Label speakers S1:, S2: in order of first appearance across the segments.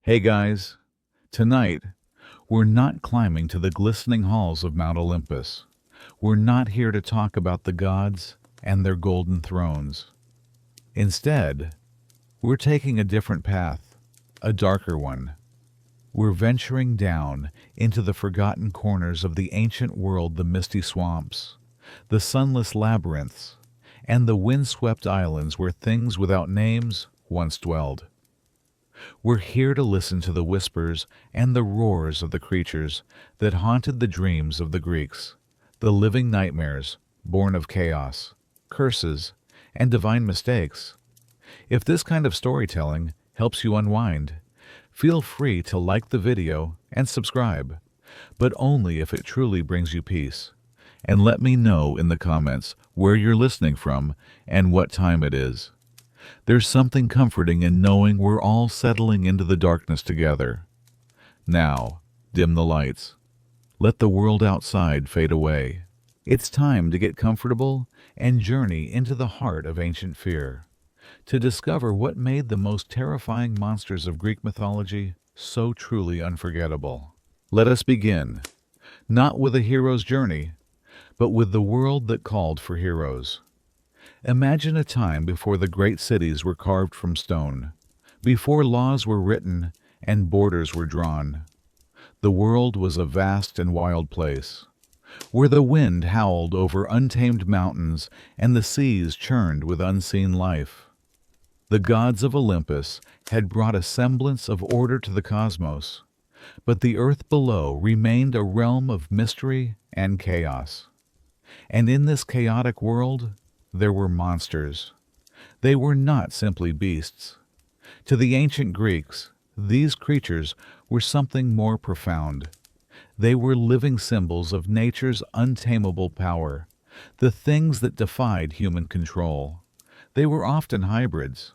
S1: Hey guys, tonight we're not climbing to the glistening halls of Mount Olympus. We're not here to talk about the gods and their golden thrones. Instead, we're taking a different path, a darker one. We're venturing down into the forgotten corners of the ancient world, the misty swamps, the sunless labyrinths, and the windswept islands where things without names once dwelled. We're here to listen to the whispers and the roars of the creatures that haunted the dreams of the Greeks, the living nightmares born of chaos, curses, and divine mistakes. If this kind of storytelling helps you unwind, feel free to like the video and subscribe, but only if it truly brings you peace. And let me know in the comments where you're listening from and what time it is. There's something comforting in knowing we're all settling into the darkness together. Now, dim the lights. Let the world outside fade away. It's time to get comfortable and journey into the heart of ancient fear, to discover what made the most terrifying monsters of Greek mythology so truly unforgettable. Let us begin, not with a hero's journey, but with the world that called for heroes. Imagine a time before the great cities were carved from stone, before laws were written and borders were drawn. The world was a vast and wild place, where the wind howled over untamed mountains and the seas churned with unseen life. The gods of Olympus had brought a semblance of order to the cosmos, but the earth below remained a realm of mystery and chaos. And in this chaotic world, there were monsters. They were not simply beasts. To the ancient Greeks, these creatures were something more profound. They were living symbols of nature's untamable power, the things that defied human control. They were often hybrids,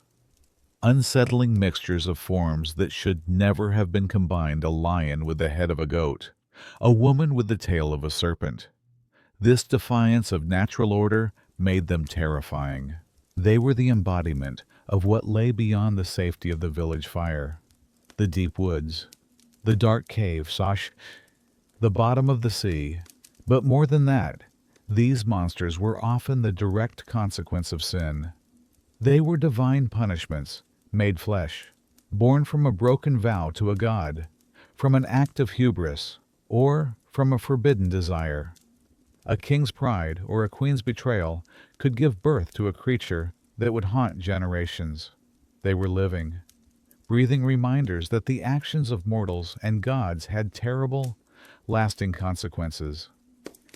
S1: unsettling mixtures of forms that should never have been combined: a lion with the head of a goat, a woman with the tail of a serpent. This defiance of natural order made them terrifying. They were the embodiment of what lay beyond the safety of the village fire, the deep woods, the dark cave, the bottom of the sea. But more than that, these monsters were often the direct consequence of sin. They were divine punishments, made flesh, born from a broken vow to a god, from an act of hubris, or from a forbidden desire. A king's pride or a queen's betrayal could give birth to a creature that would haunt generations. They were living, breathing reminders that the actions of mortals and gods had terrible, lasting consequences.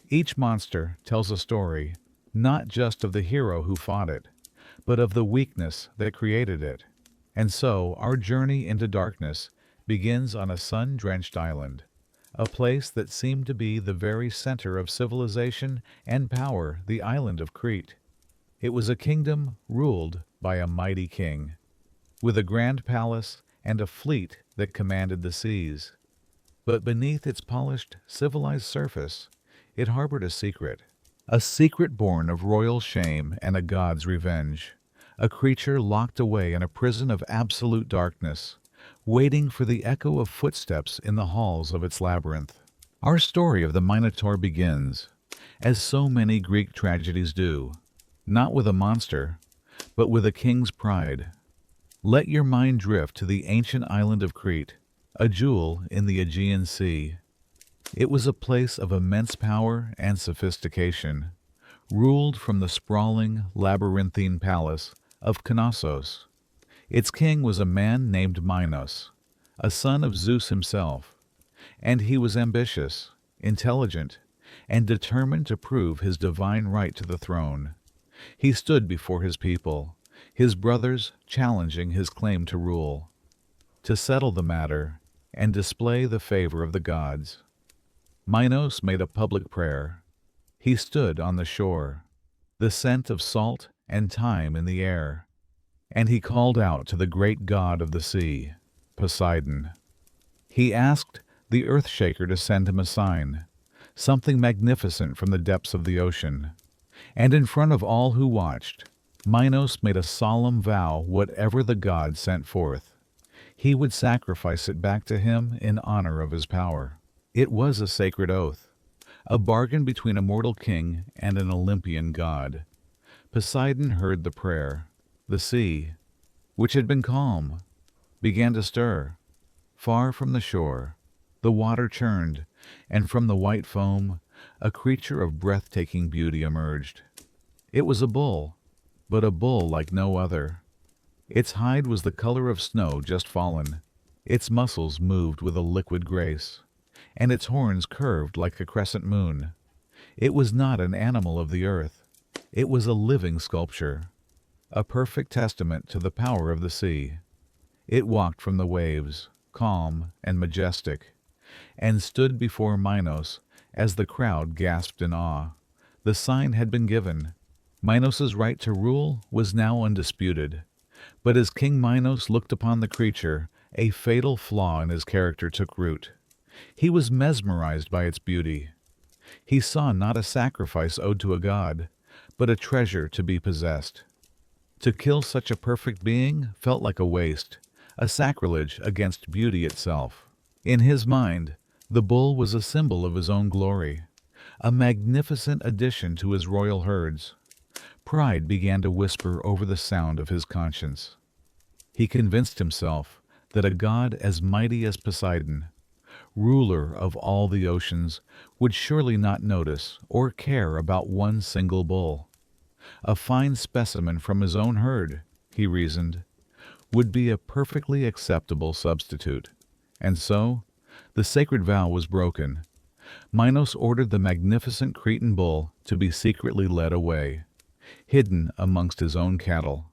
S1: Each monster tells a story, not just of the hero who fought it, but of the weakness that created it. And so our journey into darkness begins on a sun-drenched island, a place that seemed to be the very center of civilization and power, the island of Crete. It was a kingdom ruled by a mighty king, with a grand palace and a fleet that commanded the seas. But beneath its polished, civilized surface, it harbored a secret born of royal shame and a god's revenge, a creature locked away in a prison of absolute darkness, waiting for the echo of footsteps in the halls of its labyrinth. Our story of the Minotaur begins, as so many Greek tragedies do, not with a monster, but with a king's pride. Let your mind drift to the ancient island of Crete, a jewel in the Aegean Sea. It was a place of immense power and sophistication, ruled from the sprawling, labyrinthine palace of Knossos. Its king was a man named Minos, a son of Zeus himself, and he was ambitious, intelligent, and determined to prove his divine right to the throne. He stood before his people, his brothers challenging his claim to rule, to settle the matter and display the favor of the gods. Minos made a public prayer. He stood on the shore, the scent of salt and thyme in the air, and he called out to the great god of the sea, Poseidon. He asked the earth-shaker to send him a sign, something magnificent from the depths of the ocean. And in front of all who watched, Minos made a solemn vow: whatever the god sent forth, He would sacrifice it back to him in honor of his power. It was a sacred oath, a bargain between a mortal king and an Olympian god. Poseidon heard the prayer. The sea, which had been calm, began to stir. Far from the shore, the water churned, and from the white foam, a creature of breathtaking beauty emerged. It was a bull, but a bull like no other. Its hide was the color of snow just fallen. Its muscles moved with a liquid grace, and its horns curved like a crescent moon. It was not an animal of the earth. It was a living sculpture, a perfect testament to the power of the sea. It walked from the waves, calm and majestic, and stood before Minos as the crowd gasped in awe. The sign had been given. Minos's right to rule was now undisputed. But as King Minos looked upon the creature, a fatal flaw in his character took root. He was mesmerized by its beauty. He saw not a sacrifice owed to a god, but a treasure to be possessed. To kill such a perfect being felt like a waste, a sacrilege against beauty itself. In his mind, the bull was a symbol of his own glory, a magnificent addition to his royal herds. Pride began to whisper over the sound of his conscience. He convinced himself that a god as mighty as Poseidon, ruler of all the oceans, would surely not notice or care about one single bull. A fine specimen from his own herd, he reasoned, would be a perfectly acceptable substitute. And so, the sacred vow was broken. Minos ordered the magnificent Cretan bull to be secretly led away, hidden amongst his own cattle.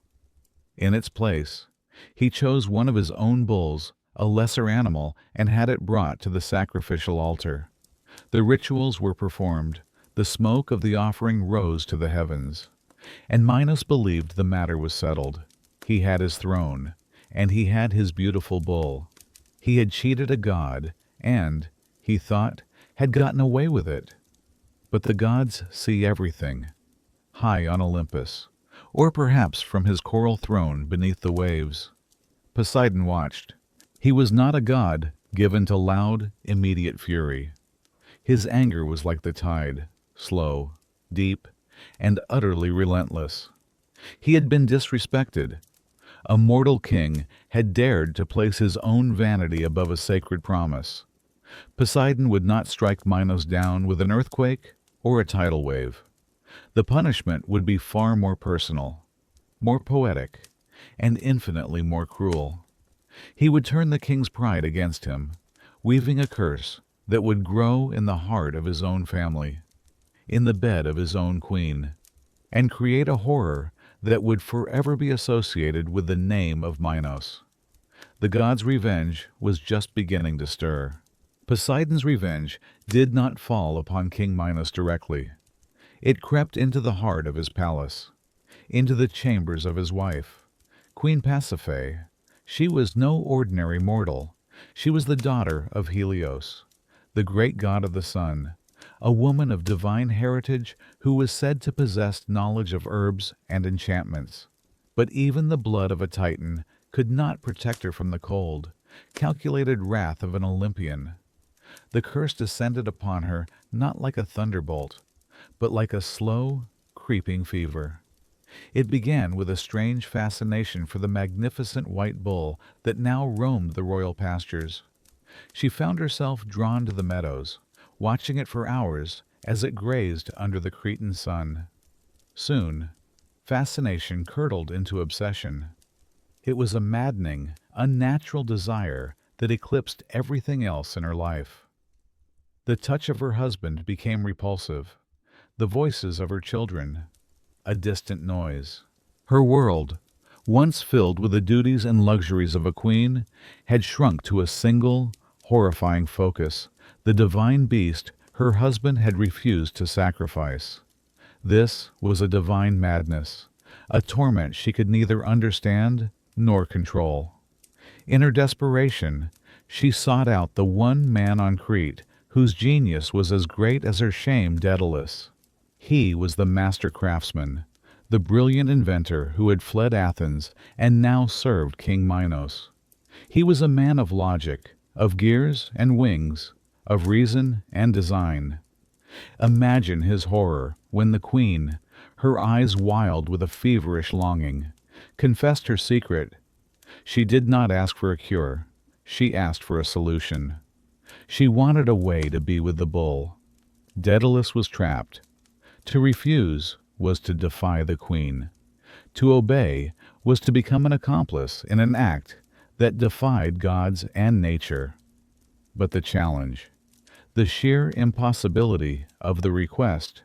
S1: In its place, he chose one of his own bulls, a lesser animal, and had it brought to the sacrificial altar. The rituals were performed. The smoke of the offering rose to the heavens. And Minos believed the matter was settled. He had his throne, and he had his beautiful bull. He had cheated a god, and, he thought, had gotten away with it. But the gods see everything. High on Olympus, or perhaps from his coral throne beneath the waves, Poseidon watched. He was not a god given to loud, immediate fury. His anger was like the tide, slow, deep, and utterly relentless. He had been disrespected. A mortal king had dared to place his own vanity above a sacred promise. Poseidon would not strike Minos down with an earthquake or a tidal wave. The punishment would be far more personal, more poetic, and infinitely more cruel. He would turn the king's pride against him, weaving a curse that would grow in the heart of his own family, in the bed of his own queen, and create a horror that would forever be associated with the name of Minos. The god's revenge was just beginning to stir. Poseidon's revenge did not fall upon King Minos directly. It crept into the heart of his palace, into the chambers of his wife, Queen Pasiphae. She was no ordinary mortal. She was the daughter of Helios, the great god of the sun, a woman of divine heritage who was said to possess knowledge of herbs and enchantments. But even the blood of a Titan could not protect her from the cold, calculated wrath of an Olympian. The curse descended upon her not like a thunderbolt, but like a slow, creeping fever. It began with a strange fascination for the magnificent white bull that now roamed the royal pastures. She found herself drawn to the meadows, watching it for hours as it grazed under the Cretan sun. Soon, fascination curdled into obsession. It was a maddening, unnatural desire that eclipsed everything else in her life. The touch of her husband became repulsive, the voices of her children, a distant noise. Her world, once filled with the duties and luxuries of a queen, had shrunk to a single, horrifying focus, the divine beast her husband had refused to sacrifice. This was a divine madness, a torment she could neither understand nor control. In her desperation, she sought out the one man on Crete whose genius was as great as her shame Daedalus. He was the master craftsman, the brilliant inventor who had fled Athens and now served King Minos. He was a man of logic, of gears and wings, of reason and design. Imagine his horror when the queen, her eyes wild with a feverish longing, confessed her secret. She did not ask for a cure. She asked for a solution. She wanted a way to be with the bull. Daedalus was trapped. To refuse was to defy the queen. To obey was to become an accomplice in an act that defied gods and nature. But the challenge, the sheer impossibility of the request,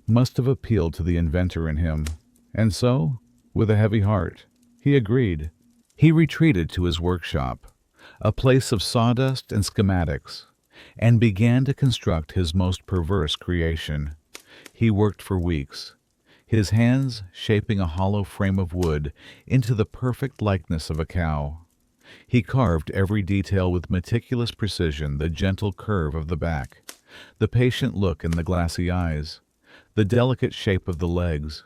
S1: must have appealed to the inventor in him, and so, with a heavy heart, he agreed. He retreated to his workshop, a place of sawdust and schematics, and began to construct his most perverse creation. He worked for weeks, his hands shaping a hollow frame of wood into the perfect likeness of a cow. He carved every detail with meticulous precision: the gentle curve of the back, the patient look in the glassy eyes, the delicate shape of the legs.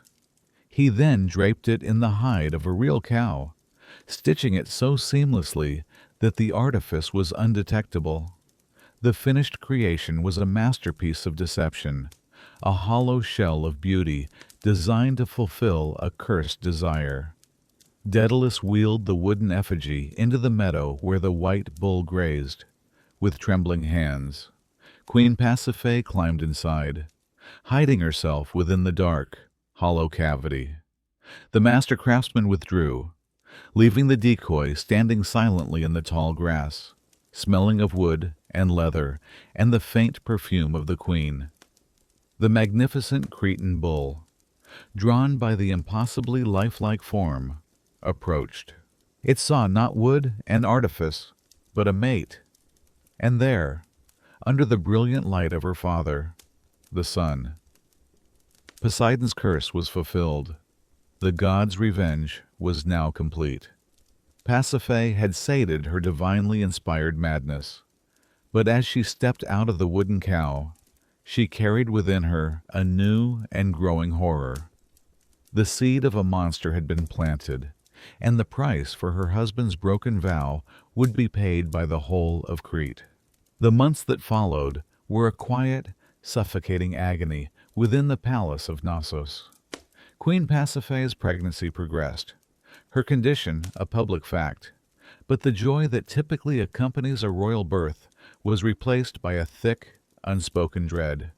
S1: He then draped it in the hide of a real cow, stitching it so seamlessly that the artifice was undetectable. The finished creation was a masterpiece of deception, a hollow shell of beauty designed to fulfill a cursed desire. Daedalus wheeled the wooden effigy into the meadow where the white bull grazed. With trembling hands, Queen Pasiphae climbed inside, hiding herself within the dark, hollow cavity. The master craftsman withdrew, leaving the decoy standing silently in the tall grass, smelling of wood and leather and the faint perfume of the queen. The magnificent Cretan bull, drawn by the impossibly lifelike form, approached. It saw not wood and artifice, but a mate. And there, under the brilliant light of her father, the sun, Poseidon's curse was fulfilled. The god's revenge was now complete. Pasiphae had sated her divinely inspired madness, but as she stepped out of the wooden cow, she carried within her a new and growing horror. The seed of a monster had been planted, and the price for her husband's broken vow would be paid by the whole of Crete. The months that followed were a quiet, suffocating agony within the palace of Knossos. Queen Pasiphae's pregnancy progressed, her condition a public fact, but the joy that typically accompanies a royal birth was replaced by a thick, unspoken dread.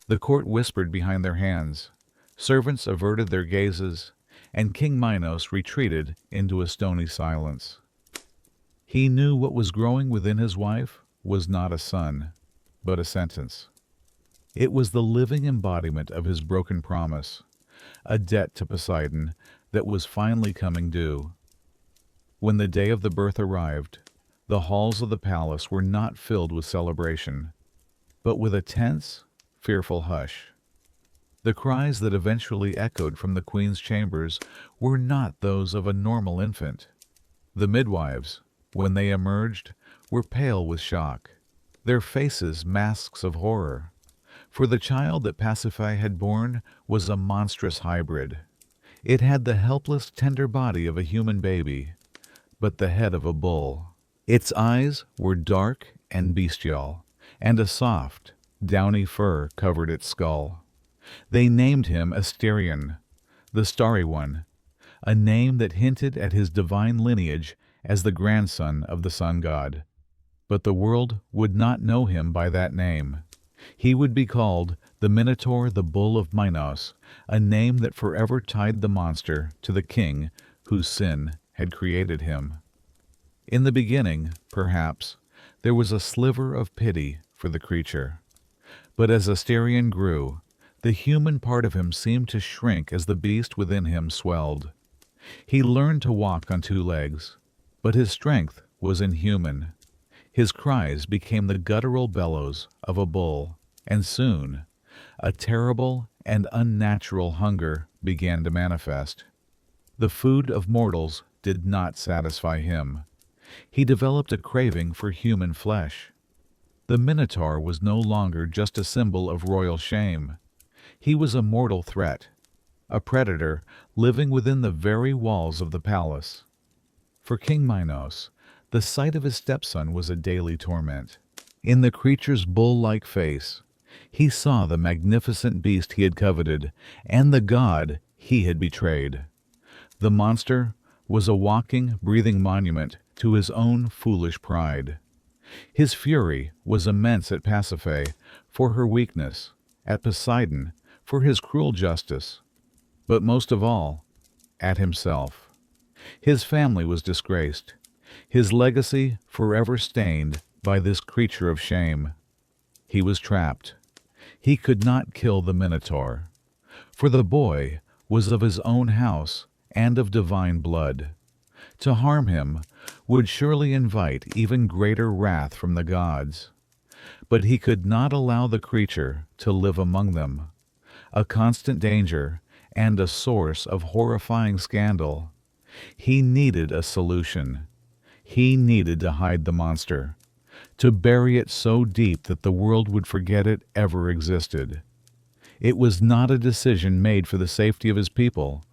S1: The court whispered behind their hands, servants averted their gazes, and King Minos retreated into a stony silence. He knew what was growing within his wife was not a son, but a sentence. It was the living embodiment of his broken promise, a debt to Poseidon that was finally coming due. When the day of the birth arrived, the halls of the palace were not filled with celebration, but with a tense, fearful hush. The cries that eventually echoed from the queen's chambers were not those of a normal infant. The midwives, when they emerged, were pale with shock, their faces masks of horror. For the child that Pasiphae had borne was a monstrous hybrid. It had the helpless, tender body of a human baby, but the head of a bull. Its eyes were dark and bestial, and a soft, downy fur covered its skull. They named him Asterion, the Starry One, a name that hinted at his divine lineage as the grandson of the sun god. But the world would not know him by that name. He would be called the Minotaur, the Bull of Minos, a name that forever tied the monster to the king whose sin had created him. In the beginning, perhaps, there was a sliver of pity for the creature. But as Asterion grew, the human part of him seemed to shrink as the beast within him swelled. He learned to walk on two legs, but his strength was inhuman. His cries became the guttural bellows of a bull, and soon a terrible and unnatural hunger began to manifest. The food of mortals did not satisfy him. He developed a craving for human flesh. The Minotaur was no longer just a symbol of royal shame. He was a mortal threat, a predator living within the very walls of the palace. For King Minos, The sight of his stepson was a daily torment. In the creature's bull-like face, he saw the magnificent beast he had coveted and the god he had betrayed. The monster was a walking, breathing monument to his own foolish pride. His fury was immense at Pasiphae for her weakness, at Poseidon for his cruel justice, but most of all, at himself. His family was disgraced, his legacy forever stained by this creature of shame. He was trapped. He could not kill the Minotaur, for the boy was of his own house and of divine blood. To harm him would surely invite even greater wrath from the gods. But he could not allow the creature to live among them, a constant danger and a source of horrifying scandal. He needed a solution. He needed to hide the monster, to bury it so deep that the world would forget it ever existed. It was not a decision made for the safety of his people,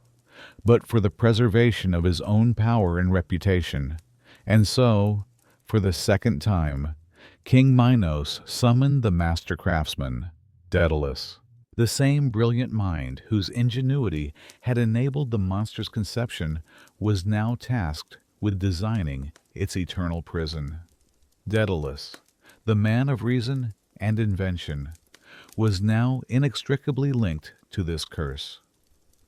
S1: but for the preservation of his own power and reputation. And so, for the second time, King Minos summoned the master craftsman, Daedalus. The same brilliant mind whose ingenuity had enabled the monster's conception was now tasked with designing its eternal prison. Daedalus, the man of reason and invention, was now inextricably linked to this curse.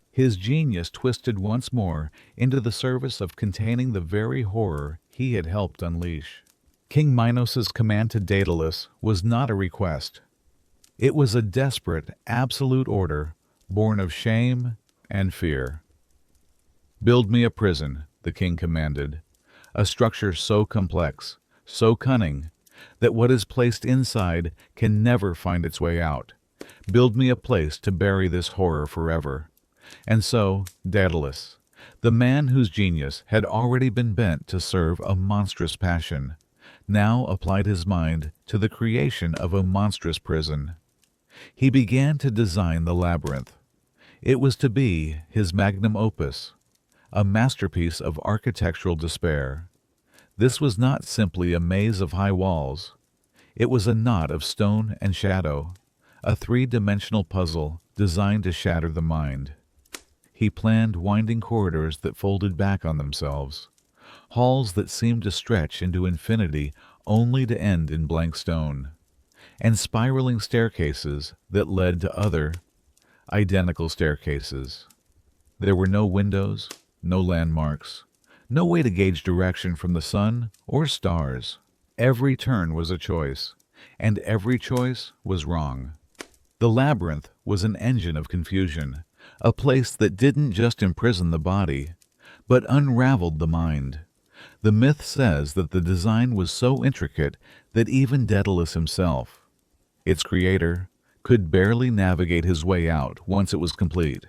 S1: His genius twisted once more into the service of containing the very horror he had helped unleash. King Minos's command to Daedalus was not a request. It was a desperate, absolute order born of shame and fear. "Build me a prison," the king commanded, "a structure so complex, so cunning, that what is placed inside can never find its way out. Build me a place to bury this horror forever." And so Daedalus, the man whose genius had already been bent to serve a monstrous passion, now applied his mind to the creation of a monstrous prison. He began to design the labyrinth. It was to be his magnum opus, a masterpiece of architectural despair. This was not simply a maze of high walls. It was a knot of stone and shadow, a three-dimensional puzzle designed to shatter the mind. He planned winding corridors that folded back on themselves, halls that seemed to stretch into infinity only to end in blank stone, and spiraling staircases that led to other, identical staircases. There were no windows, no landmarks, no way to gauge direction from the sun or stars. Every turn was a choice, and every choice was wrong. The labyrinth was an engine of confusion, a place that didn't just imprison the body, but unraveled the mind. The myth says that the design was so intricate that even Daedalus himself, its creator, could barely navigate his way out once it was complete.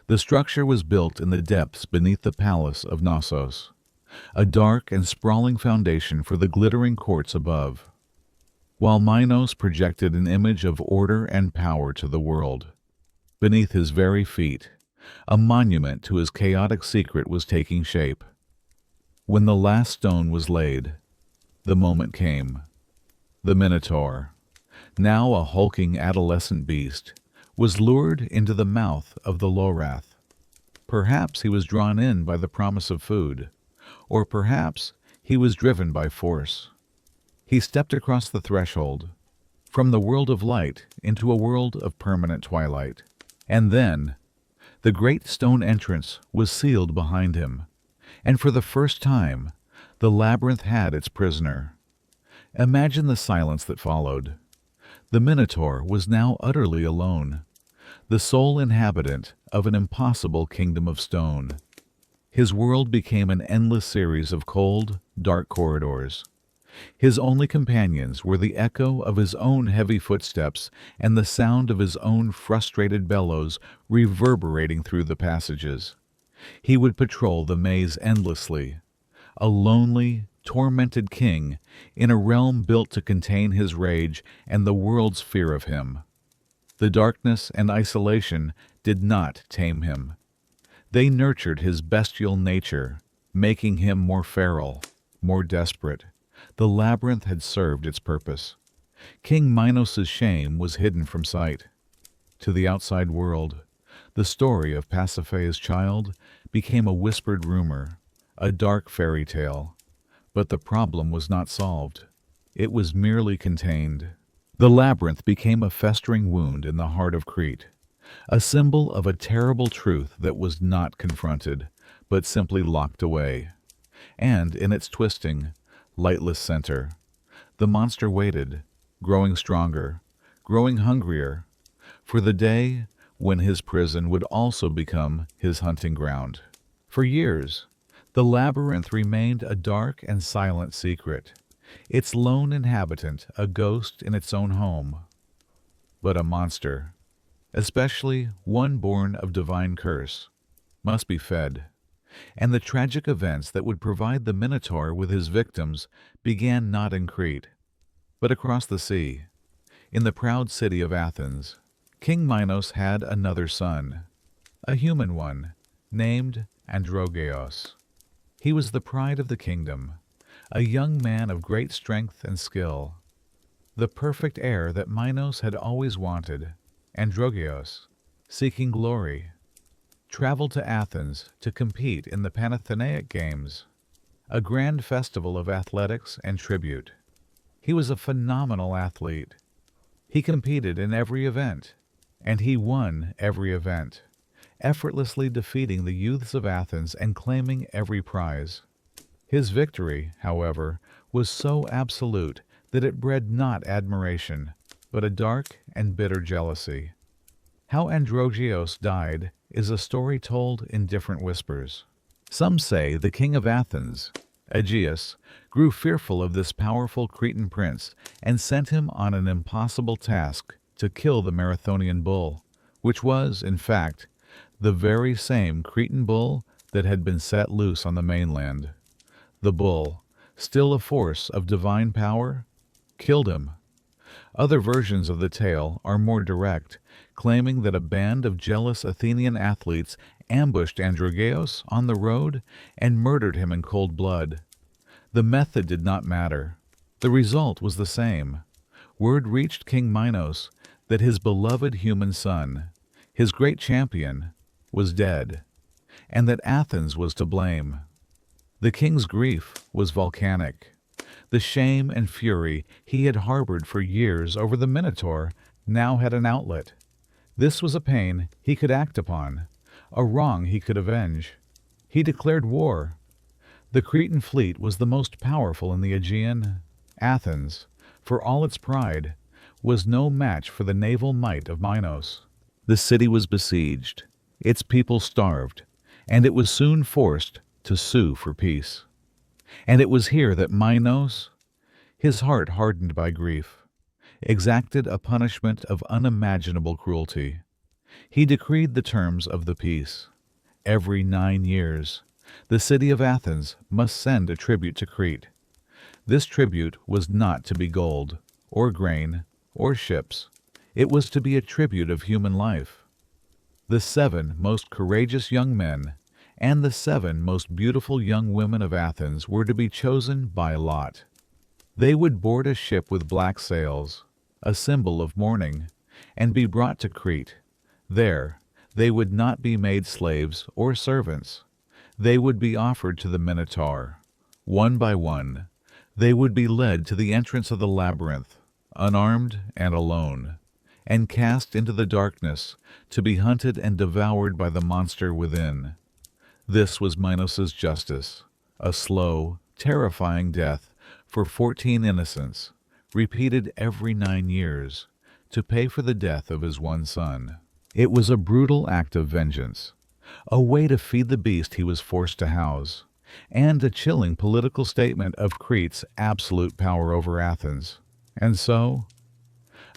S1: The structure was built in the depths beneath the palace of Knossos, a dark and sprawling foundation for the glittering courts above, while Minos projected an image of order and power to the world. Beneath his very feet, a monument to his chaotic secret was taking shape. When the last stone was laid, the moment came. The Minotaur, now a hulking adolescent beast, was lured into the mouth of the Lorath. Perhaps he was drawn in by the promise of food, or perhaps he was driven by force. He stepped across the threshold, from the world of light into a world of permanent twilight. And then, the great stone entrance was sealed behind him, and for the first time, the labyrinth had its prisoner. Imagine the silence that followed. The Minotaur was now utterly alone, the sole inhabitant of an impossible kingdom of stone. His world became an endless series of cold, dark corridors. His only companions were the echo of his own heavy footsteps and the sound of his own frustrated bellows reverberating through the passages. He would patrol the maze endlessly, a lonely, tormented king in a realm built to contain his rage and the world's fear of him. The darkness and isolation did not tame him. They nurtured his bestial nature, making him more feral. more desperate. The labyrinth had served its purpose. King Minos' shame was hidden from sight. To the outside world, the story of Pasiphae's child became a whispered rumor, a dark fairy tale. But the problem was not solved. It was merely contained. The labyrinth became a festering wound in the heart of Crete, a symbol of a terrible truth that was not confronted, but simply locked away. And in its twisting, lightless center, the monster waited, growing stronger, growing hungrier, for the day when his prison would also become his hunting ground. For years, the labyrinth remained a dark and silent secret, its lone inhabitant a ghost in its own home. But a monster, especially one born of divine curse, must be fed. And the tragic events that would provide the Minotaur with his victims began not in Crete, but across the sea. In the proud city of Athens, King Minos had another son, a human one, named Androgeos. He was the pride of the kingdom, a young man of great strength and skill, the perfect heir that Minos had always wanted. Androgeos, seeking glory, traveled to Athens to compete in the Panathenaic Games, a grand festival of athletics and tribute. He was a phenomenal athlete. He competed in every event, and he won every event, effortlessly defeating the youths of Athens and claiming every prize. His victory, however, was so absolute that it bred not admiration, but a dark and bitter jealousy. How Androgeos died is a story told in different whispers. Some say the king of Athens, Aegeus, grew fearful of this powerful Cretan prince and sent him on an impossible task to kill the Marathonian bull, which was, in fact, the very same Cretan bull that had been set loose on the mainland. The bull, still a force of divine power, killed him. Other versions of the tale are more direct, claiming that a band of jealous Athenian athletes ambushed Androgeos on the road and murdered him in cold blood. The method did not matter. The result was the same. Word reached King Minos that his beloved human son, his great champion, was dead, and that Athens was to blame. The king's grief was volcanic. The shame and fury he had harbored for years over the Minotaur now had an outlet. This was a pain he could act upon, a wrong he could avenge. He declared war. The Cretan fleet was the most powerful in the Aegean. Athens, for all its pride, was no match for the naval might of Minos. The city was besieged, its people starved, and it was soon forced to sue for peace. And it was here that Minos, his heart hardened by grief, exacted a punishment of unimaginable cruelty. He decreed the terms of the peace. Every 9 years, the city of Athens must send a tribute to Crete. This tribute was not to be gold, or grain, or ships. It was to be a tribute of human life. The 7 most courageous young men and the 7 most beautiful young women of Athens were to be chosen by lot. They would board a ship with black sails, a symbol of mourning, and be brought to Crete. There, they would not be made slaves or servants. They would be offered to the Minotaur. One by one, they would be led to the entrance of the labyrinth, unarmed and alone, and cast into the darkness to be hunted and devoured by the monster within. This was Minos' justice, a slow, terrifying death for 14 innocents, repeated every 9 years, to pay for the death of his one son. It was a brutal act of vengeance, a way to feed the beast he was forced to house, and a chilling political statement of Crete's absolute power over Athens. And so,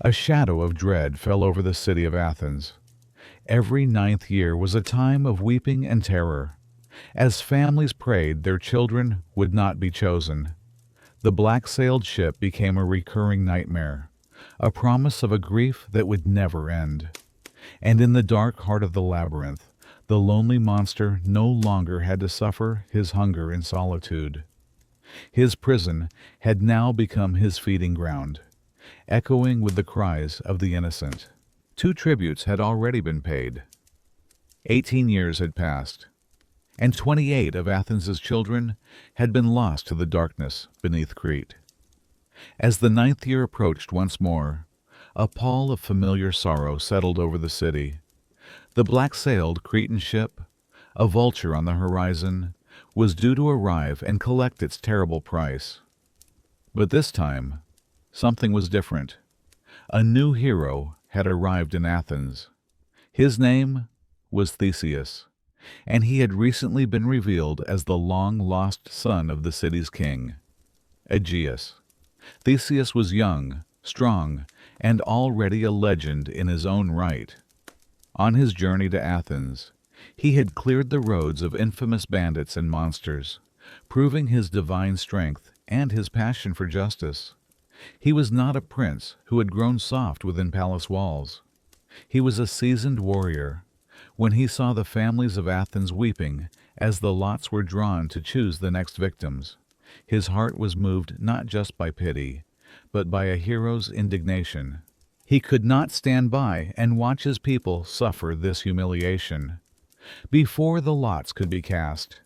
S1: a shadow of dread fell over the city of Athens. Every 9th year was a time of weeping and terror, as families prayed their children would not be chosen. The black-sailed ship became a recurring nightmare, a promise of a grief that would never end. And in the dark heart of the labyrinth, the lonely monster no longer had to suffer his hunger in solitude. His prison had now become his feeding ground, echoing with the cries of the innocent. 2 tributes had already been paid. 18 years had passed, and 28 of Athens's children had been lost to the darkness beneath Crete. As the 9th year approached once more, a pall of familiar sorrow settled over the city. The black-sailed Cretan ship, a vulture on the horizon, was due to arrive and collect its terrible price. But this time, something was different. A new hero had arrived in Athens. His name was Theseus, and he had recently been revealed as the long-lost son of the city's king, Aegeus. Theseus was young, strong, and already a legend in his own right. On his journey to Athens, he had cleared the roads of infamous bandits and monsters, proving his divine strength and his passion for justice. He was not a prince who had grown soft within palace walls. He was a seasoned warrior. When he saw the families of Athens weeping as the lots were drawn to choose the next victims, his heart was moved not just by pity, but by a hero's indignation. He could not stand by and watch his people suffer this humiliation. Before the lots could be cast,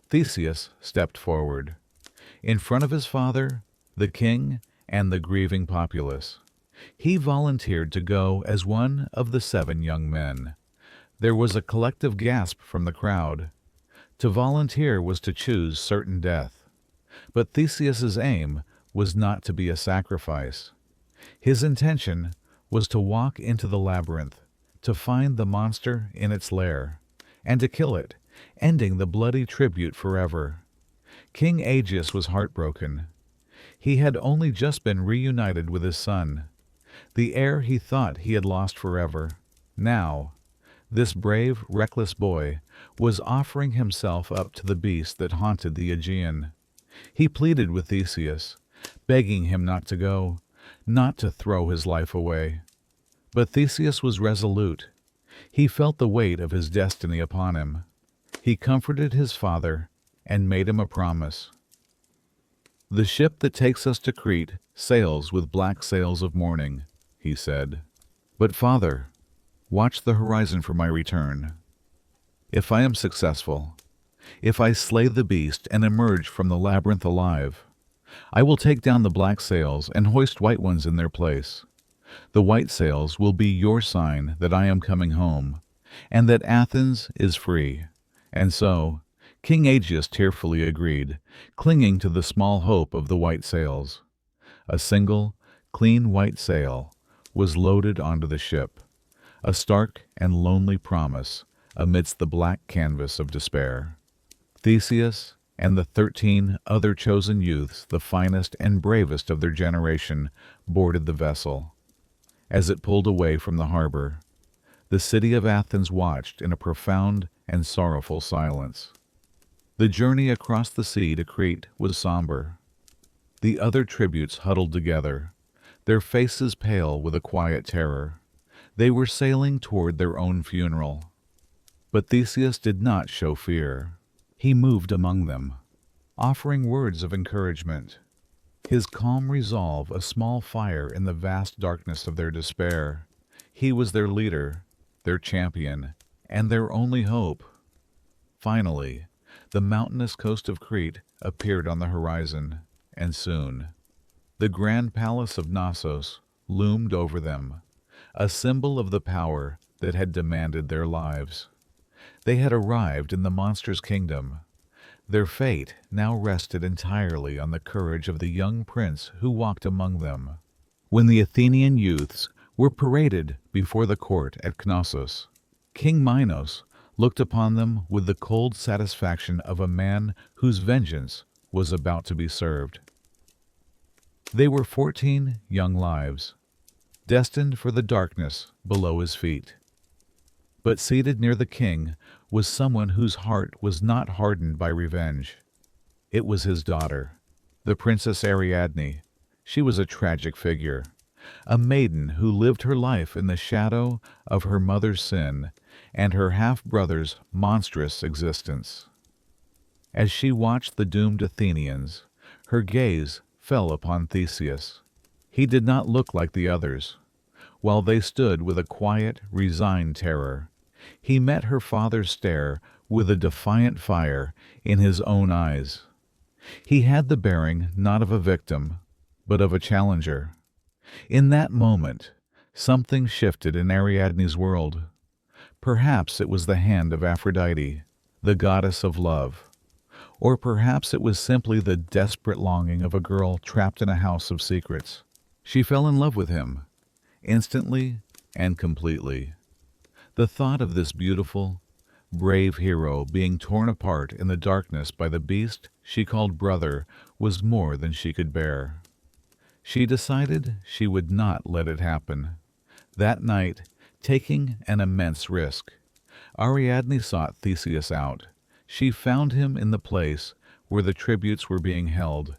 S1: Theseus stepped forward, in front of his father, the king, and the grieving populace. He volunteered to go as one of the 7 young men. There was a collective gasp from the crowd. To volunteer was to choose certain death. But Theseus's aim was not to be a sacrifice. His intention was to walk into the labyrinth, to find the monster in its lair, and to kill it, ending the bloody tribute forever. King Aegeus was heartbroken. He had only just been reunited with his son, the heir he thought he had lost forever. Now, this brave, reckless boy was offering himself up to the beast that haunted the Aegean. He pleaded with Theseus, begging him not to go, not to throw his life away. But Theseus was resolute. He felt the weight of his destiny upon him. He comforted his father and made him a promise. "The ship that takes us to Crete sails with black sails of mourning," he said. "But, father, watch the horizon for my return. If I am successful, if I slay the beast and emerge from the labyrinth alive, I will take down the black sails and hoist white ones in their place. The white sails will be your sign that I am coming home, and that Athens is free." And so, King Aegeus tearfully agreed, clinging to the small hope of the white sails. A single, clean white sail was loaded onto the ship, a stark and lonely promise amidst the black canvas of despair. Theseus and the 13 other chosen youths, the finest and bravest of their generation, boarded the vessel. As it pulled away from the harbor, the city of Athens watched in a profound and sorrowful silence. The journey across the sea to Crete was somber. The other tributes huddled together, their faces pale with a quiet terror. They were sailing toward their own funeral. But Theseus did not show fear. He moved among them, offering words of encouragement. His calm resolve a small fire in the vast darkness of their despair. He was their leader, their champion, and their only hope. Finally, the mountainous coast of Crete appeared on the horizon, and soon the grand palace of Knossos loomed over them, a symbol of the power that had demanded their lives. They had arrived in the monster's kingdom. Their fate now rested entirely on the courage of the young prince who walked among them. When the Athenian youths were paraded before the court at Knossos, King Minos looked upon them with the cold satisfaction of a man whose vengeance was about to be served. They were 14 young lives, destined for the darkness below his feet. But seated near the king was someone whose heart was not hardened by revenge. It was his daughter, the Princess Ariadne. She was a tragic figure, a maiden who lived her life in the shadow of her mother's sin and her half-brother's monstrous existence. As she watched the doomed Athenians, Her gaze fell upon Theseus. He did not look like the others. While they stood with a quiet, resigned terror, he met her father's stare with a defiant fire in his own eyes. He had the bearing not of a victim, but of a challenger. In that moment, something shifted in Ariadne's world. Perhaps it was the hand of Aphrodite, the goddess of love. Or perhaps it was simply the desperate longing of a girl trapped in a house of secrets. She fell in love with him, instantly and completely. The thought of this beautiful, brave hero being torn apart in the darkness by the beast she called brother was more than she could bear. She decided she would not let it happen. That night, taking an immense risk, Ariadne sought Theseus out. She found him in the place where the tributes were being held,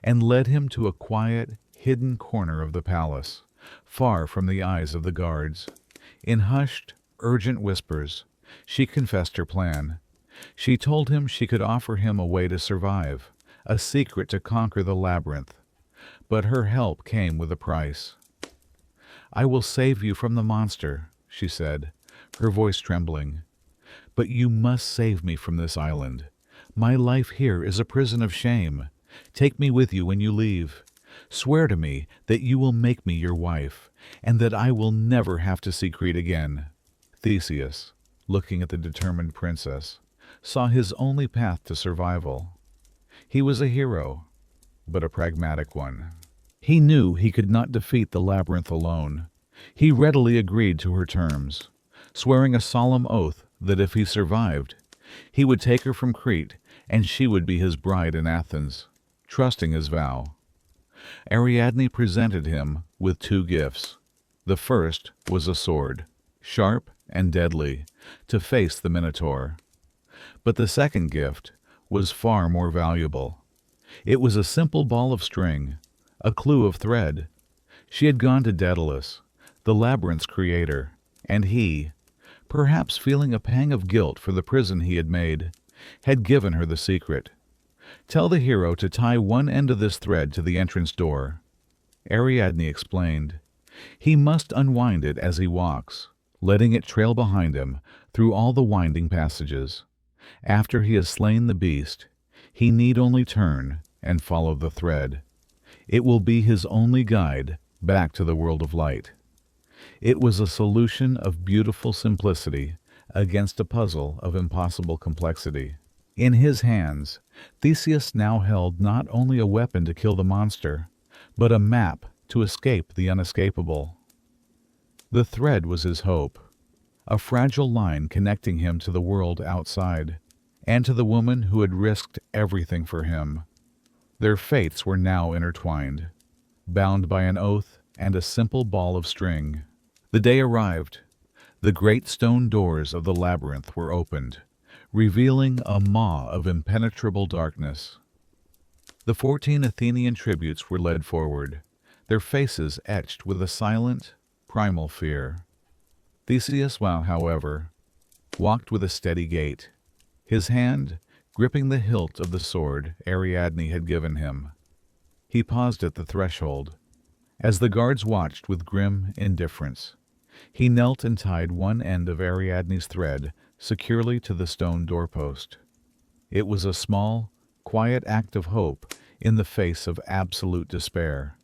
S1: and led him to a quiet, hidden corner of the palace, far from the eyes of the guards. In hushed, urgent whispers, she confessed her plan. She told him she could offer him a way to survive, a secret to conquer the labyrinth. But her help came with a price. "I will save you from the monster," she said, her voice trembling. "But you must save me from this island. My life here is a prison of shame. Take me with you when you leave. Swear to me that you will make me your wife, and that I will never have to see Crete again." Theseus, looking at the determined princess, saw his only path to survival. He was a hero, but a pragmatic one. He knew he could not defeat the labyrinth alone. He readily agreed to her terms, swearing a solemn oath that if he survived, he would take her from Crete and she would be his bride in Athens, trusting his vow. Ariadne presented him with two gifts. The first was a sword, sharp and deadly, to face the Minotaur. But the second gift was far more valuable. It was a simple ball of string, a clue of thread. She had gone to Daedalus, the labyrinth's creator, and he, perhaps feeling a pang of guilt for the prison he had made, had given her the secret. "Tell the hero to tie one end of this thread to the entrance door," Ariadne explained. "He must unwind it as he walks, letting it trail behind him through all the winding passages. After he has slain the beast, he need only turn and follow the thread. It will be his only guide back to the world of light." It was a solution of beautiful simplicity against a puzzle of impossible complexity. In his hands, Theseus now held not only a weapon to kill the monster, but a map to escape the unescapable. The thread was his hope, a fragile line connecting him to the world outside, and to the woman who had risked everything for him. Their fates were now intertwined, bound by an oath and a simple ball of string. The day arrived. The great stone doors of the labyrinth were opened, revealing a maw of impenetrable darkness. The 14 Athenian tributes were led forward, their faces etched with a silent, primal fear. Theseus, however, walked with a steady gait, his hand gripping the hilt of the sword Ariadne had given him. He paused at the threshold, as the guards watched with grim indifference. He knelt and tied one end of Ariadne's thread securely to the stone doorpost. It was a small, quiet act of hope in the face of absolute despair.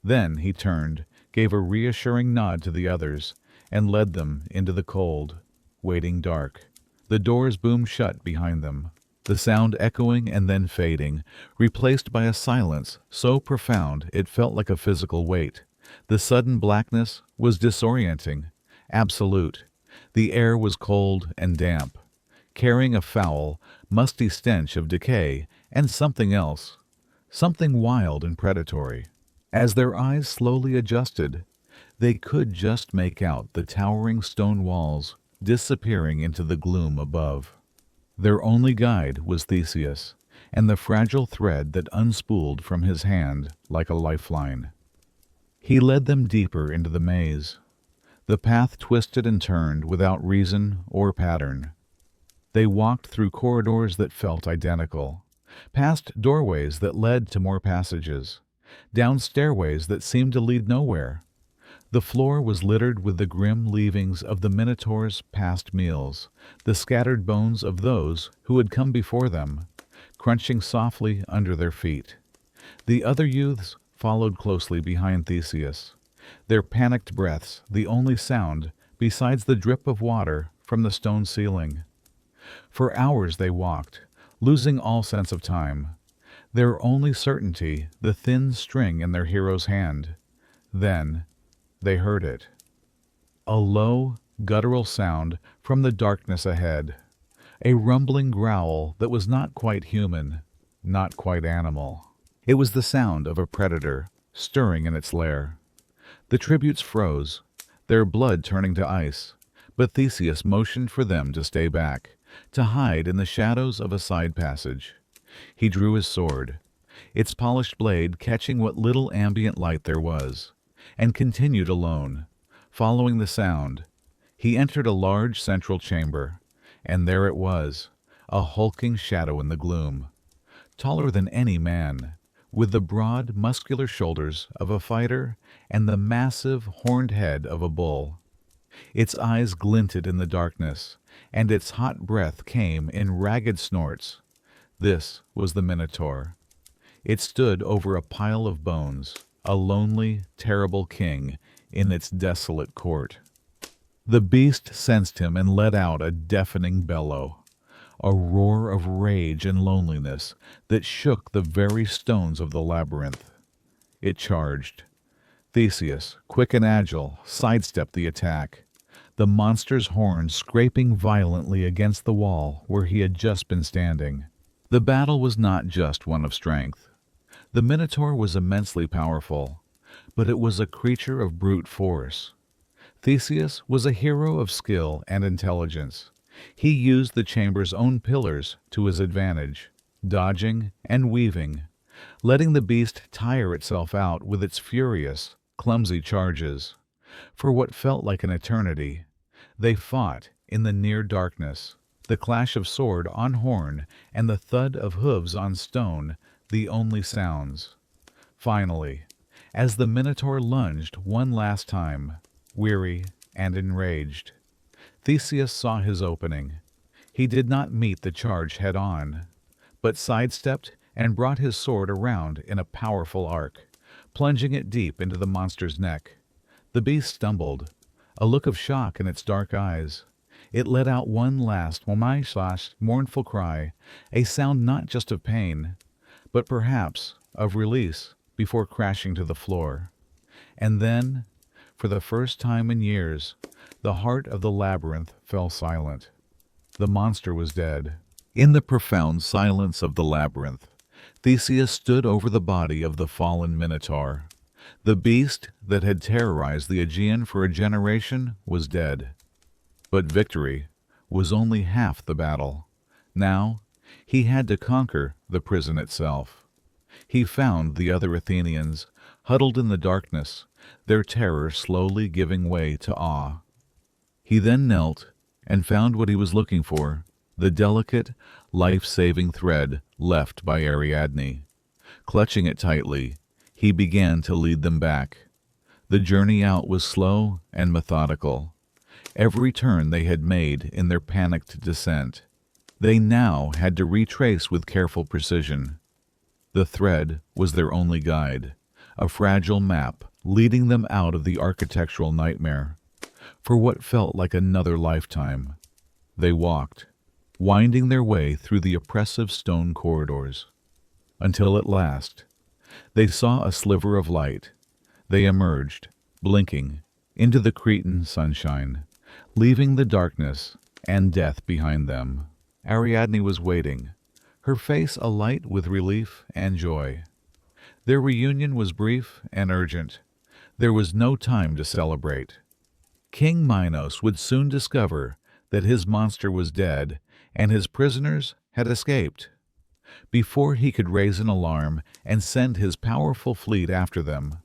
S1: Then he turned, gave a reassuring nod to the others, and led them into the cold, waiting dark. The doors boomed shut behind them, the sound echoing and then fading, replaced by a silence so profound it felt like a physical weight. The sudden blackness was disorienting, absolute. The air was cold and damp, carrying a foul, musty stench of decay and something else, something wild and predatory. As their eyes slowly adjusted, they could just make out the towering stone walls disappearing into the gloom above. Their only guide was Theseus, and the fragile thread that unspooled from his hand like a lifeline. He led them deeper into the maze. The path twisted and turned without reason or pattern. They walked through corridors that felt identical, past doorways that led to more passages, down stairways that seemed to lead nowhere. The floor was littered with the grim leavings of the Minotaur's past meals, the scattered bones of those who had come before them, crunching softly under their feet. The other youths followed closely behind Theseus, their panicked breaths the only sound besides the drip of water from the stone ceiling. For hours they walked, losing all sense of time, their only certainty the thin string in their hero's hand. Then they heard it. A low, guttural sound from the darkness ahead. A rumbling growl that was not quite human, not quite animal. It was the sound of a predator stirring in its lair. The tributes froze, their blood turning to ice, but Theseus motioned for them to stay back, to hide in the shadows of a side passage. He drew his sword, its polished blade catching what little ambient light there was, and continued alone, following the sound. He entered a large central chamber, and there it was, a hulking shadow in the gloom, taller than any man, with the broad, muscular shoulders of a fighter and the massive, horned head of a bull. Its eyes glinted in the darkness, and its hot breath came in ragged snorts. This was the Minotaur. It stood over a pile of bones, a lonely, terrible king in its desolate court. The beast sensed him and let out a deafening bellow, a roar of rage and loneliness that shook the very stones of the labyrinth. It charged. Theseus, quick and agile, sidestepped the attack, the monster's horns scraping violently against the wall where he had just been standing. The battle was not just one of strength. The Minotaur was immensely powerful, but it was a creature of brute force. Theseus was a hero of skill and intelligence. He used the chamber's own pillars to his advantage, dodging and weaving, letting the beast tire itself out with its furious, clumsy charges. For what felt like an eternity, they fought in the near darkness, the clash of sword on horn and the thud of hooves on stone the only sounds. Finally, as the Minotaur lunged one last time, weary and enraged, Theseus saw his opening. He did not meet the charge head-on, but sidestepped and brought his sword around in a powerful arc, plunging it deep into the monster's neck. The beast stumbled, a look of shock in its dark eyes. It let out one last mournful cry, a sound not just of pain, but perhaps of release, before crashing to the floor. And then, for the first time in years, the heart of the labyrinth fell silent. The monster was dead. In the profound silence of the labyrinth, Theseus stood over the body of the fallen Minotaur. The beast that had terrorized the Aegean for a generation was dead. But victory was only half the battle. Now, he had to conquer the prison itself. He found the other Athenians, huddled in the darkness, their terror slowly giving way to awe. He then knelt and found what he was looking for, the delicate, life-saving thread left by Ariadne. Clutching it tightly, he began to lead them back. The journey out was slow and methodical. Every turn they had made in their panicked descent, they now had to retrace with careful precision. The thread was their only guide, a fragile map leading them out of the architectural nightmare. For what felt like another lifetime, they walked, winding their way through the oppressive stone corridors, until at last they saw a sliver of light. They emerged, blinking, into the Cretan sunshine, leaving the darkness and death behind them. Ariadne was waiting, her face alight with relief and joy. Their reunion was brief and urgent. There was no time to celebrate. King Minos would soon discover that his monster was dead and his prisoners had escaped. Before he could raise an alarm and send his powerful fleet after them,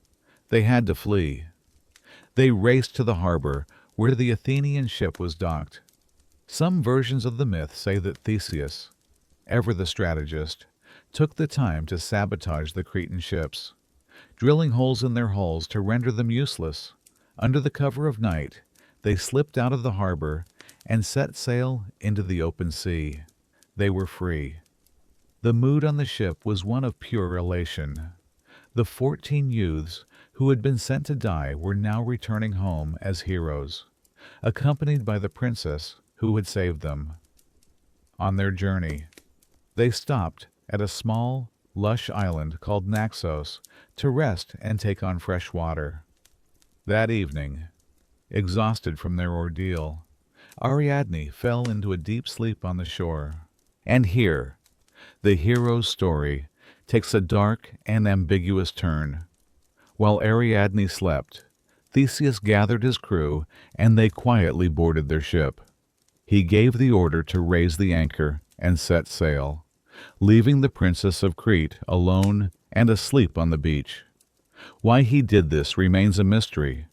S1: they had to flee. They raced to the harbor where the Athenian ship was docked. Some versions of the myth say that Theseus, ever the strategist, took the time to sabotage the Cretan ships, drilling holes in their hulls to render them useless. Under the cover of night, they slipped out of the harbor and set sail into the open sea. They were free. The mood on the ship was one of pure elation. The 14 youths who had been sent to die were now returning home as heroes, accompanied by the princess who had saved them. On their journey, they stopped at a small, lush island called Naxos to rest and take on fresh water. That evening, exhausted from their ordeal, Ariadne fell into a deep sleep on the shore. And here, the hero's story takes a dark and ambiguous turn. While Ariadne slept, Theseus gathered his crew and they quietly boarded their ship. He gave the order to raise the anchor and set sail, leaving the princess of Crete alone and asleep on the beach. Why he did this remains a mystery,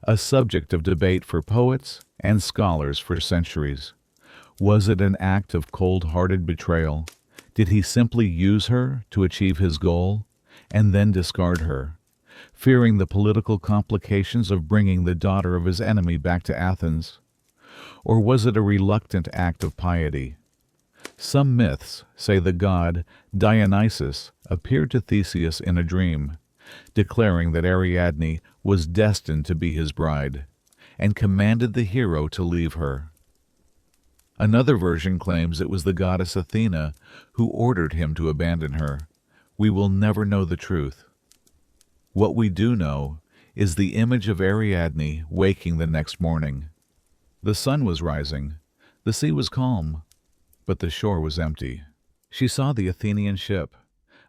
S1: a subject of debate for poets and scholars for centuries. Was it an act of cold-hearted betrayal? Did he simply use her to achieve his goal and then discard her, fearing the political complications of bringing the daughter of his enemy back to Athens? Or was it a reluctant act of piety? Some myths say the god Dionysus appeared to Theseus in a dream, declaring that Ariadne was destined to be his bride, and commanded the hero to leave her. Another version claims it was the goddess Athena who ordered him to abandon her. We will never know the truth. What we do know is the image of Ariadne waking the next morning. The sun was rising, the sea was calm, but the shore was empty. She saw the Athenian ship,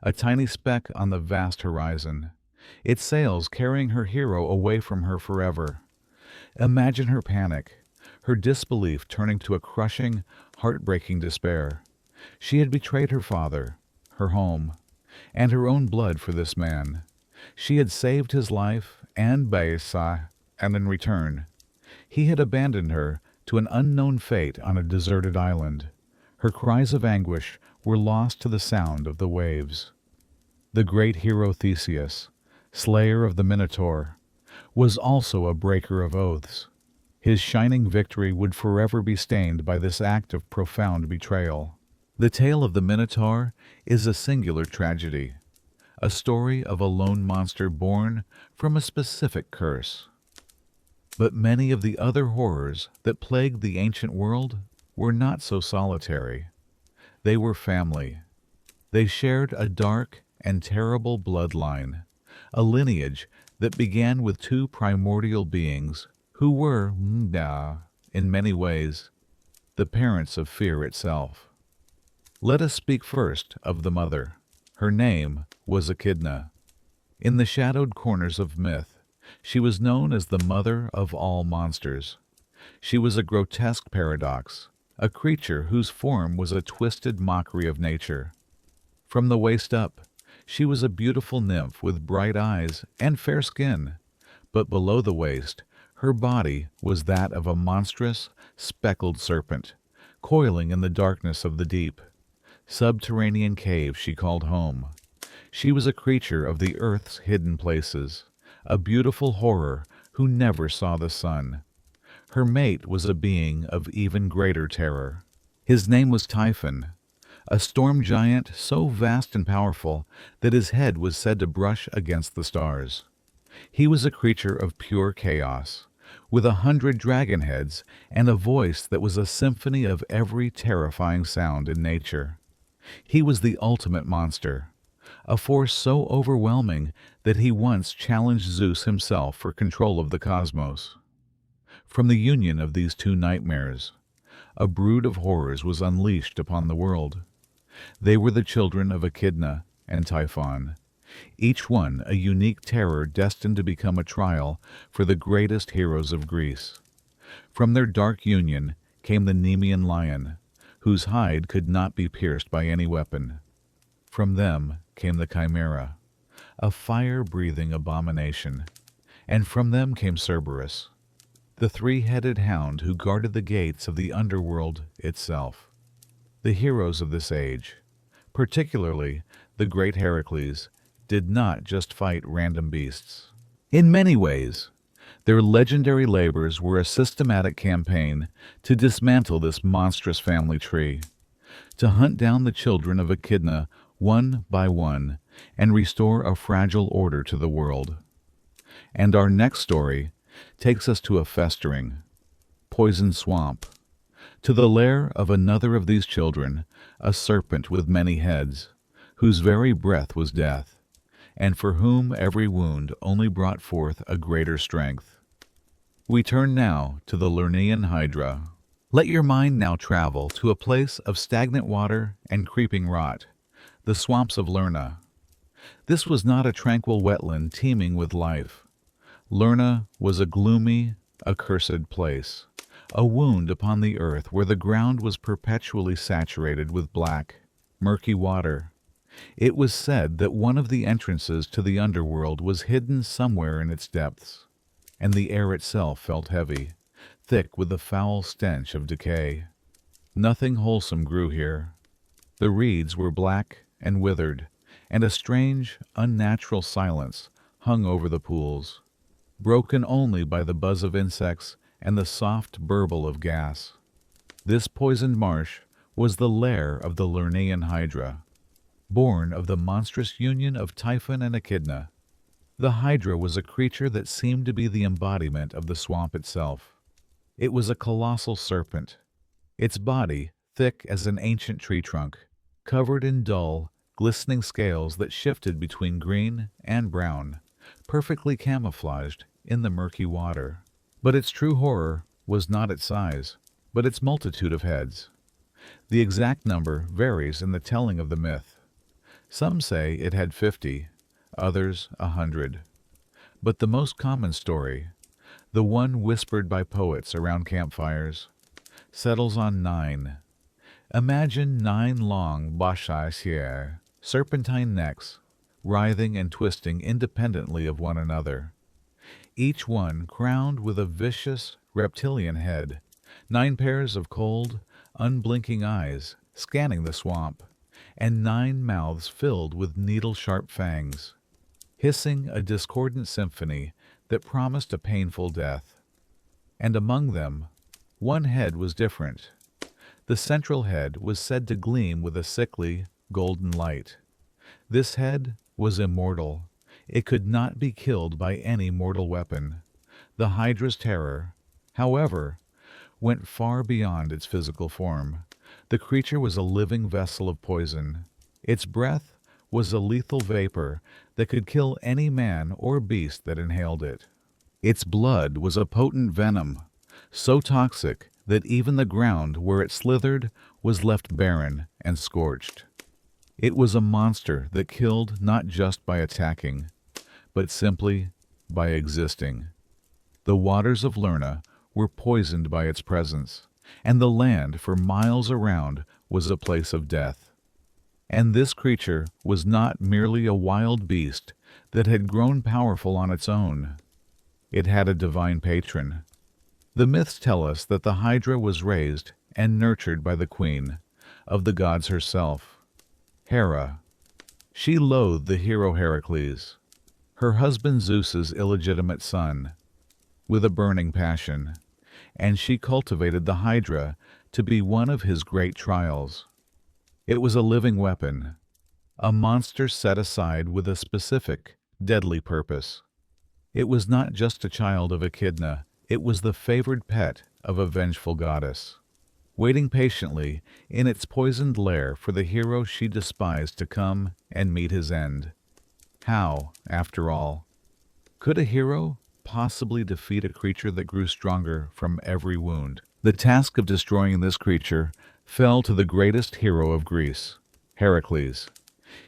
S1: a tiny speck on the vast horizon, its sails carrying her hero away from her forever. Imagine her panic, her disbelief turning to a crushing, heartbreaking despair. She had betrayed her father, her home, and her own blood for this man. She had saved his life and Baesa, and in return, he had abandoned her to an unknown fate on a deserted island. Her cries of anguish were lost to the sound of the waves. The great hero Theseus, slayer of the Minotaur, was also a breaker of oaths. His shining victory would forever be stained by this act of profound betrayal. The tale of the Minotaur is a singular tragedy, a story of a lone monster born from a specific curse. But many of the other horrors that plagued the ancient world were not so solitary. They were family. They shared a dark and terrible bloodline, a lineage that began with two primordial beings who were, in many ways, the parents of fear itself. Let us speak first of the mother. Her name was Echidna. In the shadowed corners of myth, she was known as the mother of all monsters. She was a grotesque paradox, a creature whose form was a twisted mockery of nature. From the waist up, she was a beautiful nymph with bright eyes and fair skin, but below the waist, her body was that of a monstrous, speckled serpent, coiling in the darkness of the deep. Subterranean cave she called home. She was a creature of the earth's hidden places, a beautiful horror who never saw the sun. Her mate was a being of even greater terror. His name was Typhon, a storm giant so vast and powerful that his head was said to brush against the stars. He was a creature of pure chaos, with 100 dragon heads and a voice that was a symphony of every terrifying sound in nature. He was the ultimate monster, a force so overwhelming that he once challenged Zeus himself for control of the cosmos. From the union of these two nightmares, a brood of horrors was unleashed upon the world. They were the children of Echidna and Typhon, each one a unique terror destined to become a trial for the greatest heroes of Greece. From their dark union came the Nemean lion, whose hide could not be pierced by any weapon. From them came the Chimera, a fire-breathing abomination, and from them came Cerberus, the three-headed hound who guarded the gates of the underworld itself. The heroes of this age, Particularly, the great Heracles did not just fight random beasts. In many ways, their legendary labors were a systematic campaign to dismantle this monstrous family tree, to hunt down the children of Echidna one by one and restore a fragile order to the world. And our next story takes us to a festering, poison swamp, to the lair of another of these children, a serpent with many heads, whose very breath was death, and for whom every wound only brought forth a greater strength. We turn now to the Lernaean Hydra. Let your mind now travel to a place of stagnant water and creeping rot, the swamps of Lerna. This was not a tranquil wetland teeming with life. Lerna was a gloomy, accursed place, a wound upon the earth where the ground was perpetually saturated with black, murky water. It was said that one of the entrances to the underworld was hidden somewhere in its depths, and the air itself felt heavy, thick with the foul stench of decay. Nothing wholesome grew here. The reeds were black and withered, and a strange, unnatural silence hung over the pools, broken only by the buzz of insects and the soft burble of gas. This poisoned marsh was the lair of the Lernaean Hydra, born of the monstrous union of Typhon and Echidna. The Hydra was a creature that seemed to be the embodiment of the swamp itself. It was a colossal serpent, its body thick as an ancient tree trunk, covered in dull, glistening scales that shifted between green and brown, perfectly camouflaged in the murky water. But its true horror was not its size, but its multitude of heads. The exact number varies in the telling of the myth. Some say it had 50, others 100. But the most common story, the one whispered by poets around campfires, settles on 9. Imagine 9 long bashai serpentine necks, writhing and twisting independently of one another, each one crowned with a vicious reptilian head, 9 pairs of cold, unblinking eyes scanning the swamp, and 9 mouths filled with needle-sharp fangs, hissing a discordant symphony that promised a painful death. And among them, one head was different. The central head was said to gleam with a sickly, golden light. This head was immortal. It could not be killed by any mortal weapon. The Hydra's terror, however, went far beyond its physical form. The creature was a living vessel of poison. Its breath was a lethal vapor that could kill any man or beast that inhaled it. Its blood was a potent venom, so toxic that even the ground where it slithered was left barren and scorched. It was a monster that killed not just by attacking, but simply by existing. The waters of Lerna were poisoned by its presence, and the land for miles around was a place of death. And this creature was not merely a wild beast that had grown powerful on its own. It had a divine patron. The myths tell us that the Hydra was raised and nurtured by the queen of the gods herself, Hera. She loathed the hero Heracles, her husband Zeus's illegitimate son, with a burning passion, and she cultivated the Hydra to be one of his great trials. It was a living weapon, a monster set aside with a specific, deadly purpose. It was not just a child of Echidna, it was the favored pet of a vengeful goddess, waiting patiently in its poisoned lair for the hero she despised to come and meet his end. How, after all, could a hero possibly defeat a creature that grew stronger from every wound? The task of destroying this creature fell to the greatest hero of Greece, Heracles.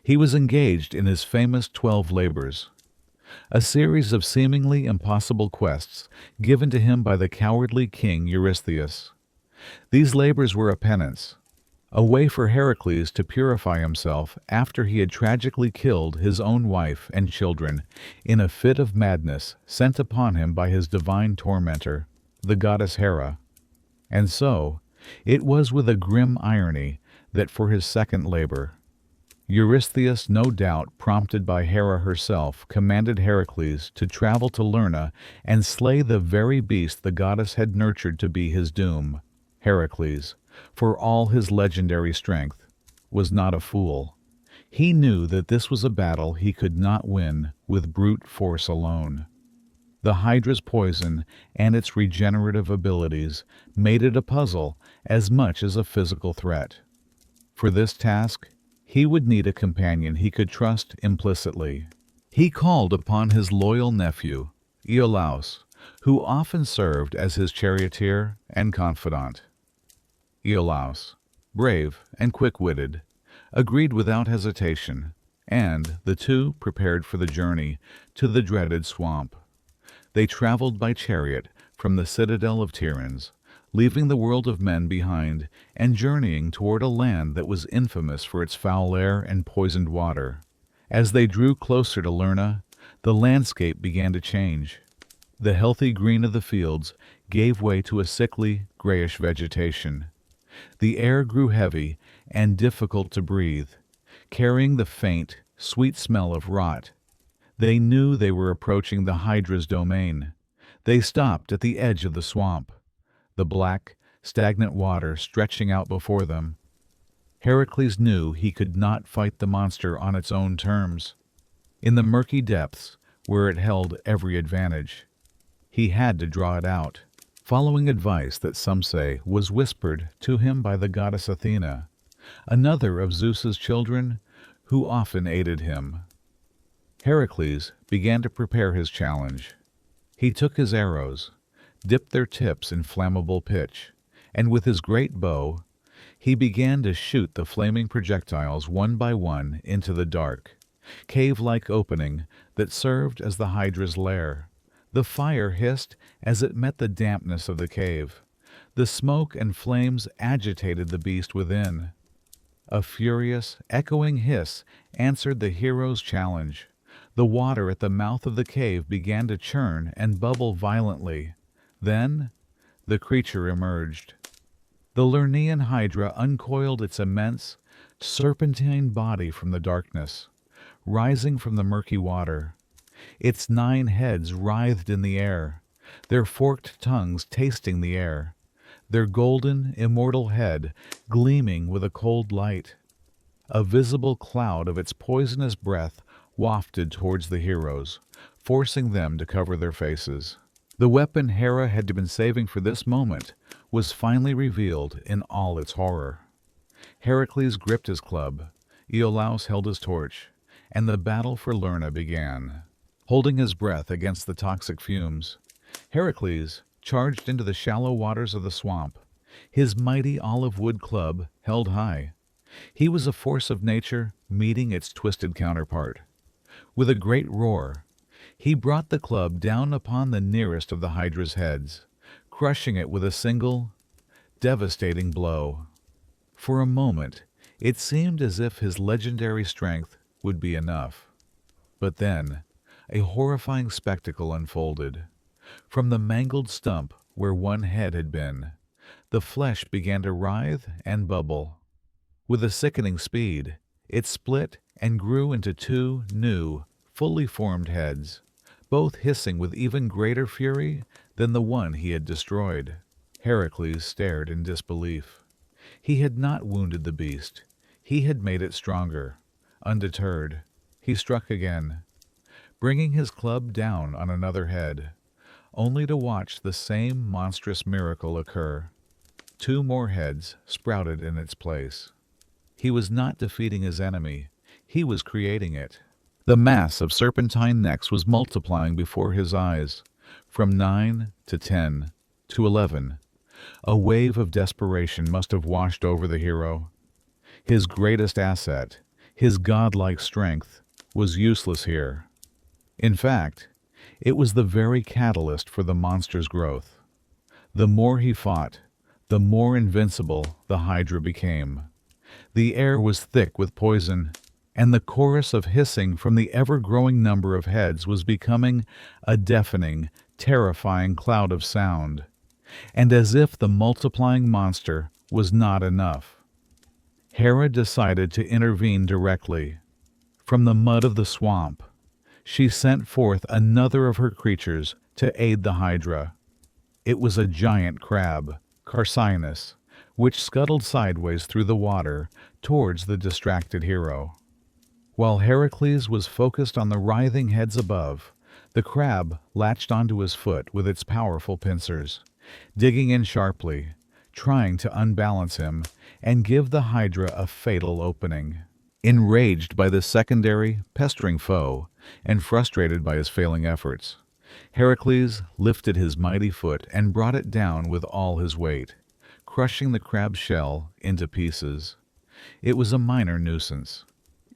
S1: He was engaged in his famous 12 labors, a series of seemingly impossible quests given to him by the cowardly king Eurystheus. These labors were a penance, a way for Heracles to purify himself after he had tragically killed his own wife and children in a fit of madness sent upon him by his divine tormentor, the goddess Hera. And so, it was with a grim irony that for his second labor, Eurystheus, no doubt prompted by Hera herself, commanded Heracles to travel to Lerna and slay the very beast the goddess had nurtured to be his doom. Heracles, for all his legendary strength, was not a fool. He knew that this was a battle he could not win with brute force alone. The Hydra's poison and its regenerative abilities made it a puzzle as much as a physical threat. For this task, he would need a companion he could trust implicitly. He called upon his loyal nephew, Iolaus, who often served as his charioteer and confidant. Iolaus, brave and quick-witted, agreed without hesitation, and the two prepared for the journey to the dreaded swamp. They traveled by chariot from the citadel of Tyrans, leaving the world of men behind and journeying toward a land that was infamous for its foul air and poisoned water. As they drew closer to Lerna, the landscape began to change. The healthy green of the fields gave way to a sickly, grayish vegetation. The air grew heavy and difficult to breathe, carrying the faint, sweet smell of rot. They knew they were approaching the Hydra's domain. They stopped at the edge of the swamp, the black, stagnant water stretching out before them. Heracles knew he could not fight the monster on its own terms. In the murky depths, where it held every advantage, he had to draw it out, following advice that some say was whispered to him by the goddess Athena, another of Zeus's children who often aided him. Heracles began to prepare his challenge. He took his arrows, dipped their tips in flammable pitch, and with his great bow, he began to shoot the flaming projectiles one by one into the dark, cave-like opening that served as the Hydra's lair. The fire hissed as it met the dampness of the cave. The smoke and flames agitated the beast within. A furious, echoing hiss answered the hero's challenge. The water at the mouth of the cave began to churn and bubble violently. Then, the creature emerged. The Lernaean Hydra uncoiled its immense, serpentine body from the darkness, rising from the murky water. Its 9 heads writhed in the air, their forked tongues tasting the air, their golden, immortal head gleaming with a cold light. A visible cloud of its poisonous breath wafted towards the heroes, forcing them to cover their faces. The weapon Hera had been saving for this moment was finally revealed in all its horror. Heracles gripped his club, Iolaus held his torch, and the battle for Lerna began. Holding his breath against the toxic fumes, Heracles charged into the shallow waters of the swamp, his mighty olive wood club held high. He was a force of nature meeting its twisted counterpart. With a great roar, he brought the club down upon the nearest of the Hydra's heads, crushing it with a single, devastating blow. For a moment, it seemed as if his legendary strength would be enough. But then, a horrifying spectacle unfolded. From the mangled stump where one head had been, the flesh began to writhe and bubble. With a sickening speed, it split and grew into 2 new, fully formed heads, both hissing with even greater fury than the one he had destroyed. Heracles stared in disbelief. He had not wounded the beast. He had made it stronger. Undeterred, he struck again, bringing his club down on another head, only to watch the same monstrous miracle occur. 2 more heads sprouted in its place. He was not defeating his enemy. He was creating it. The mass of serpentine necks was multiplying before his eyes, from 9 to 10 to 11. A wave of desperation must have washed over the hero. His greatest asset, his godlike strength, was useless here. In fact, it was the very catalyst for the monster's growth. The more he fought, the more invincible the Hydra became. The air was thick with poison, and the chorus of hissing from the ever-growing number of heads was becoming a deafening, terrifying cloud of sound. And as if the multiplying monster was not enough, Hera decided to intervene directly. From the mud of the swamp, she sent forth another of her creatures to aid the Hydra. It was a giant crab, Carcinus, which scuttled sideways through the water towards the distracted hero. While Heracles was focused on the writhing heads above, the crab latched onto his foot with its powerful pincers, digging in sharply, trying to unbalance him and give the Hydra a fatal opening. Enraged by this secondary, pestering foe, and frustrated by his failing efforts, Heracles lifted his mighty foot and brought it down with all his weight, crushing the crab's shell into pieces. It was a minor nuisance,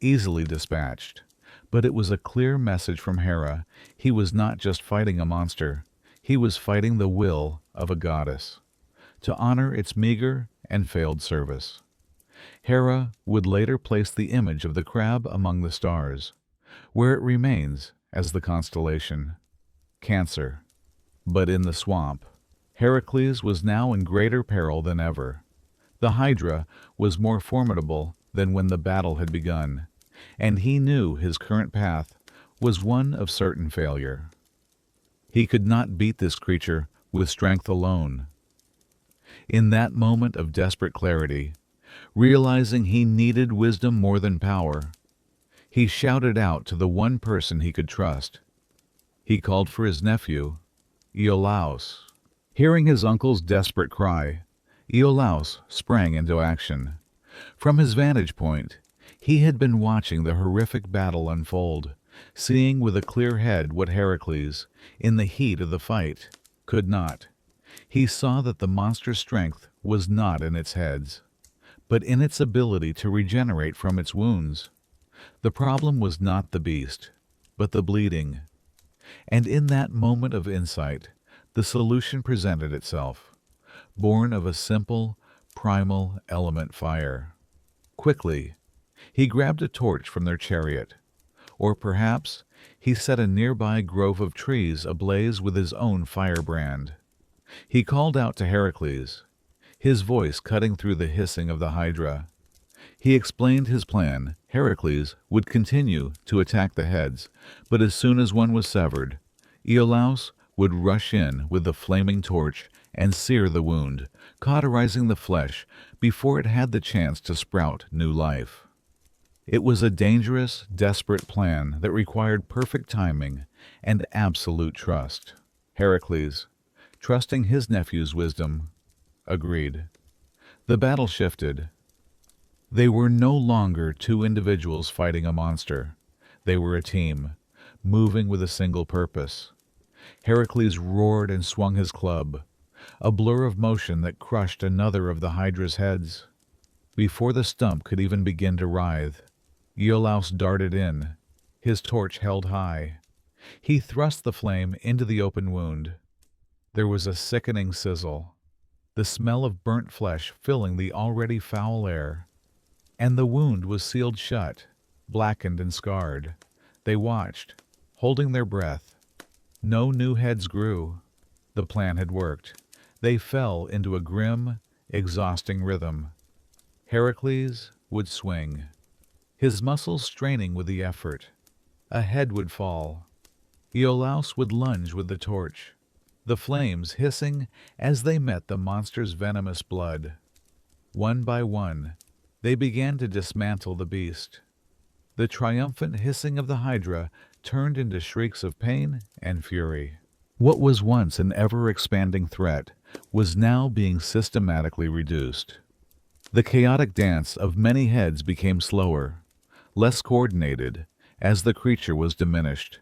S1: easily dispatched, but it was a clear message from Hera. He was not just fighting a monster, he was fighting the will of a goddess, to honor its meager and failed service. Hera would later place the image of the crab among the stars, where it remains as the constellation Cancer. But in the swamp, Heracles was now in greater peril than ever. The Hydra was more formidable than when the battle had begun, and he knew his current path was one of certain failure. He could not beat this creature with strength alone. In that moment of desperate clarity, realizing he needed wisdom more than power, he shouted out to the one person he could trust. He called for his nephew, Iolaus. Hearing his uncle's desperate cry, Iolaus sprang into action. From his vantage point, he had been watching the horrific battle unfold, seeing with a clear head what Heracles, in the heat of the fight, could not. He saw that the monster's strength was not in its heads, but in its ability to regenerate from its wounds. The problem was not the beast, but the bleeding. And in that moment of insight, the solution presented itself, born of a simple, primal element: fire. Quickly, he grabbed a torch from their chariot, or perhaps he set a nearby grove of trees ablaze with his own firebrand. He called out to Heracles, his voice cutting through the hissing of the Hydra. He explained his plan. Heracles would continue to attack the heads, but as soon as one was severed, Iolaus would rush in with the flaming torch and sear the wound, cauterizing the flesh before it had the chance to sprout new life. It was a dangerous, desperate plan that required perfect timing and absolute trust. Heracles, trusting his nephew's wisdom, agreed. The battle shifted. They were no longer two individuals fighting a monster. They were a team, moving with a single purpose. Heracles roared and swung his club, a blur of motion that crushed another of the Hydra's heads. Before the stump could even begin to writhe, Iolaus darted in, his torch held high. He thrust the flame into the open wound. There was a sickening sizzle, the smell of burnt flesh filling the already foul air. And the wound was sealed shut, blackened and scarred. They watched, holding their breath. No new heads grew. The plan had worked. They fell into a grim, exhausting rhythm. Heracles would swing, his muscles straining with the effort. A head would fall. Iolaus would lunge with the torch, the flames hissing as they met the monster's venomous blood. One by one, they began to dismantle the beast. The triumphant hissing of the Hydra turned into shrieks of pain and fury. What was once an ever-expanding threat was now being systematically reduced. The chaotic dance of many heads became slower, less coordinated, as the creature was diminished.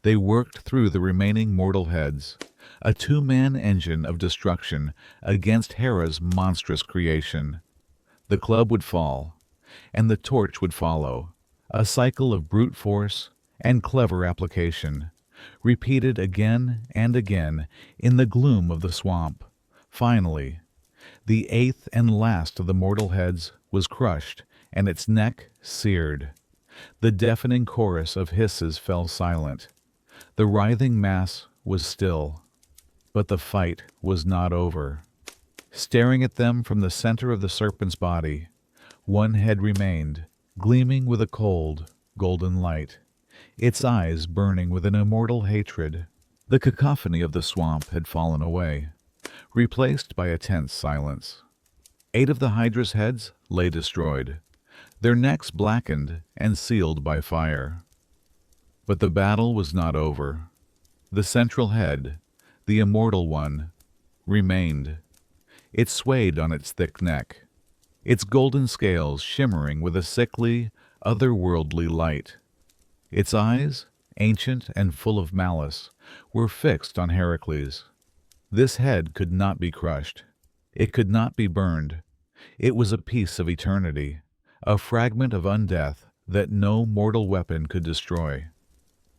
S1: They worked through the remaining mortal heads, a two-man engine of destruction against Hera's monstrous creation. The club would fall, and the torch would follow, a cycle of brute force and clever application, repeated again and again in the gloom of the swamp. Finally, the eighth and last of the mortal heads was crushed and its neck seared. The deafening chorus of hisses fell silent. The writhing mass was still, but the fight was not over. Staring at them from the center of the serpent's body One head remained, gleaming with a cold, golden light, its eyes burning with an immortal hatred. The cacophony of the swamp had fallen away, replaced by a tense silence. 8 of the Hydra's heads lay destroyed, their necks blackened and sealed by fire. But the battle was not over. The central head, the immortal one, remained. It swayed on its thick neck, its golden scales shimmering with a sickly, otherworldly light. Its eyes, ancient and full of malice, were fixed on Heracles. This head could not be crushed. It could not be burned. It was a piece of eternity, a fragment of undeath that no mortal weapon could destroy.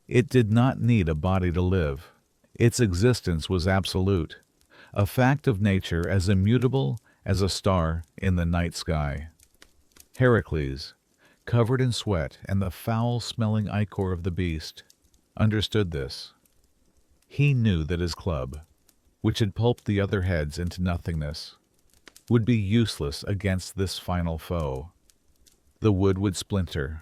S1: It did not need a body to live. Its existence was absolute, a fact of nature as immutable as a star in the night sky. Heracles, covered in sweat and the foul-smelling ichor of the beast, understood this. He knew that his club, which had pulped the other heads into nothingness, would be useless against this final foe. The wood would splinter.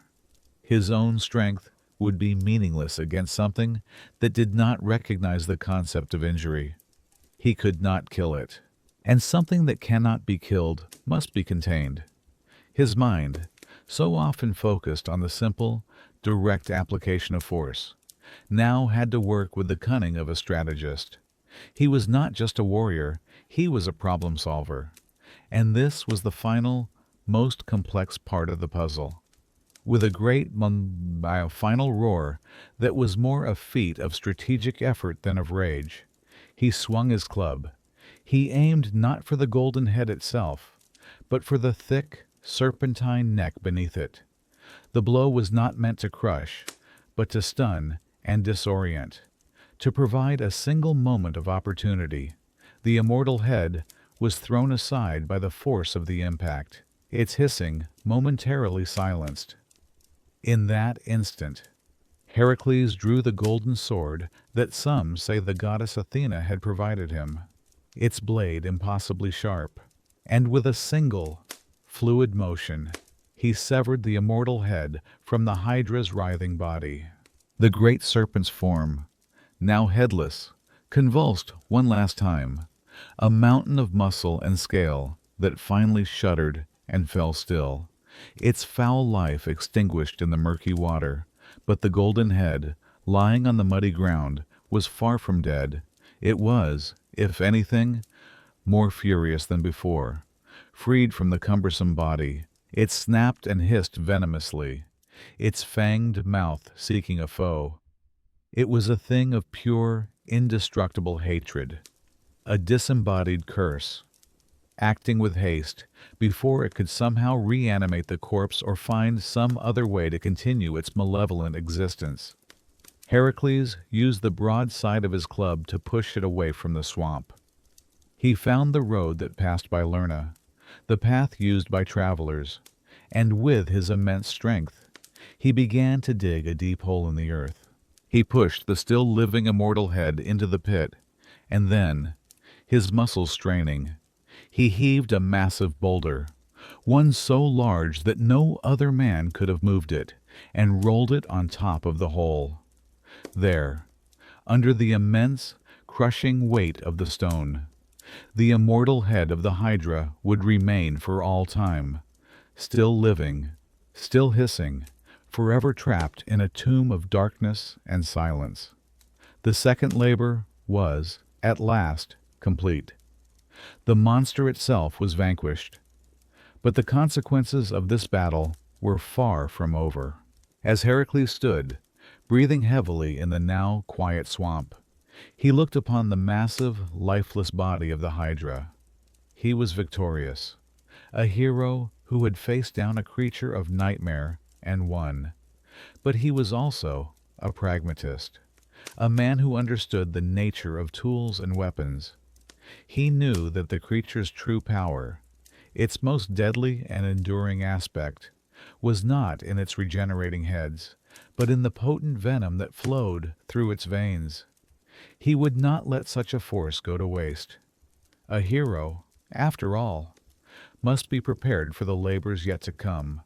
S1: His own strength would be meaningless against something that did not recognize the concept of injury. He could not kill it. And something that cannot be killed must be contained. His mind, so often focused on the simple, direct application of force, now had to work with the cunning of a strategist. He was not just a warrior, he was a problem solver. And this was the final, most complex part of the puzzle. With a great final roar that was more a feat of strategic effort than of rage, he swung his club. He aimed not for the golden head itself, but for the thick, serpentine neck beneath it. The blow was not meant to crush, but to stun and disorient, to provide a single moment of opportunity. The immortal head was thrown aside by the force of the impact, its hissing momentarily silenced. In that instant, Heracles drew the golden sword that some say the goddess Athena had provided him, its blade impossibly sharp, and with a single, fluid motion, he severed the immortal head from the Hydra's writhing body. The great serpent's form, now headless, convulsed one last time, a mountain of muscle and scale that finally shuddered and fell still, its foul life extinguished in the murky water. But the golden head, lying on the muddy ground, was far from dead. It was, if anything, more furious than before. Freed from the cumbersome body, it snapped and hissed venomously, its fanged mouth seeking a foe. It was a thing of pure, indestructible hatred, a disembodied curse, acting with haste before it could somehow reanimate the corpse or find some other way to continue its malevolent existence. Heracles used the broad side of his club to push it away from the swamp. He found the road that passed by Lerna, the path used by travelers, and with his immense strength, he began to dig a deep hole in the earth. He pushed the still living immortal head into the pit, and then, his muscles straining, he heaved a massive boulder, one so large that no other man could have moved it, and rolled it on top of the hole. There, under the immense, crushing weight of the stone, the immortal head of the Hydra would remain for all time, still living, still hissing, forever trapped in a tomb of darkness and silence. The second labor was, at last, complete. The monster itself was vanquished. But the consequences of this battle were far from over. As Heracles stood, breathing heavily in the now quiet swamp, he looked upon the massive, lifeless body of the Hydra. He was victorious, a hero who had faced down a creature of nightmare and won. But he was also a pragmatist, a man who understood the nature of tools and weapons. He knew that the creature's true power, its most deadly and enduring aspect, was not in its regenerating heads, but in the potent venom that flowed through its veins. He would not let such a force go to waste. A hero, after all, must be prepared for the labors yet to come,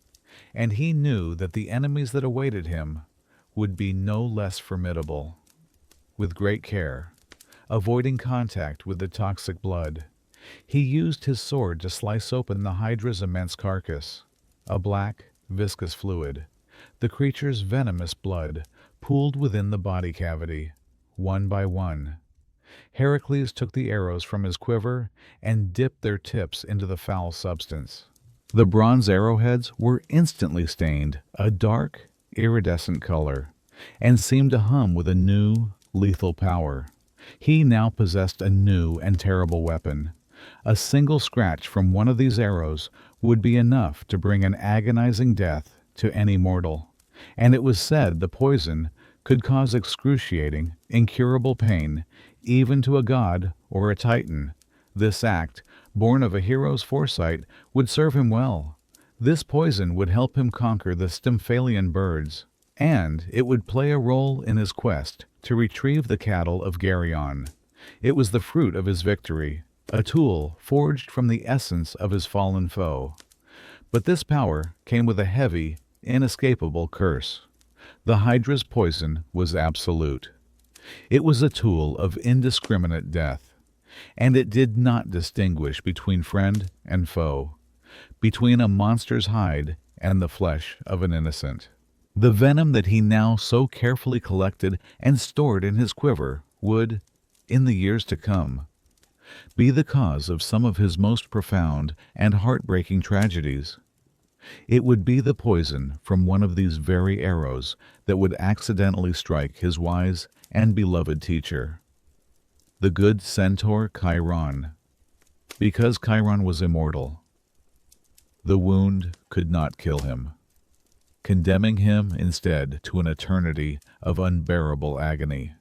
S1: and he knew that the enemies that awaited him would be no less formidable. With great care, avoiding contact with the toxic blood, he used his sword to slice open the Hydra's immense carcass, a black, viscous fluid. The creature's venomous blood pooled within the body cavity, one by one. Heracles took the arrows from his quiver and dipped their tips into the foul substance. The bronze arrowheads were instantly stained a dark, iridescent color, and seemed to hum with a new, lethal power. He now possessed a new and terrible weapon. A single scratch from one of these arrows would be enough to bring an agonizing death to any mortal, and it was said the poison could cause excruciating, incurable pain, even to a god or a titan. This act, born of a hero's foresight, would serve him well. This poison would help him conquer the Stymphalian birds, and it would play a role in his quest to retrieve the cattle of Geryon. It was the fruit of his victory, a tool forged from the essence of his fallen foe. But this power came with a heavy, inescapable curse. The Hydra's poison was absolute. It was a tool of indiscriminate death, and it did not distinguish between friend and foe, between a monster's hide and the flesh of an innocent. The venom that he now so carefully collected and stored in his quiver would, in the years to come, be the cause of some of his most profound and heartbreaking tragedies. It would be the poison from one of these very arrows that would accidentally strike his wise and beloved teacher, the good centaur Chiron. Because Chiron was immortal, the wound could not kill him, condemning him instead to an eternity of unbearable agony,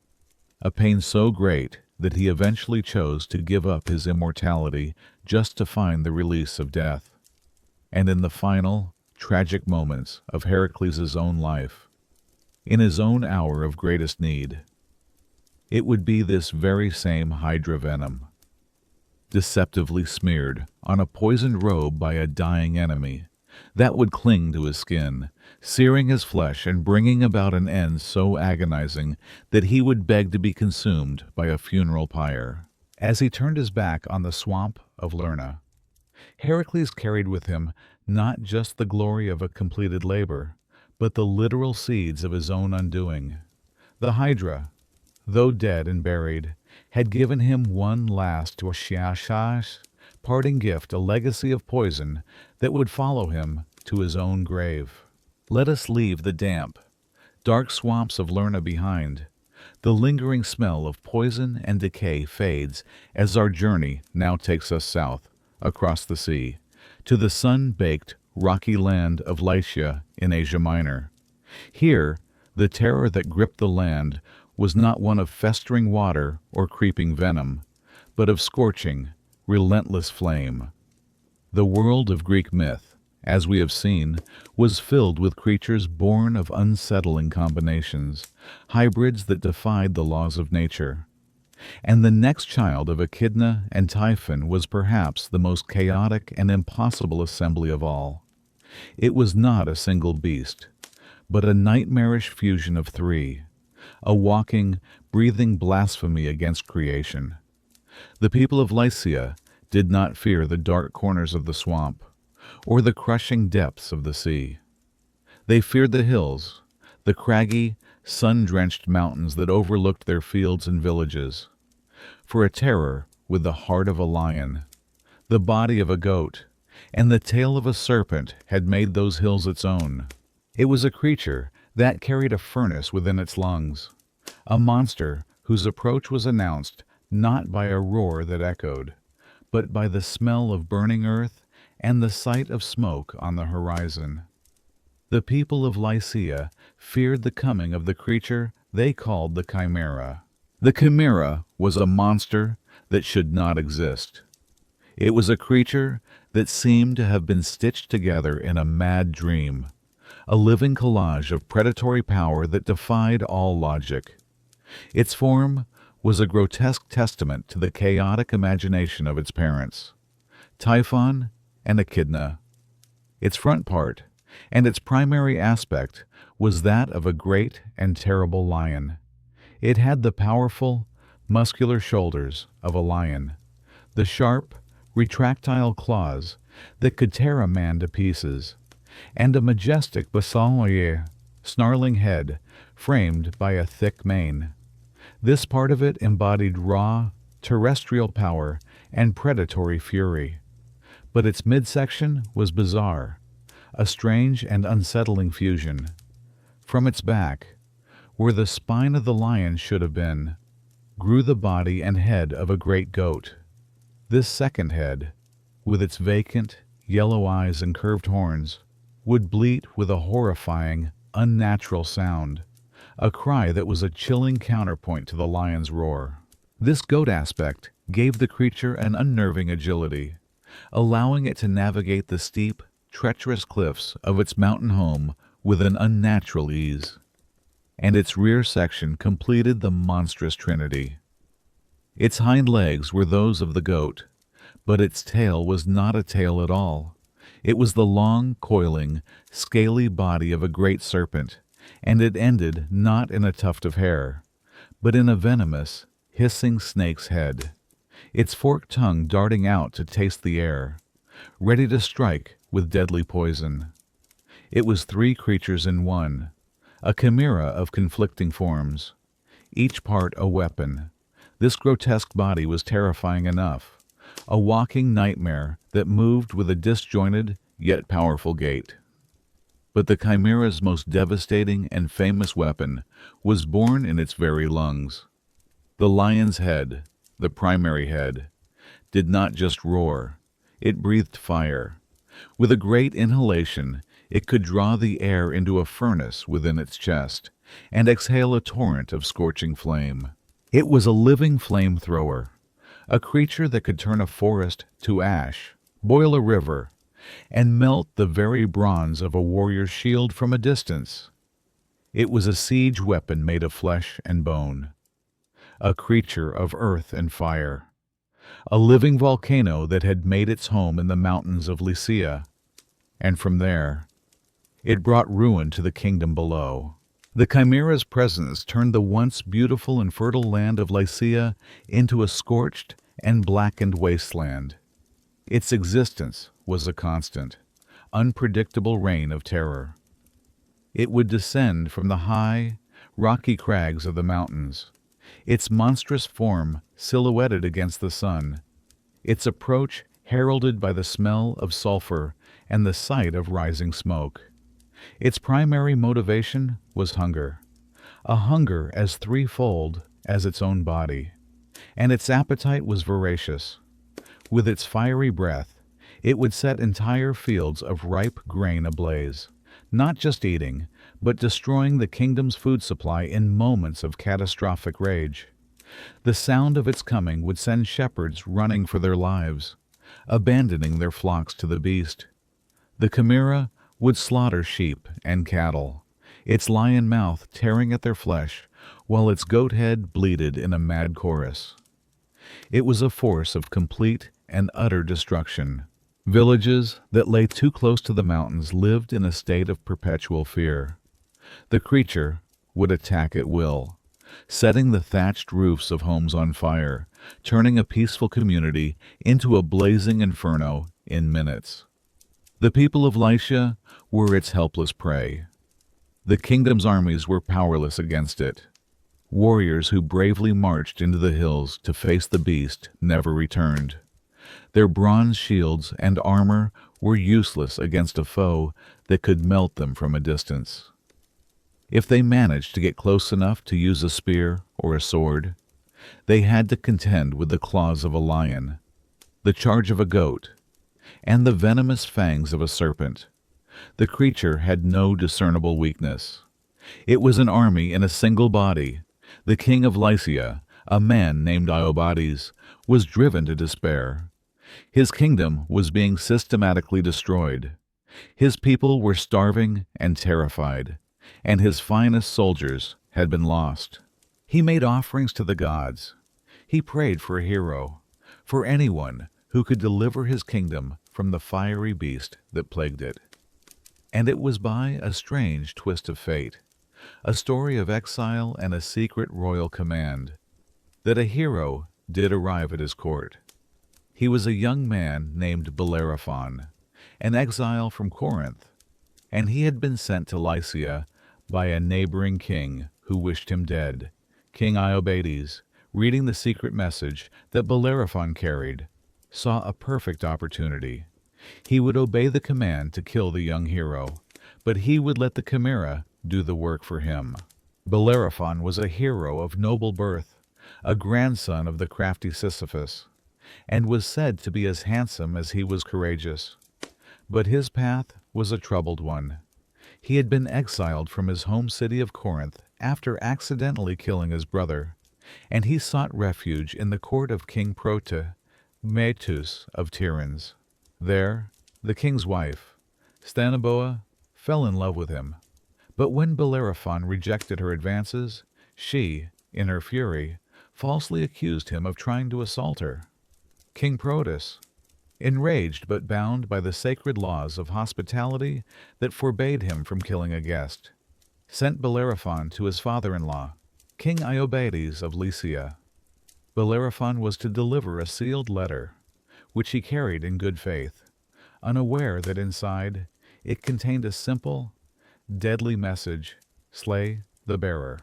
S1: a pain so great that he eventually chose to give up his immortality just to find the release of death. And in the final, tragic moments of Heracles' own life, in his own hour of greatest need, it would be this very same Hydra venom, deceptively smeared on a poisoned robe by a dying enemy, that would cling to his skin, searing his flesh and bringing about an end so agonizing that he would beg to be consumed by a funeral pyre. As he turned his back on the swamp of Lerna, Heracles carried with him not just the glory of a completed labor, but the literal seeds of his own undoing. The Hydra, though dead and buried, had given him one last parting gift, a legacy of poison that would follow him to his own grave. Let us leave the damp, dark swamps of Lerna behind. The lingering smell of poison and decay fades as our journey now takes us south, across the sea, to the sun-baked, rocky land of Lycia in Asia Minor. Here, the terror that gripped the land was not one of festering water or creeping venom, but of scorching, relentless flame. The world of Greek myth, as we have seen, was filled with creatures born of unsettling combinations, hybrids that defied the laws of nature. And the next child of Echidna and Typhon was perhaps the most chaotic and impossible assembly of all. It was not a single beast, but a nightmarish fusion of three, a walking, breathing blasphemy against creation. The people of Lycia did not fear the dark corners of the swamp, or the crushing depths of the sea. They feared the hills, the craggy, sun-drenched mountains that overlooked their fields and villages. For a terror with the heart of a lion, the body of a goat, and the tail of a serpent had made those hills its own. It was a creature that carried a furnace within its lungs, a monster whose approach was announced not by a roar that echoed, but by the smell of burning earth and the sight of smoke on the horizon. The people of Lycia feared the coming of the creature they called the Chimera. The Chimera was a monster that should not exist. It was a creature that seemed to have been stitched together in a mad dream, a living collage of predatory power that defied all logic. Its form was a grotesque testament to the chaotic imagination of its parents, Typhon and echidna. Its front part, and its primary aspect, was that of a great and terrible lion. It had the powerful, muscular shoulders of a lion, the sharp, retractile claws that could tear a man to pieces, and a majestic basilier, snarling head framed by a thick mane. This part of it embodied raw, terrestrial power and predatory fury. But its midsection was bizarre, a strange and unsettling fusion. From its back, where the spine of the lion should have been, grew the body and head of a great goat. This second head, with its vacant, yellow eyes and curved horns, would bleat with a horrifying, unnatural sound, a cry that was a chilling counterpoint to the lion's roar. This goat aspect gave the creature an unnerving agility, allowing it to navigate the steep, treacherous cliffs of its mountain home with an unnatural ease. And its rear section completed the monstrous trinity. Its hind legs were those of the goat, but its tail was not a tail at all. It was the long, coiling, scaly body of a great serpent, and it ended not in a tuft of hair, but in a venomous, hissing snake's head, its forked tongue darting out to taste the air, ready to strike with deadly poison. It was three creatures in one, a chimera of conflicting forms, each part a weapon. This grotesque body was terrifying enough, a walking nightmare that moved with a disjointed yet powerful gait. But the chimera's most devastating and famous weapon was born in its very lungs. The lion's head, the primary head, did not just roar, it breathed fire. With a great inhalation, it could draw the air into a furnace within its chest and exhale a torrent of scorching flame. It was a living flamethrower, a creature that could turn a forest to ash, boil a river, and melt the very bronze of a warrior's shield from a distance. It was a siege weapon made of flesh and bone, a creature of earth and fire, a living volcano that had made its home in the mountains of Lycia, and from there, it brought ruin to the kingdom below. The chimera's presence turned the once beautiful and fertile land of Lycia into a scorched and blackened wasteland. Its existence was a constant, unpredictable reign of terror. It would descend from the high, rocky crags of the mountains, its monstrous form silhouetted against the sun, its approach heralded by the smell of sulfur and the sight of rising smoke. Its primary motivation was hunger, a hunger as threefold as its own body, and its appetite was voracious. With its fiery breath, it would set entire fields of ripe grain ablaze, not just eating, but destroying the kingdom's food supply in moments of catastrophic rage. The sound of its coming would send shepherds running for their lives, abandoning their flocks to the beast. The chimera would slaughter sheep and cattle, its lion mouth tearing at their flesh, while its goat head bleated in a mad chorus. It was a force of complete and utter destruction. Villages that lay too close to the mountains lived in a state of perpetual fear. The creature would attack at will, setting the thatched roofs of homes on fire, turning a peaceful community into a blazing inferno in minutes. The people of Lycia were its helpless prey. The kingdom's armies were powerless against it. Warriors who bravely marched into the hills to face the beast never returned. Their bronze shields and armor were useless against a foe that could melt them from a distance. If they managed to get close enough to use a spear or a sword, they had to contend with the claws of a lion, the charge of a goat, and the venomous fangs of a serpent. The creature had no discernible weakness. It was an army in a single body. The king of Lycia, a man named Iobates, was driven to despair. His kingdom was being systematically destroyed. His people were starving and terrified, and his finest soldiers had been lost. He made offerings to the gods. He prayed for a hero, for anyone who could deliver his kingdom from the fiery beast that plagued it. And it was by a strange twist of fate, a story of exile and a secret royal command, that a hero did arrive at his court. He was a young man named Bellerophon, an exile from Corinth, and he had been sent to Lycia by a neighboring king who wished him dead. King Iobates, reading the secret message that Bellerophon carried, saw a perfect opportunity. He would obey the command to kill the young hero, but he would let the Chimera do the work for him. Bellerophon was a hero of noble birth, a grandson of the crafty Sisyphus, and was said to be as handsome as he was courageous. But his path was a troubled one. He had been exiled from his home city of Corinth after accidentally killing his brother, and he sought refuge in the court of King Metus of Tiryns. There, the king's wife, Stanaboa, fell in love with him. But when Bellerophon rejected her advances, she, in her fury, falsely accused him of trying to assault her. King Protus, enraged but bound by the sacred laws of hospitality that forbade him from killing a guest, sent Bellerophon to his father-in-law, King Iobates of Lycia. Bellerophon was to deliver a sealed letter, which he carried in good faith, unaware that inside it contained a simple, deadly message: slay the bearer.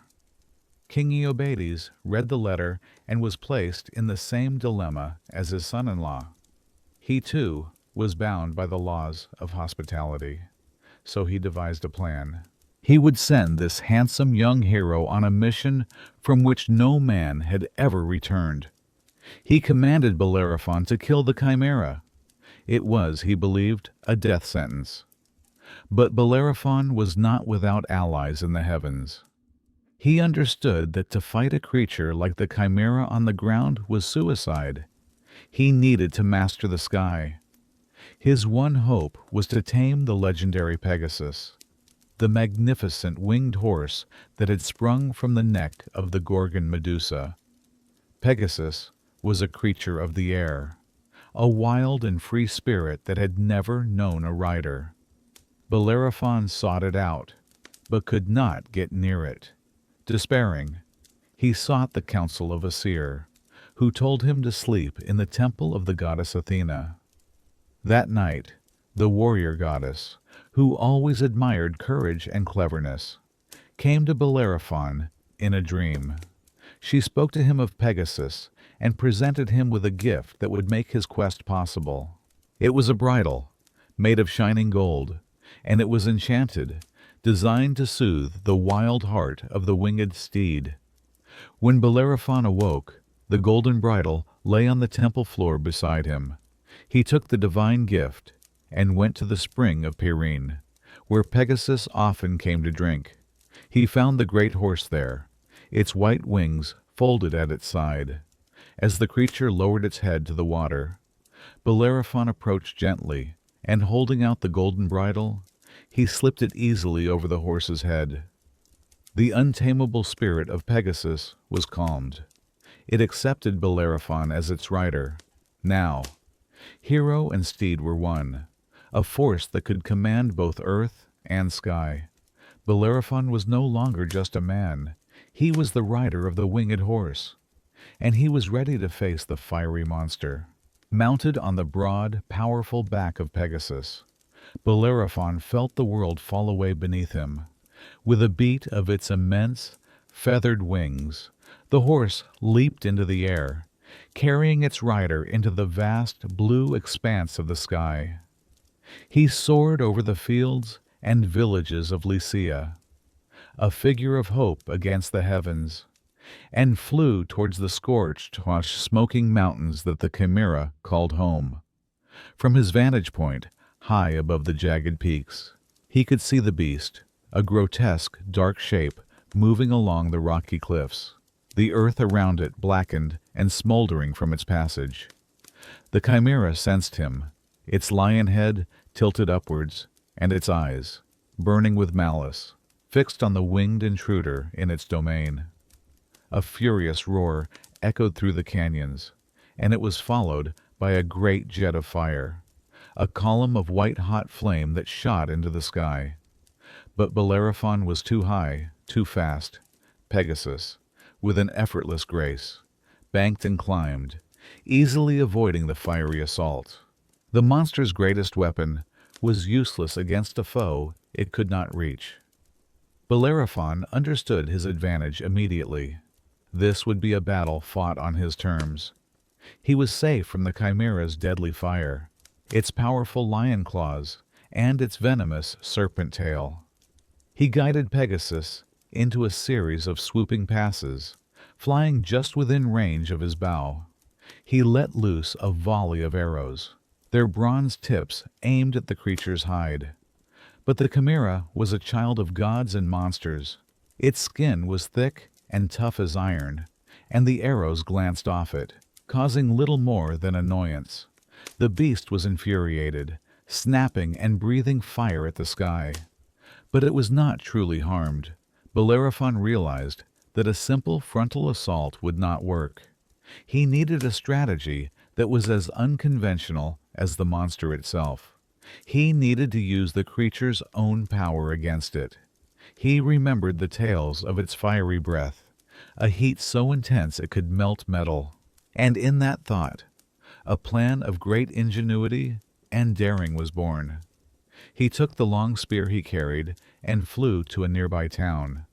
S1: King Iobates read the letter and was placed in the same dilemma as his son-in-law. He, too, was bound by the laws of hospitality, so he devised a plan. He would send this handsome young hero on a mission from which no man had ever returned. He commanded Bellerophon to kill the Chimera. It was, he believed, a death sentence. But Bellerophon was not without allies in the heavens. He understood that to fight a creature like the Chimera on the ground was suicide. He needed to master the sky. His one hope was to tame the legendary Pegasus, the magnificent winged horse that had sprung from the neck of the Gorgon Medusa. Pegasus was a creature of the air, a wild and free spirit that had never known a rider. Bellerophon sought it out, but could not get near it. Despairing, he sought the counsel of a seer, who told him to sleep in the temple of the goddess Athena. That night, the warrior goddess, who always admired courage and cleverness, came to Bellerophon in a dream. She spoke to him of Pegasus and presented him with a gift that would make his quest possible. It was a bridle, made of shining gold, and it was enchanted, designed to soothe the wild heart of the winged steed. When Bellerophon awoke, the golden bridle lay on the temple floor beside him. He took the divine gift and went to the spring of Pyrene, where Pegasus often came to drink. He found the great horse there, its white wings folded at its side. As the creature lowered its head to the water, Bellerophon approached gently, and holding out the golden bridle, he slipped it easily over the horse's head. The untamable spirit of Pegasus was calmed. It accepted Bellerophon as its rider. Now, hero and steed were one, a force that could command both earth and sky. Bellerophon was no longer just a man. He was the rider of the winged horse, and he was ready to face the fiery monster. Mounted on the broad, powerful back of Pegasus, Bellerophon felt the world fall away beneath him. With a beat of its immense, feathered wings, the horse leaped into the air, carrying its rider into the vast blue expanse of the sky. He soared over the fields and villages of Lycia, a figure of hope against the heavens, and flew towards the scorched, smoking mountains that the Chimera called home. From his vantage point, high above the jagged peaks, he could see the beast, a grotesque, dark shape moving along the rocky cliffs, the earth around it blackened and smoldering from its passage. The Chimera sensed him, its lion head tilted upwards, and its eyes, burning with malice, fixed on the winged intruder in its domain. A furious roar echoed through the canyons, and it was followed by a great jet of fire. a column of white-hot flame that shot into the sky. But Bellerophon was too high, too fast. Pegasus, with an effortless grace, banked and climbed, easily avoiding the fiery assault. The monster's greatest weapon was useless against a foe it could not reach. Bellerophon understood his advantage immediately. This would be a battle fought on his terms. He was safe from the Chimera's deadly fire, its powerful lion claws, and its venomous serpent tail. He guided Pegasus into a series of swooping passes, flying just within range of his bow. He let loose a volley of arrows, their bronze tips aimed at the creature's hide. But the Chimera was a child of gods and monsters. Its skin was thick and tough as iron, and the arrows glanced off it, causing little more than annoyance. The beast was infuriated, snapping and breathing fire at the sky. But it was not truly harmed. Bellerophon realized that a simple frontal assault would not work. He needed a strategy that was as unconventional as the monster itself. He needed to use the creature's own power against it. He remembered the tales of its fiery breath, a heat so intense it could melt metal. And in that thought, a plan of great ingenuity and daring was born. He took the long spear he carried and flew to a nearby town,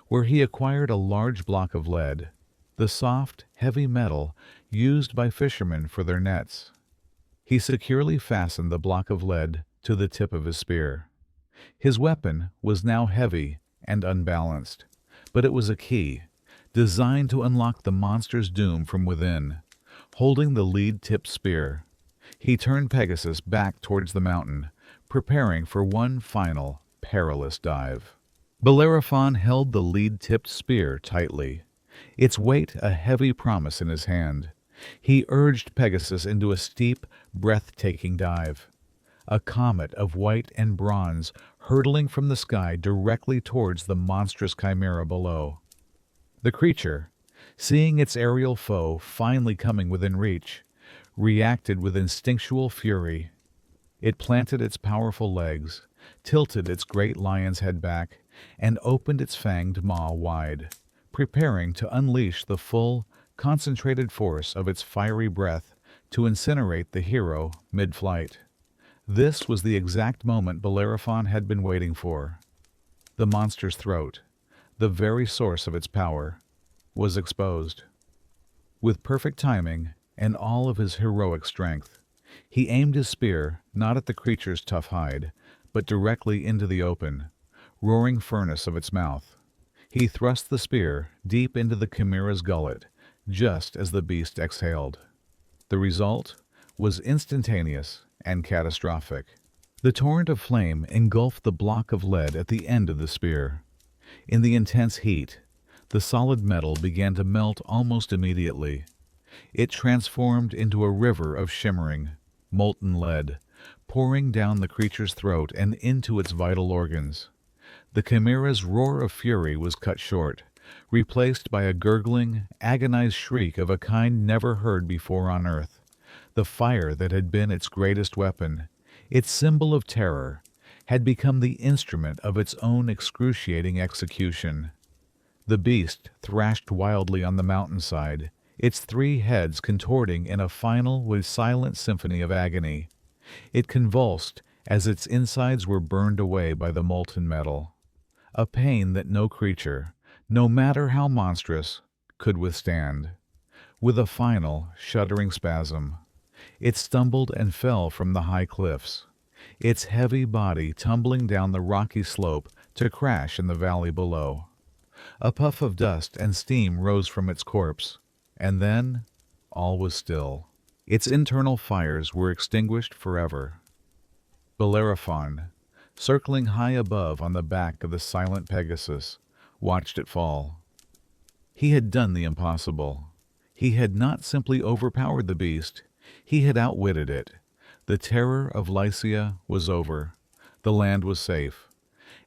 S1: where he acquired a large block of lead, the soft, heavy metal used by fishermen for their nets. He securely fastened the block of lead to the tip of his spear. His weapon was now heavy and unbalanced, but it was a key, designed to unlock the monster's doom from within. Holding the lead-tipped spear, he turned Pegasus back towards the mountain, preparing for one final, perilous dive. Bellerophon held the lead-tipped spear tightly, its weight a heavy promise in his hand. He urged Pegasus into a steep, breathtaking dive, a comet of white and bronze hurtling from the sky directly towards the monstrous chimera below. The creature, seeing its aerial foe finally coming within reach, reacted with instinctual fury. It planted its powerful legs, tilted its great lion's head back, and opened its fanged maw wide, preparing to unleash the full, concentrated force of its fiery breath to incinerate the hero mid-flight. This was the exact moment Bellerophon had been waiting for. The monster's throat, the very source of its power, was exposed. With perfect timing and all of his heroic strength, he aimed his spear not at the creature's tough hide, but directly into the open, roaring furnace of its mouth. He thrust the spear deep into the chimera's gullet, just as the beast exhaled. The result was instantaneous and catastrophic. The torrent of flame engulfed the block of lead at the end of the spear. In the intense heat, the solid metal began to melt almost immediately. It transformed into a river of shimmering, molten lead, pouring down the creature's throat and into its vital organs. The chimera's roar of fury was cut short, replaced by a gurgling, agonized shriek of a kind never heard before on Earth. The fire that had been its greatest weapon, its symbol of terror, had become the instrument of its own excruciating execution. The beast thrashed wildly on the mountainside, its three heads contorting in a final, silent symphony of agony. It convulsed as its insides were burned away by the molten metal, a pain that no creature, no matter how monstrous, could withstand. With a final, shuddering spasm, it stumbled and fell from the high cliffs, its heavy body tumbling down the rocky slope to crash in the valley below. A puff of dust and steam rose from its corpse, and then all was still. Its internal fires were extinguished forever. Bellerophon, circling high above on the back of the silent Pegasus, watched it fall. He had done the impossible. He had not simply overpowered the beast, he had outwitted it. The terror of Lycia was over. The land was safe.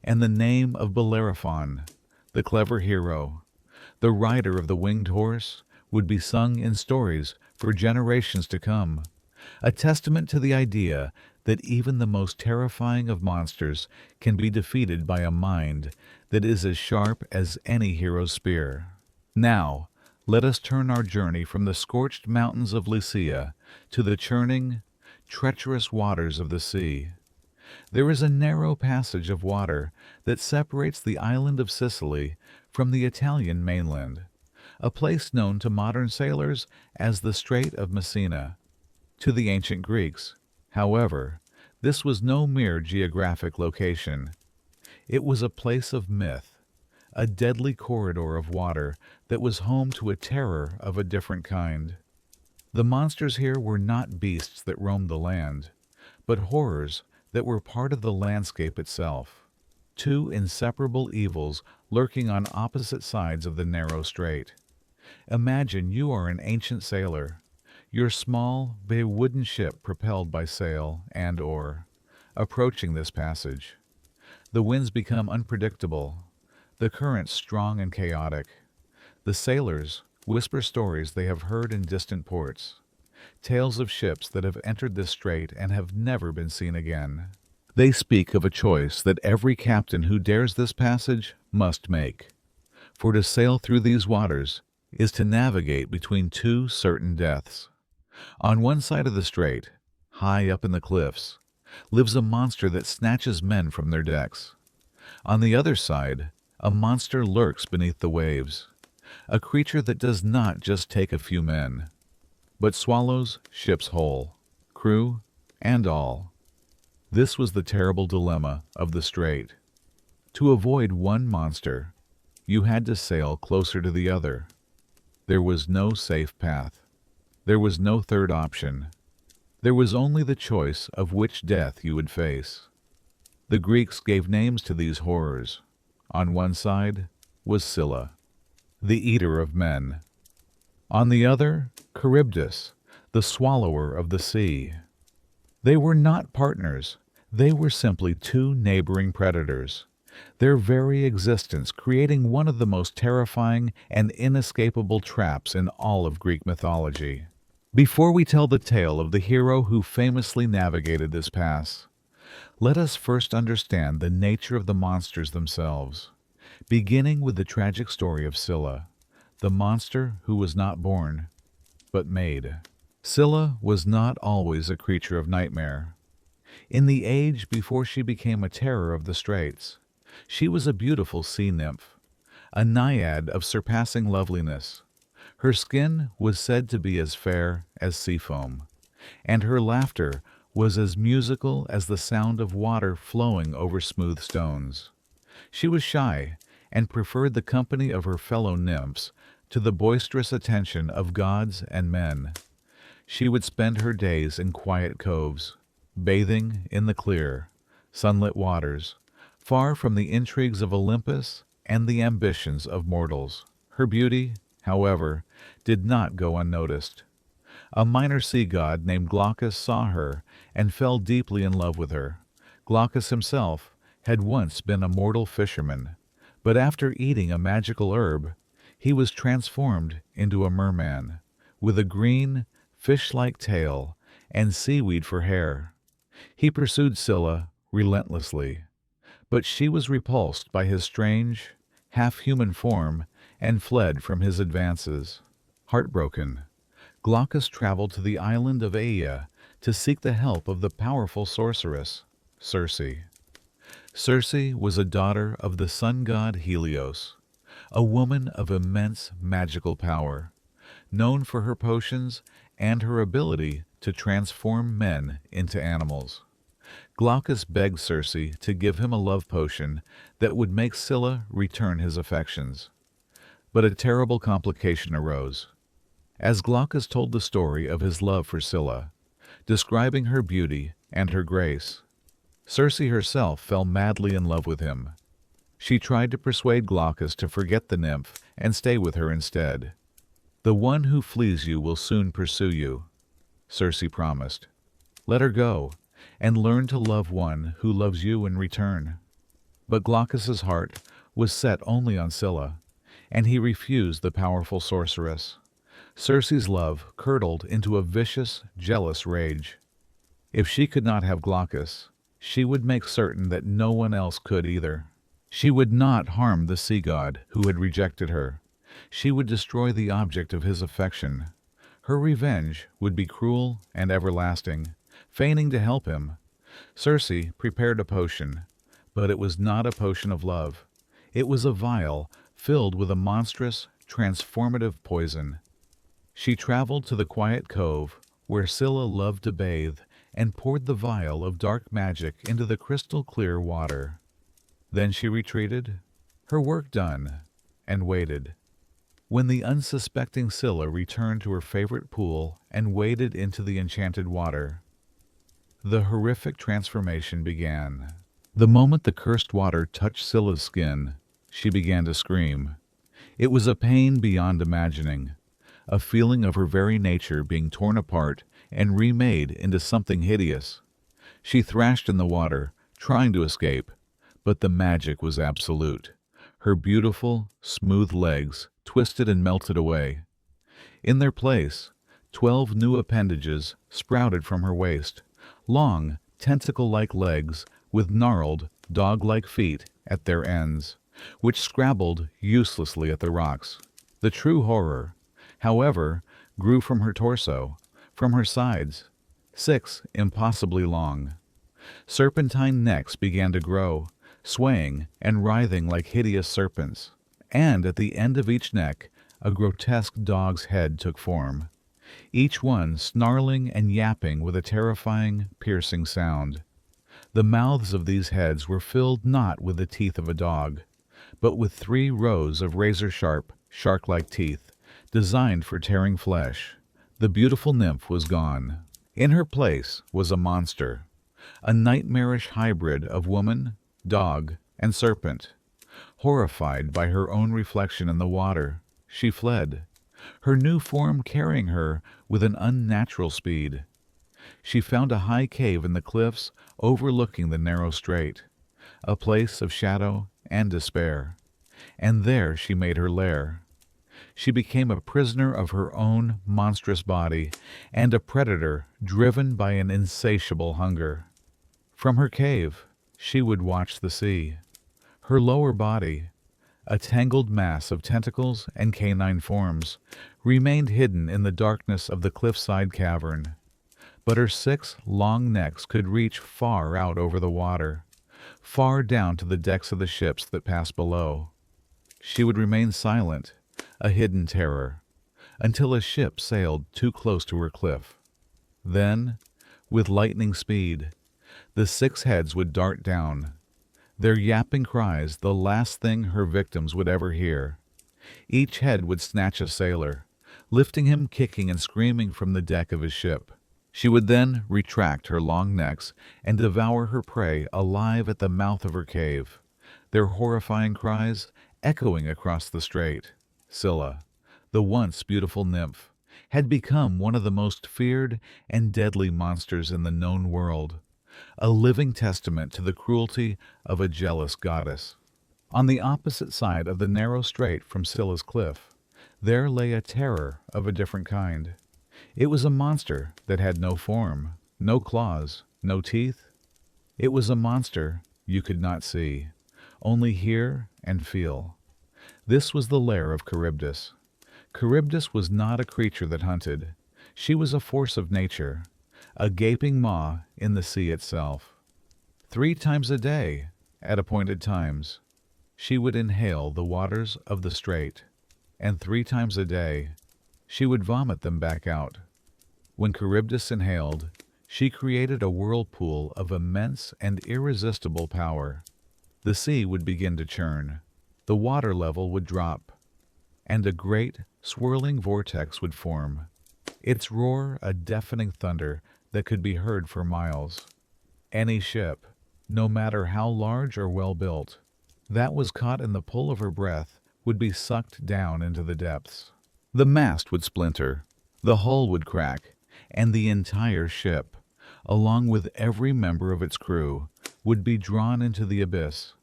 S1: And the name of Bellerophon, the clever hero, the rider of the winged horse, would be sung in stories for generations to come, a testament to the idea that even the most terrifying of monsters can be defeated by a mind that is as sharp as any hero's spear. Now, let us turn our journey from the scorched mountains of Lycia to the churning, treacherous waters of the sea. There is a narrow passage of water that separates the island of Sicily from the Italian mainland, a place known to modern sailors as the Strait of Messina. To the ancient Greeks, however, this was no mere geographic location. It was a place of myth, a deadly corridor of water that was home to a terror of a different kind. The monsters here were not beasts that roamed the land, but horrors that were part of the landscape itself. Two inseparable evils lurking on opposite sides of the narrow strait. Imagine you are an ancient sailor, your small, bay wooden ship propelled by sail and oar, approaching this passage. The winds become unpredictable, the currents strong and chaotic. The sailors whisper stories they have heard in distant ports, tales of ships that have entered this strait and have never been seen again. They speak of a choice that every captain who dares this passage must make, for to sail through these waters is to navigate between two certain deaths. On one side of the strait, high up in the cliffs, lives a monster that snatches men from their decks. On the other side, a monster lurks beneath the waves, a creature that does not just take a few men, but swallows ships whole, crew and all. This was the terrible dilemma of the strait. To avoid one monster, you had to sail closer to the other. There was no safe path. There was no third option. There was only the choice of which death you would face. The Greeks gave names to these horrors. On one side was Scylla, the eater of men. On the other, Charybdis, the swallower of the sea. They were not partners. They were simply two neighboring predators, their very existence creating one of the most terrifying and inescapable traps in all of Greek mythology. Before we tell the tale of the hero who famously navigated this pass, let us first understand the nature of the monsters themselves, beginning with the tragic story of Scylla, the monster who was not born, but made. Scylla was not always a creature of nightmare. In the age before she became a terror of the straits, she was a beautiful sea nymph, a naiad of surpassing loveliness. Her skin was said to be as fair as sea foam, and her laughter was as musical as the sound of water flowing over smooth stones. She was shy and preferred the company of her fellow nymphs to the boisterous attention of gods and men. She would spend her days in quiet coves, bathing in the clear, sunlit waters, far from the intrigues of Olympus and the ambitions of mortals. Her beauty, however, did not go unnoticed. A minor sea god named Glaucus saw her and fell deeply in love with her. Glaucus himself had once been a mortal fisherman, but after eating a magical herb, he was transformed into a merman, with a green, fish-like tail and seaweed for hair. He pursued Scylla relentlessly, but she was repulsed by his strange, half-human form and fled from his advances. Heartbroken, Glaucus traveled to the island of Aea to seek the help of the powerful sorceress, Circe. Circe was a daughter of the sun god Helios, a woman of immense magical power, known for her potions and her ability to transform men into animals. Glaucus begged Circe to give him a love potion that would make Scylla return his affections. But a terrible complication arose. As Glaucus told the story of his love for Scylla, describing her beauty and her grace, Circe herself fell madly in love with him. She tried to persuade Glaucus to forget the nymph and stay with her instead. "The one who flees you will soon pursue you," Circe promised. "Let her go, and learn to love one who loves you in return." But Glaucus's heart was set only on Scylla, and he refused the powerful sorceress. Circe's love curdled into a vicious, jealous rage. If she could not have Glaucus, she would make certain that no one else could either. She would not harm the sea god who had rejected her. She would destroy the object of his affection. Her revenge would be cruel and everlasting, feigning to help him. Circe prepared a potion, but it was not a potion of love. It was a vial filled with a monstrous, transformative poison. She traveled to the quiet cove where Scylla loved to bathe and poured the vial of dark magic into the crystal clear water. Then she retreated, her work done, and waited. When the unsuspecting Scylla returned to her favorite pool and waded into the enchanted water, the horrific transformation began. The moment the cursed water touched Scylla's skin, she began to scream. It was a pain beyond imagining, a feeling of her very nature being torn apart and remade into something hideous. She thrashed in the water, trying to escape, but the magic was absolute. Her beautiful, smooth legs twisted and melted away. In their place, 12 new appendages sprouted from her waist, long, tentacle-like legs with gnarled, dog-like feet at their ends, which scrabbled uselessly at the rocks. The true horror, however, grew from her torso, from her sides, 6 impossibly long. Serpentine necks began to grow, swaying and writhing like hideous serpents, and at the end of each neck a grotesque dog's head took form, each one snarling and yapping with a terrifying, piercing sound. The mouths of these heads were filled not with the teeth of a dog, but with 3 rows of razor-sharp, shark-like teeth, designed for tearing flesh. The beautiful nymph was gone. In her place was a monster, a nightmarish hybrid of woman, dog, and serpent. Horrified by her own reflection in the water, she fled, her new form carrying her with an unnatural speed. She found a high cave in the cliffs overlooking the narrow strait, a place of shadow and despair, and there she made her lair. She became a prisoner of her own monstrous body and a predator driven by an insatiable hunger. From her cave, she would watch the sea. Her lower body, a tangled mass of tentacles and canine forms, remained hidden in the darkness of the cliffside cavern. But her 6 long necks could reach far out over the water, far down to the decks of the ships that passed below. She would remain silent, a hidden terror, until a ship sailed too close to her cliff. Then, with lightning speed, the 6 heads would dart down, their yapping cries the last thing her victims would ever hear. Each head would snatch a sailor, lifting him kicking and screaming from the deck of his ship. She would then retract her long necks and devour her prey alive at the mouth of her cave, their horrifying cries echoing across the strait. Scylla, the once beautiful nymph, had become one of the most feared and deadly monsters in the known world, a living testament to the cruelty of a jealous goddess. On the opposite side of the narrow strait from Scylla's cliff, there lay a terror of a different kind. It was a monster that had no form, no claws, no teeth. It was a monster you could not see, only hear and feel. This was the lair of Charybdis. Charybdis was not a creature that hunted. She was a force of nature, a gaping maw in the sea itself. 3 times a day, at appointed times, she would inhale the waters of the strait, and 3 times a day she would vomit them back out. When Charybdis inhaled, she created a whirlpool of immense and irresistible power. The sea would begin to churn, the water level would drop, and a great, swirling vortex would form, its roar a deafening thunder that could be heard for miles. Any ship, no matter how large or well built, that was caught in the pull of her breath would be sucked down into the depths. The mast would splinter, the hull would crack, and the entire ship, along with every member of its crew, would be drawn into the abyss,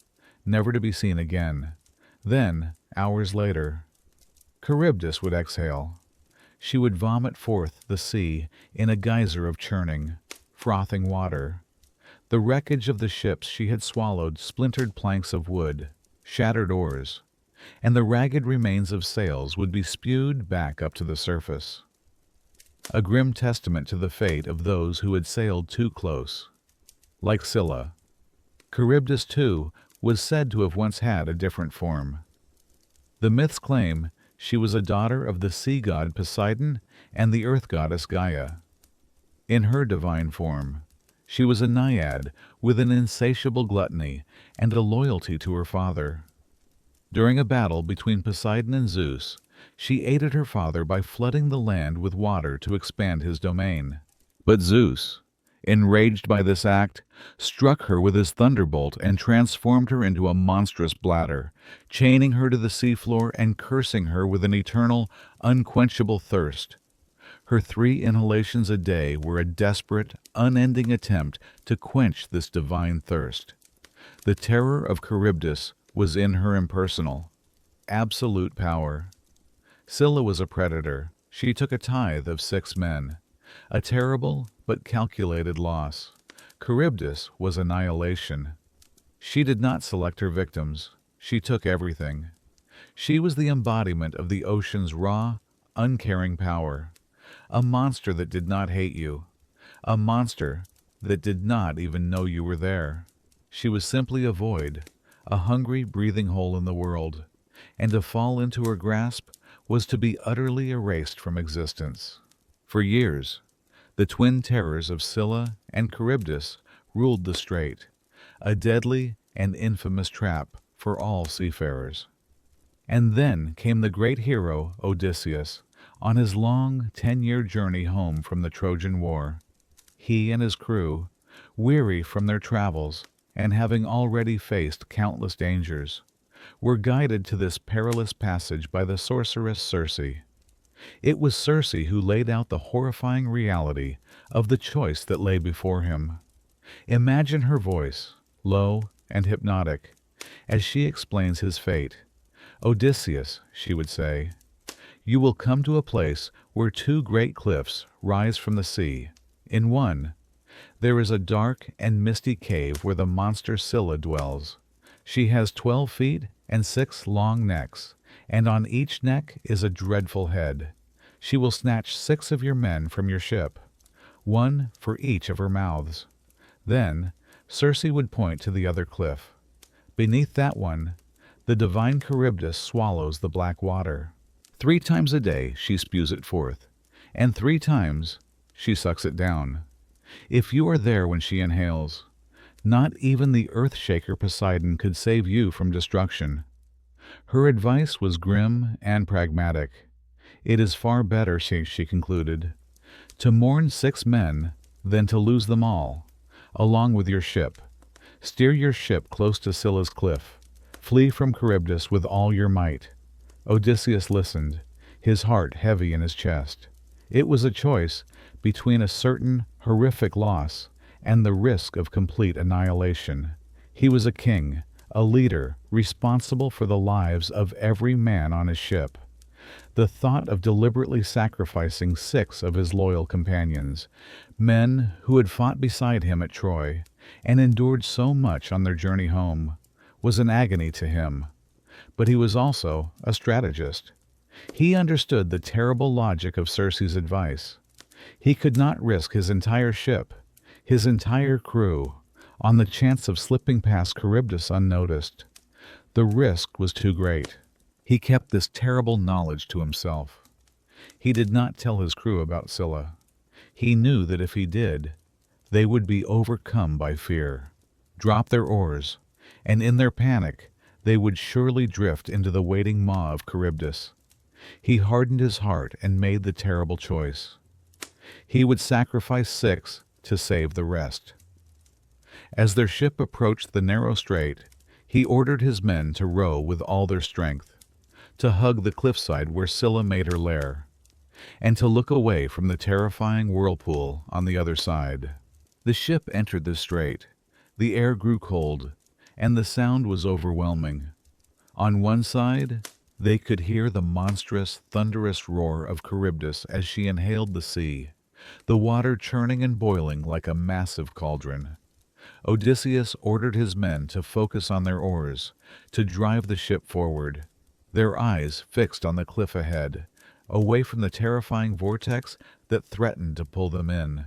S1: never to be seen again. Then, hours later, Charybdis would exhale. She would vomit forth the sea in a geyser of churning, frothing water. The wreckage of the ships she had swallowed, splintered planks of wood, shattered oars, and the ragged remains of sails would be spewed back up to the surface. A grim testament to the fate of those who had sailed too close. Like Scylla, Charybdis, too, was said to have once had a different form. The myths claim she was a daughter of the sea god Poseidon and the earth goddess Gaia. In her divine form, she was a naiad with an insatiable gluttony and a loyalty to her father. During a battle between Poseidon and Zeus, she aided her father by flooding the land with water to expand his domain. But Zeus, enraged by this act, struck her with his thunderbolt and transformed her into a monstrous bladder, chaining her to the seafloor and cursing her with an eternal, unquenchable thirst. Her 3 inhalations a day were a desperate, unending attempt to quench this divine thirst. The terror of Charybdis was in her impersonal, absolute power. Scylla was a predator. She took a tithe of 6 men, a terrible but calculated loss. Charybdis was annihilation. She did not select her victims. She took everything. She was the embodiment of the ocean's raw, uncaring power. A monster that did not hate you. A monster that did not even know you were there. She was simply a void, a hungry, breathing hole in the world, and to fall into her grasp was to be utterly erased from existence. For years, the twin terrors of Scylla and Charybdis ruled the strait, a deadly and infamous trap for all seafarers. And then came the great hero Odysseus on his long 10-year journey home from the Trojan War. He and his crew, weary from their travels and having already faced countless dangers, were guided to this perilous passage by the sorceress Circe. It was Circe who laid out the horrifying reality of the choice that lay before him. Imagine her voice, low and hypnotic, as she explains his fate. "Odysseus," she would say, "you will come to a place where 2 great cliffs rise from the sea. In one, there is a dark and misty cave where the monster Scylla dwells. She has 12 feet and 6 long necks, and on each neck is a dreadful head. She will snatch 6 of your men from your ship, 1 for each of her mouths." Then Circe would point to the other cliff. Beneath that one, the divine Charybdis swallows the black water. 3 times a day she spews it forth, and 3 times she sucks it down. If you are there when she inhales, not even the earth-shaker Poseidon could save you from destruction. Her advice was grim and pragmatic. It is far better, she concluded, to mourn 6 men than to lose them all, along with your ship. Steer your ship close to Scylla's cliff. Flee from Charybdis with all your might. Odysseus listened, his heart heavy in his chest. It was a choice between a certain horrific loss and the risk of complete annihilation. He was a king, a leader, responsible for the lives of every man on his ship. The thought of deliberately sacrificing 6 of his loyal companions, men who had fought beside him at Troy and endured so much on their journey home, was an agony to him. But he was also a strategist. He understood the terrible logic of Circe's advice. He could not risk his entire ship, his entire crew, on the chance of slipping past Charybdis unnoticed. The risk was too great. He kept this terrible knowledge to himself. He did not tell his crew about Scylla. He knew that if he did, they would be overcome by fear, drop their oars, and in their panic, they would surely drift into the waiting maw of Charybdis. He hardened his heart and made the terrible choice. He would sacrifice 6 to save the rest. As their ship approached the narrow strait, he ordered his men to row with all their strength, to hug the cliffside where Scylla made her lair, and to look away from the terrifying whirlpool on the other side. The ship entered the strait. The air grew cold, and the sound was overwhelming. On one side, they could hear the monstrous, thunderous roar of Charybdis as she inhaled the sea. the water churning and boiling like a massive cauldron. Odysseus ordered his men to focus on their oars, to drive the ship forward, their eyes fixed on the cliff ahead, away from the terrifying vortex that threatened to pull them in.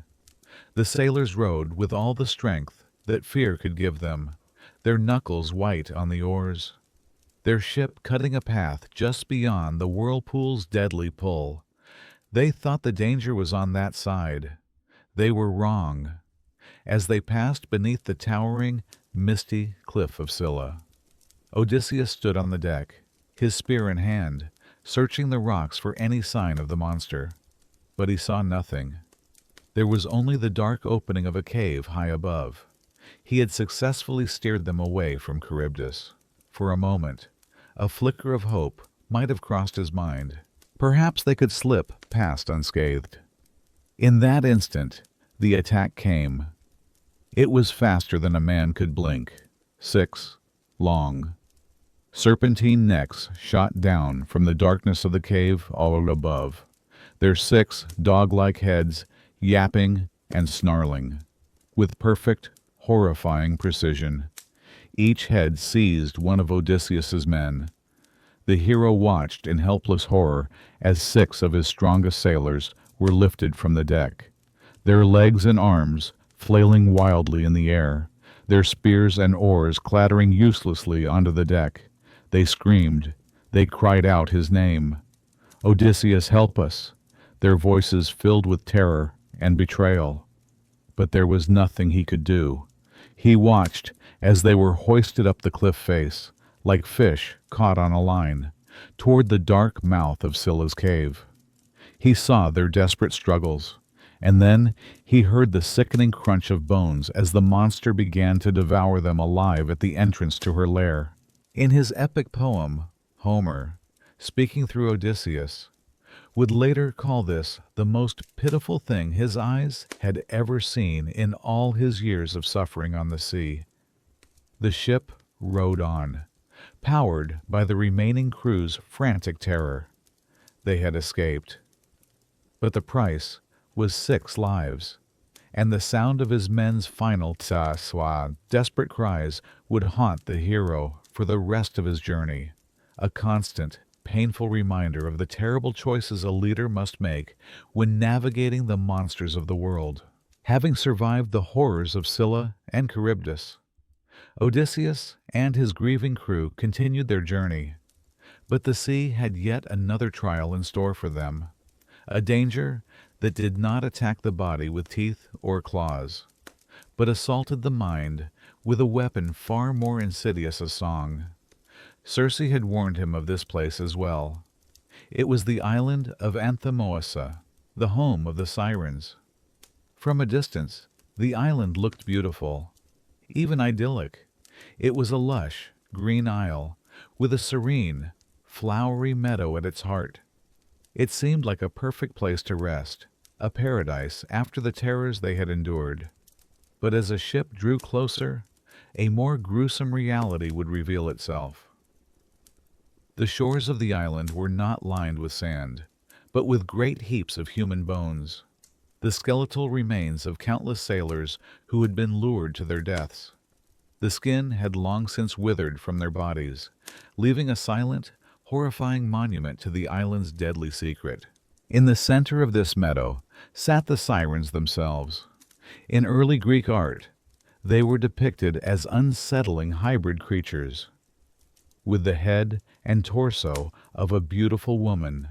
S1: The sailors rowed with all the strength that fear could give them, their knuckles white on the oars, their ship cutting a path just beyond the whirlpool's deadly pull. They thought the danger was on that side. They were wrong. As they passed beneath the towering, misty cliff of Scylla, Odysseus stood on the deck, his spear in hand, searching the rocks for any sign of the monster. But he saw nothing. There was only the dark opening of a cave high above. He had successfully steered them away from Charybdis. For a moment, a flicker of hope might have crossed his mind. Perhaps they could slip past unscathed. In that instant, the attack came. It was faster than a man could blink. 6 long, serpentine necks shot down from the darkness of the cave all above, their 6 dog-like heads yapping and snarling, with perfect, horrifying precision. Each head seized one of Odysseus's men. The hero watched in helpless horror as 6 of his strongest sailors were lifted from the deck, their legs and arms flailing wildly in the air, their spears and oars clattering uselessly onto the deck. They screamed. They cried out his name. "Odysseus, help us!" Their voices filled with terror and betrayal. But there was nothing he could do. He watched as they were hoisted up the cliff face, like fish caught on a line, toward the dark mouth of Scylla's cave. He saw their desperate struggles, and then he heard the sickening crunch of bones as the monster began to devour them alive at the entrance to her lair. In his epic poem, Homer, speaking through Odysseus, would later call this the most pitiful thing his eyes had ever seen in all his years of suffering on the sea. The ship rode on, powered by the remaining crew's frantic terror. They had escaped. But the price was 6 lives, and the sound of his men's final desperate cries would haunt the hero for the rest of his journey, a constant, painful reminder of the terrible choices a leader must make when navigating the monsters of the world. Having survived the horrors of Scylla and Charybdis, Odysseus and his grieving crew continued their journey. But the sea had yet another trial in store for them, a danger that did not attack the body with teeth or claws, but assaulted the mind with a weapon far more insidious, a song. Circe had warned him of this place as well. It was the island of Anthemoessa, the home of the sirens. From a distance, the island looked beautiful, even idyllic. It was a lush, green isle, with a serene, flowery meadow at its heart. It seemed like a perfect place to rest, a paradise after the terrors they had endured. But as a ship drew closer, a more gruesome reality would reveal itself. The shores of the island were not lined with sand, but with great heaps of human bones, the skeletal remains of countless sailors who had been lured to their deaths. The skin had long since withered from their bodies, leaving a silent, horrifying monument to the island's deadly secret. In the center of this meadow sat the sirens themselves. In early Greek art, they were depicted as unsettling hybrid creatures, with the head and torso of a beautiful woman,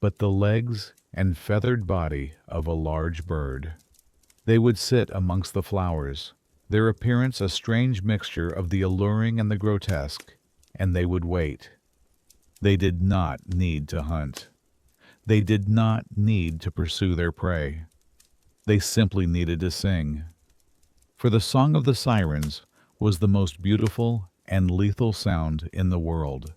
S1: but the legs and feathered body of a large bird. They would sit amongst the flowers, their appearance a strange mixture of the alluring and the grotesque, and they would wait. They did not need to hunt. They did not need to pursue their prey. They simply needed to sing. For the song of the sirens was the most beautiful and lethal sound in the world,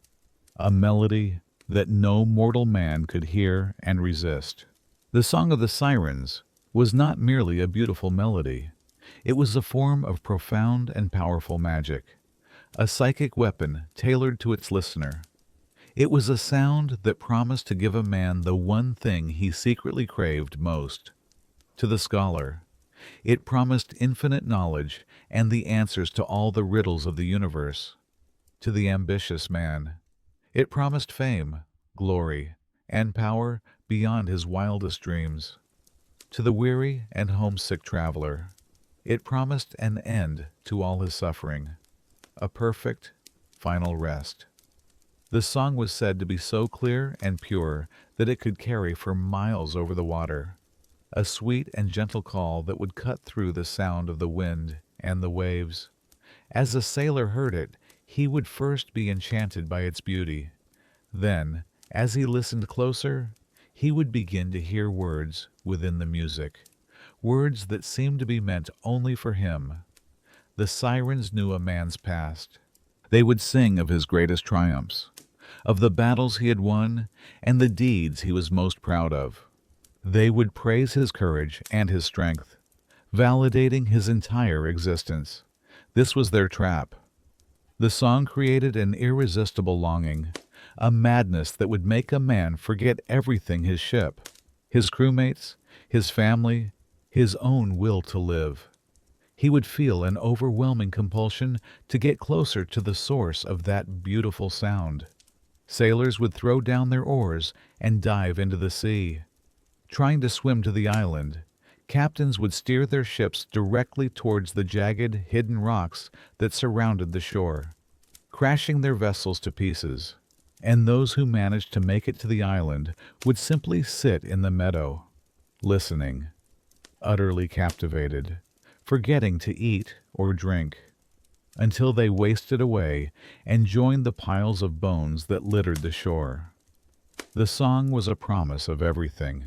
S1: a melody that no mortal man could hear and resist. The song of the sirens was not merely a beautiful melody. It was a form of profound and powerful magic, a psychic weapon tailored to its listener. It was a sound that promised to give a man the one thing he secretly craved most: To the scholar, it promised infinite knowledge and the answers to all the riddles of the universe. To the ambitious man, it promised fame, glory, and power beyond his wildest dreams. To the weary and homesick traveler, it promised an end to all his suffering, a perfect, final rest. The song was said to be so clear and pure that it could carry for miles over the water, a sweet and gentle call that would cut through the sound of the wind and the waves. As the sailor heard it, he would first be enchanted by its beauty. Then, as he listened closer, he would begin to hear words within the music, words that seemed to be meant only for him. The sirens knew a man's past. They would sing of his greatest triumphs, of the battles he had won, and the deeds he was most proud of. They would praise his courage and his strength, validating his entire existence. This was their trap. The song created an irresistible longing, a madness that would make a man forget everything: his ship, his crewmates, his family, his own will to live. He would feel an overwhelming compulsion to get closer to the source of that beautiful sound. Sailors would throw down their oars and dive into the sea. Trying to swim to the island, captains would steer their ships directly towards the jagged, hidden rocks that surrounded the shore, crashing their vessels to pieces. And those who managed to make it to the island would simply sit in the meadow, listening, utterly captivated, forgetting to eat or drink, until they wasted away and joined the piles of bones that littered the shore. The song was a promise of everything,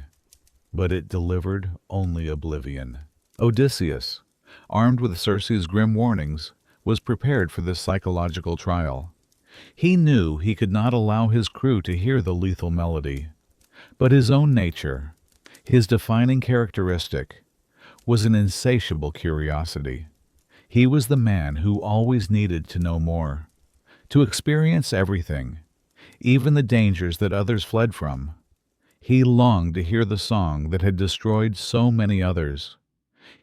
S1: but it delivered only oblivion. Odysseus, armed with Circe's grim warnings, was prepared for this psychological trial. He knew he could not allow his crew to hear the lethal melody, but his own nature, his defining characteristic, was an insatiable curiosity. He was the man who always needed to know more, to experience everything, even the dangers that others fled from. He longed to hear the song that had destroyed so many others.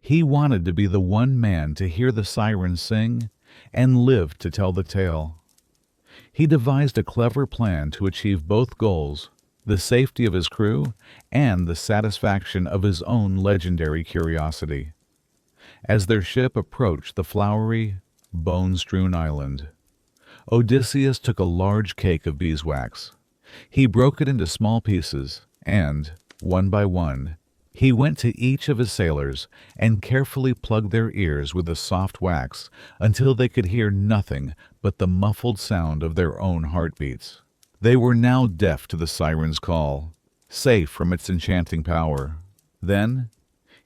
S1: He wanted to be the one man to hear the sirens sing and live to tell the tale. He devised a clever plan to achieve both goals: the safety of his crew and the satisfaction of his own legendary curiosity. As their ship approached the flowery, bone-strewn island, Odysseus took a large cake of beeswax. He broke it into small pieces, and, one by one, he went to each of his sailors and carefully plugged their ears with the soft wax until they could hear nothing but the muffled sound of their own heartbeats. They were now deaf to the siren's call, safe from its enchanting power. Then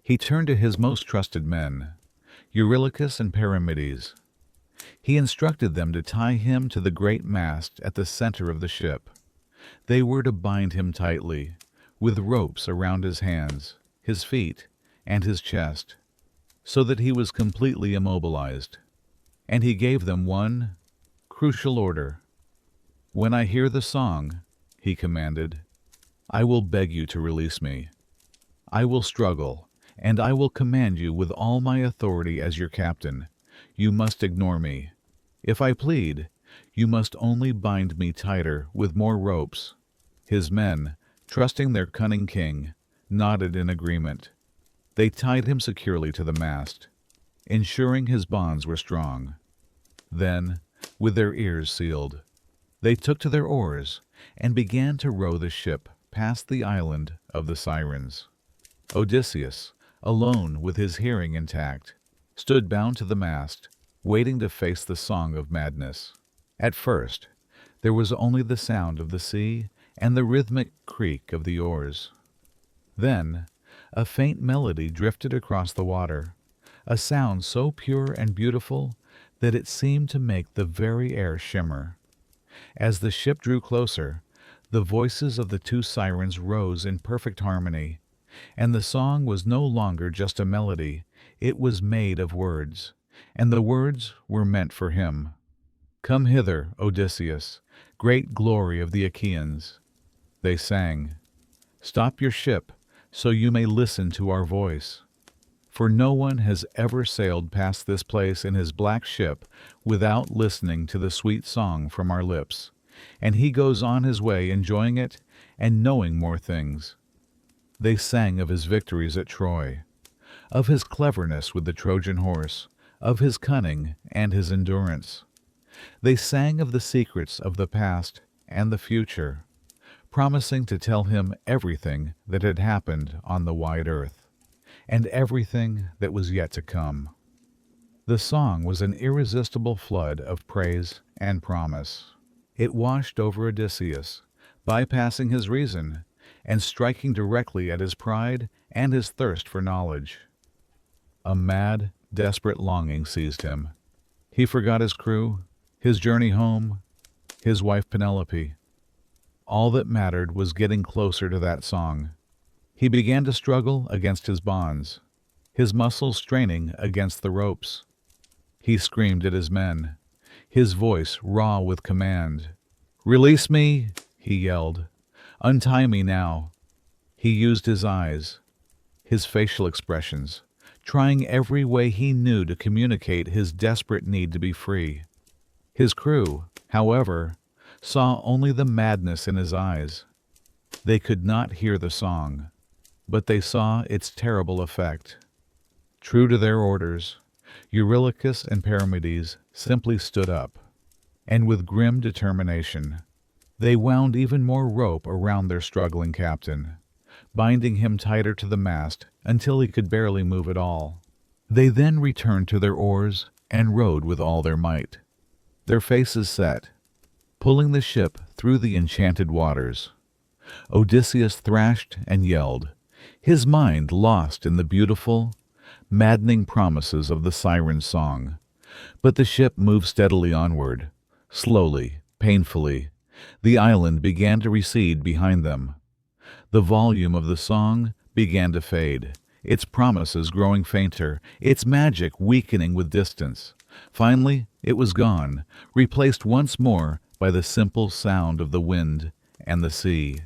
S1: he turned to his most trusted men, Eurylochus and Perimedes. He instructed them to tie him to the great mast at the center of the ship. They were to bind him tightly, with ropes around his hands, his feet, and his chest, so that he was completely immobilized. And he gave them one crucial order. "When I hear the song," he commanded, "I will beg you to release me. I will struggle, and I will command you with all my authority as your captain. You must ignore me. If I plead, you must only bind me tighter with more ropes." His men, trusting their cunning king, nodded in agreement. They tied him securely to the mast, ensuring his bonds were strong. Then, with their ears sealed, they took to their oars and began to row the ship past the island of the sirens. Odysseus, alone with his hearing intact, stood bound to the mast, waiting to face the song of madness. At first, there was only the sound of the sea and the rhythmic creak of the oars. Then, a faint melody drifted across the water, a sound so pure and beautiful that it seemed to make the very air shimmer. As the ship drew closer, the voices of the two sirens rose in perfect harmony, and the song was no longer just a melody, it was made of words, and the words were meant for him. "Come hither, Odysseus, great glory of the Achaeans," they sang. "Stop your ship, so you may listen to our voice. For no one has ever sailed past this place in his black ship without listening to the sweet song from our lips, and he goes on his way enjoying it and knowing more things. They sang of his victories at Troy, of his cleverness with the Trojan horse, of his cunning and his endurance. They sang of the secrets of the past and the future, promising to tell him everything that had happened on the wide earth, and everything that was yet to come. The song was an irresistible flood of praise and promise. It washed over Odysseus, bypassing his reason and striking directly at his pride and his thirst for knowledge. A mad, desperate longing seized him. He forgot his crew, his journey home, his wife Penelope. All that mattered was getting closer to that song. He began to struggle against his bonds, his muscles straining against the ropes. He screamed at his men, his voice raw with command. "Release me!" he yelled. "Untie me now!" He used his eyes, his facial expressions, trying every way he knew to communicate his desperate need to be free. His crew, however, saw only the madness in his eyes. They could not hear the song, but they saw its terrible effect. True to their orders, Eurylochus and Perimedes simply stood up, and with grim determination, they wound even more rope around their struggling captain, binding him tighter to the mast until he could barely move at all. They then returned to their oars and rowed with all their might, their faces set, pulling the ship through the enchanted waters. Odysseus thrashed and yelled, his mind lost in the beautiful, maddening promises of the siren's song. But the ship moved steadily onward. Slowly, painfully, the island began to recede behind them. The volume of the song began to fade, its promises growing fainter, its magic weakening with distance. Finally, it was gone, replaced once more by the simple sound of the wind and the sea.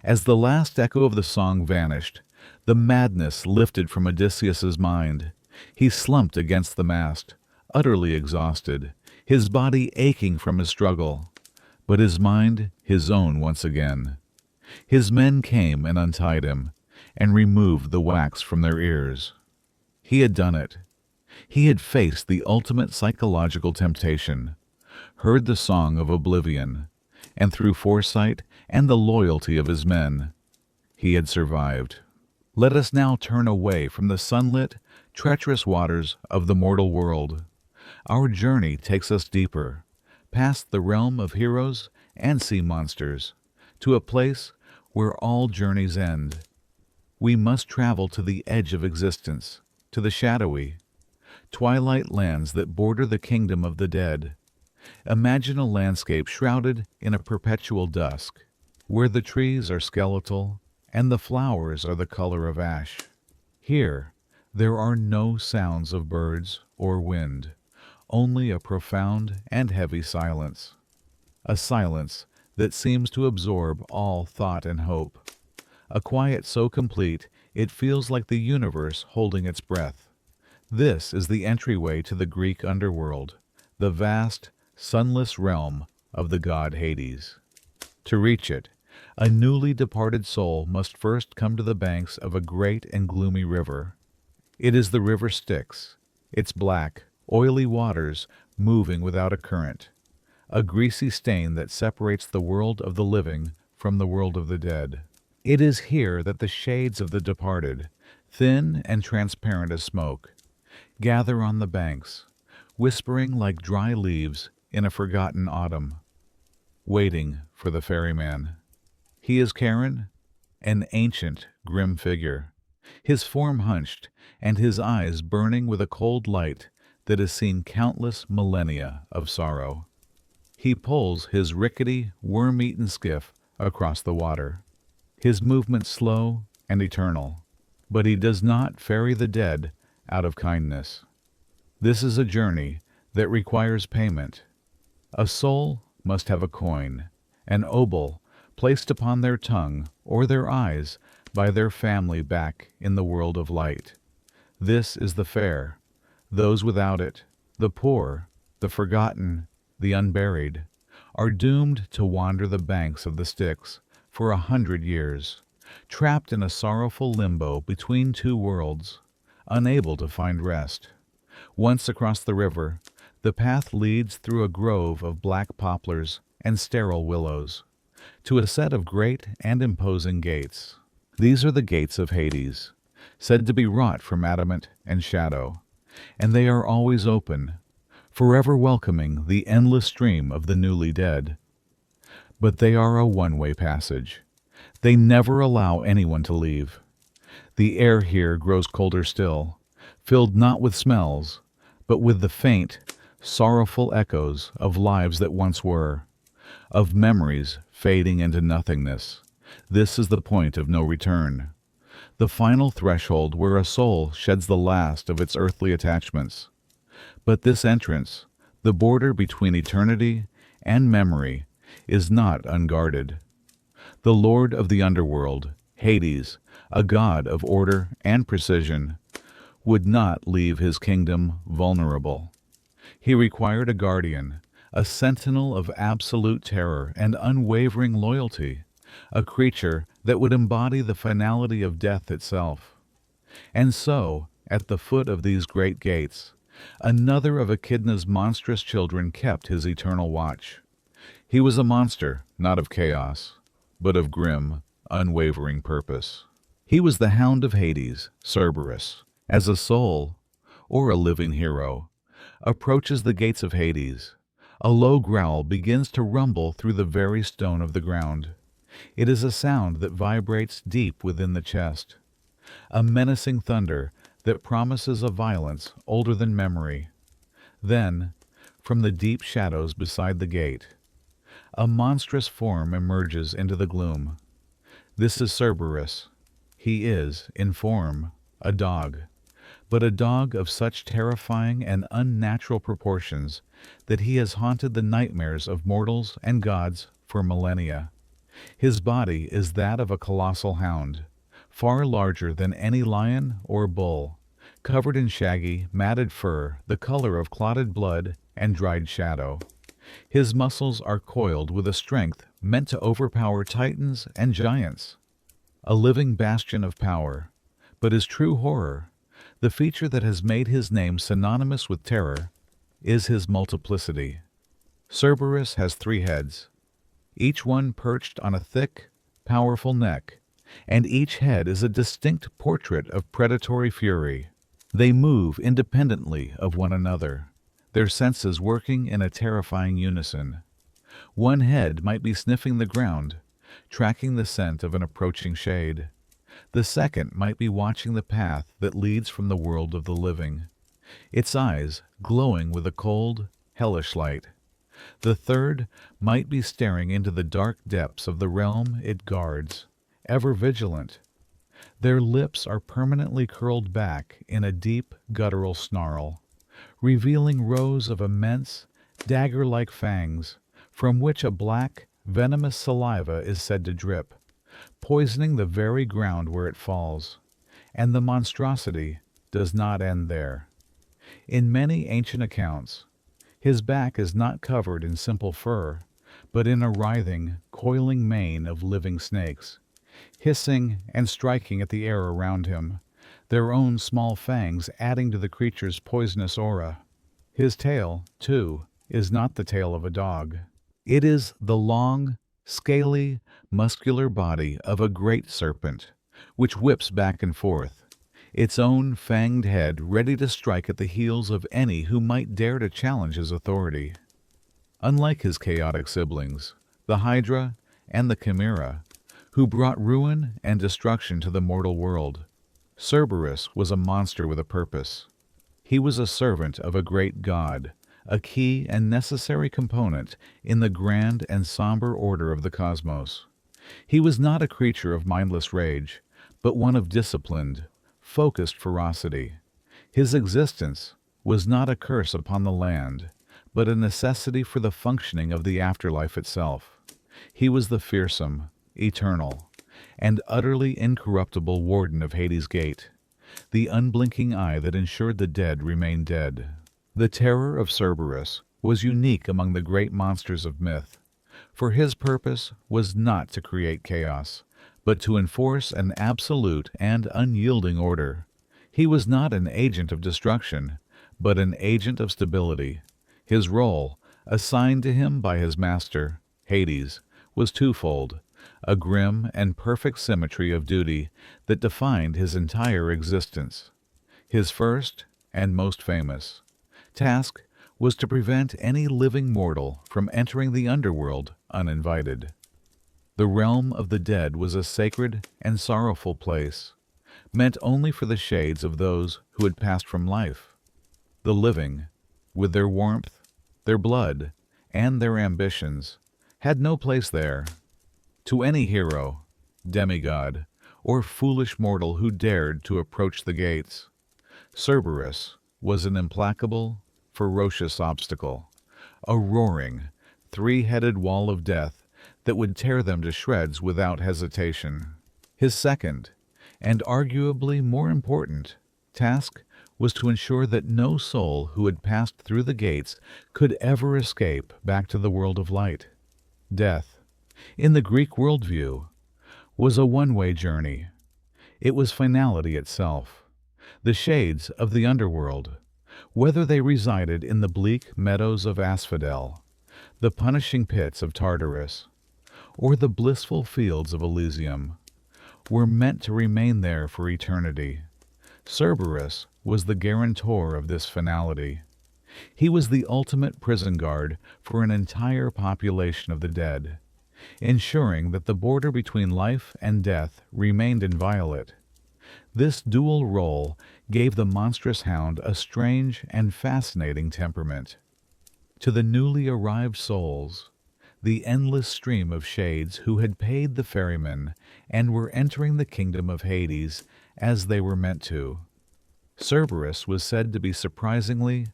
S1: As the last echo of the song vanished, the madness lifted from Odysseus's mind. He slumped against the mast, utterly exhausted, his body aching from his struggle, but his mind his own once again. His men came and untied him, and removed the wax from their ears. He had done it. He had faced the ultimate psychological temptation, heard the song of oblivion, and through foresight and the loyalty of his men, he had survived. Let us now turn away from the sunlit, treacherous waters of the mortal world. Our journey takes us deeper, past the realm of heroes and sea monsters, to a place where all journeys end. We must travel to the edge of existence, to the shadowy, twilight lands that border the kingdom of the dead. Imagine a landscape shrouded in a perpetual dusk, where the trees are skeletal and the flowers are the color of ash. Here, there are no sounds of birds or wind, only a profound and heavy silence. A silence that seems to absorb all thought and hope. A quiet so complete it feels like the universe holding its breath. This is the entryway to the Greek underworld, the vast, sunless realm of the god Hades. To reach it, a newly departed soul must first come to the banks of a great and gloomy river. It is the river Styx, its black, oily waters moving without a current, a greasy stain that separates the world of the living from the world of the dead. It is here that the shades of the departed, thin and transparent as smoke, gather on the banks, whispering like dry leaves in a forgotten autumn, waiting for the ferryman. He is Charon, an ancient, grim figure, his form hunched and his eyes burning with a cold light that has seen countless millennia of sorrow. He pulls his rickety, worm-eaten skiff across the water, his movement slow and eternal, but he does not ferry the dead out of kindness. This is a journey that requires payment. A soul must have a coin, an obol, placed upon their tongue or their eyes by their family back in the world of light. This is the fair. Those without it, the poor, the forgotten, the unburied, are doomed to wander the banks of the Styx for 100 years, trapped in a sorrowful limbo between two worlds, unable to find rest. Once across the river, the path leads through a grove of black poplars and sterile willows, to a set of great and imposing gates. These are the gates of Hades, said to be wrought from adamant and shadow, and they are always open, forever welcoming the endless stream of the newly dead. But they are a one-way passage. They never allow anyone to leave. The air here grows colder still, filled not with smells, but with the faint, sorrowful echoes of lives that once were, of memories fading into nothingness. This is the point of no return, the final threshold where a soul sheds the last of its earthly attachments. But this entrance, the border between eternity and memory, is not unguarded. The lord of the underworld, Hades, a god of order and precision, would not leave his kingdom vulnerable. He required a guardian, a sentinel of absolute terror and unwavering loyalty, a creature that would embody the finality of death itself. And so, at the foot of these great gates, another of Echidna's monstrous children kept his eternal watch. He was a monster, not of chaos, but of grim, unwavering purpose. He was the hound of Hades, Cerberus, as a soul, or a living hero, approaches the gates of Hades. A low growl begins to rumble through the very stone of the ground. It is a sound that vibrates deep within the chest, a menacing thunder that promises a violence older than memory. Then, from the deep shadows beside the gate, a monstrous form emerges into the gloom. This is Cerberus. He is, in form, a dog, but a dog of such terrifying and unnatural proportions that he has haunted the nightmares of mortals and gods for millennia. His body is that of a colossal hound, far larger than any lion or bull, covered in shaggy, matted fur the color of clotted blood and dried shadow. His muscles are coiled with a strength meant to overpower titans and giants. A living bastion of power, but his true horror, the feature that has made his name synonymous with terror, is his multiplicity. Cerberus has 3 heads, each one perched on a thick, powerful neck, and each head is a distinct portrait of predatory fury. They move independently of one another, their senses working in a terrifying unison. One head might be sniffing the ground, tracking the scent of an approaching shade. The second might be watching the path that leads from the world of the living, its eyes glowing with a cold, hellish light. The third might be staring into the dark depths of the realm it guards, ever vigilant. Their lips are permanently curled back in a deep, guttural snarl, revealing rows of immense, dagger-like fangs, from which a black, venomous saliva is said to drip, poisoning the very ground where it falls. And the monstrosity does not end there. In many ancient accounts, his back is not covered in simple fur, but in a writhing, coiling mane of living snakes, hissing and striking at the air around him, their own small fangs adding to the creature's poisonous aura. His tail, too, is not the tail of a dog. It is the long, scaly, muscular body of a great serpent, which whips back and forth, its own fanged head ready to strike at the heels of any who might dare to challenge his authority. Unlike his chaotic siblings, the Hydra and the Chimera, who brought ruin and destruction to the mortal world, Cerberus was a monster with a purpose. He was a servant of a great god, a key and necessary component in the grand and somber order of the cosmos. He was not a creature of mindless rage, but one of disciplined, focused ferocity. His existence was not a curse upon the land, but a necessity for the functioning of the afterlife itself. He was the fearsome, eternal, and utterly incorruptible warden of Hades' gate, the unblinking eye that ensured the dead remained dead. The terror of Cerberus was unique among the great monsters of myth, for his purpose was not to create chaos, but to enforce an absolute and unyielding order. He was not an agent of destruction, but an agent of stability. His role, assigned to him by his master, Hades, was twofold, a grim and perfect symmetry of duty that defined his entire existence. His first, and most famous, task was to prevent any living mortal from entering the underworld uninvited. The realm of the dead was a sacred and sorrowful place, meant only for the shades of those who had passed from life. The living, with their warmth, their blood, and their ambitions, had no place there. To any hero, demigod, or foolish mortal who dared to approach the gates, Cerberus was an implacable, ferocious obstacle, a roaring, three-headed wall of death that would tear them to shreds without hesitation. His second, and arguably more important, task was to ensure that no soul who had passed through the gates could ever escape back to the world of light. Death, in the Greek worldview, was a one-way journey. It was finality itself. The shades of the underworld, whether they resided in the bleak meadows of Asphodel, the punishing pits of Tartarus, or the blissful fields of Elysium, were meant to remain there for eternity. Cerberus was the guarantor of this finality. He was the ultimate prison guard for an entire population of the dead, ensuring that the border between life and death remained inviolate. This dual role gave the monstrous hound a strange and fascinating temperament. To the newly arrived souls, the endless stream of shades who had paid the ferryman and were entering the kingdom of Hades as they were meant to, Cerberus was said to be surprisingly,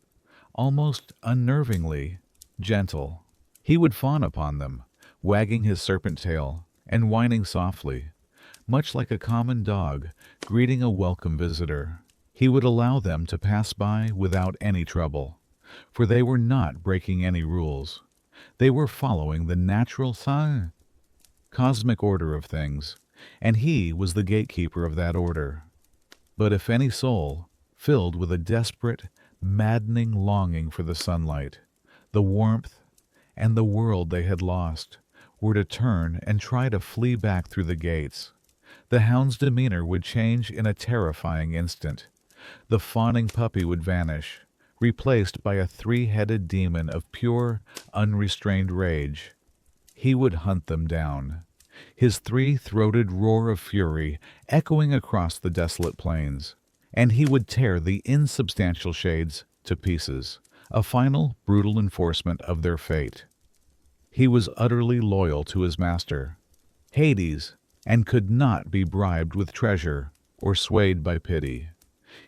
S1: almost unnervingly, gentle. He would fawn upon them, wagging his serpent tail and whining softly, much like a common dog greeting a welcome visitor. He would allow them to pass by without any trouble, for they were not breaking any rules. They were following the natural cosmic order of things, and he was the gatekeeper of that order. But if any soul, filled with a desperate, maddening longing for the sunlight, the warmth, and the world they had lost, were to turn and try to flee back through the gates, the hound's demeanor would change in a terrifying instant. The fawning puppy would vanish, replaced by a three-headed demon of pure, unrestrained rage. He would hunt them down, his three-throated roar of fury echoing across the desolate plains, and he would tear the insubstantial shades to pieces, a final, brutal enforcement of their fate. He was utterly loyal to his master, Hades, and could not be bribed with treasure or swayed by pity.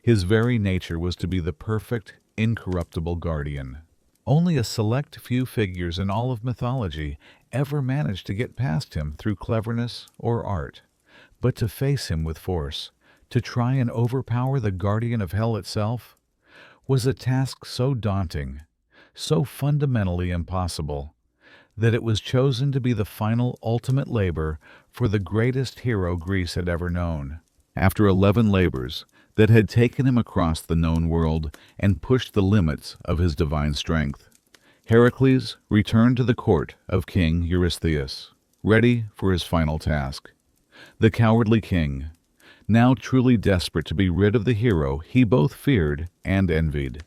S1: His very nature was to be the perfect, incorruptible guardian. Only a select few figures in all of mythology ever managed to get past him through cleverness or art, but to face him with force, to try and overpower the guardian of hell itself, was a task so daunting, so fundamentally impossible, that it was chosen to be the final ultimate labor for the greatest hero Greece had ever known. After 11 labors that had taken him across the known world and pushed the limits of his divine strength, Heracles returned to the court of King Eurystheus, ready for his final task. The cowardly king, now truly desperate to be rid of the hero he both feared and envied,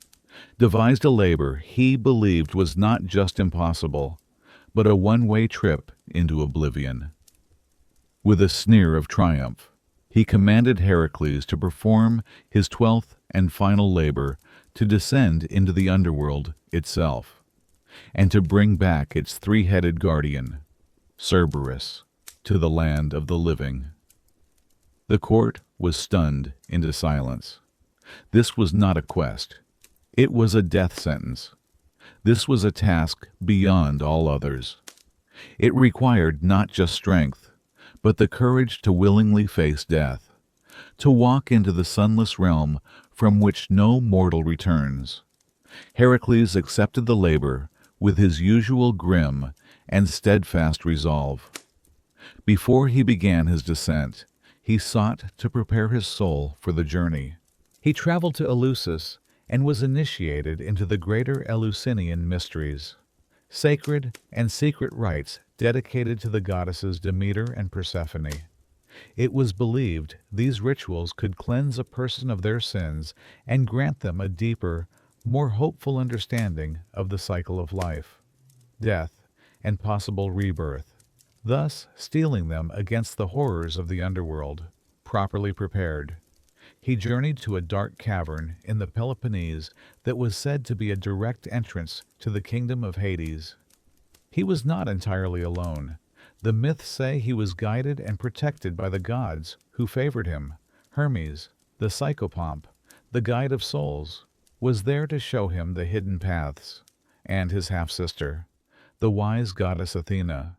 S1: devised a labor he believed was not just impossible, but a one-way trip into oblivion. With a sneer of triumph, he commanded Heracles to perform his 12th and final labor to descend into the underworld itself, and to bring back its three-headed guardian, Cerberus, to the land of the living. The court was stunned into silence. This was not a quest. It was a death sentence. This was a task beyond all others. It required not just strength, but the courage to willingly face death, to walk into the sunless realm from which no mortal returns. Heracles accepted the labor with his usual grim and steadfast resolve. Before he began his descent, he sought to prepare his soul for the journey. He traveled to Eleusis and was initiated into the greater Eleusinian mysteries, sacred and secret rites dedicated to the goddesses Demeter and Persephone. It was believed these rituals could cleanse a person of their sins and grant them a deeper, more hopeful understanding of the cycle of life, death, and possible rebirth, thus steeling them against the horrors of the underworld. Properly prepared, he journeyed to a dark cavern in the Peloponnese that was said to be a direct entrance to the kingdom of Hades. He was not entirely alone. The myths say he was guided and protected by the gods who favored him. Hermes, the psychopomp, the guide of souls, was there to show him the hidden paths, and his half-sister, the wise goddess Athena,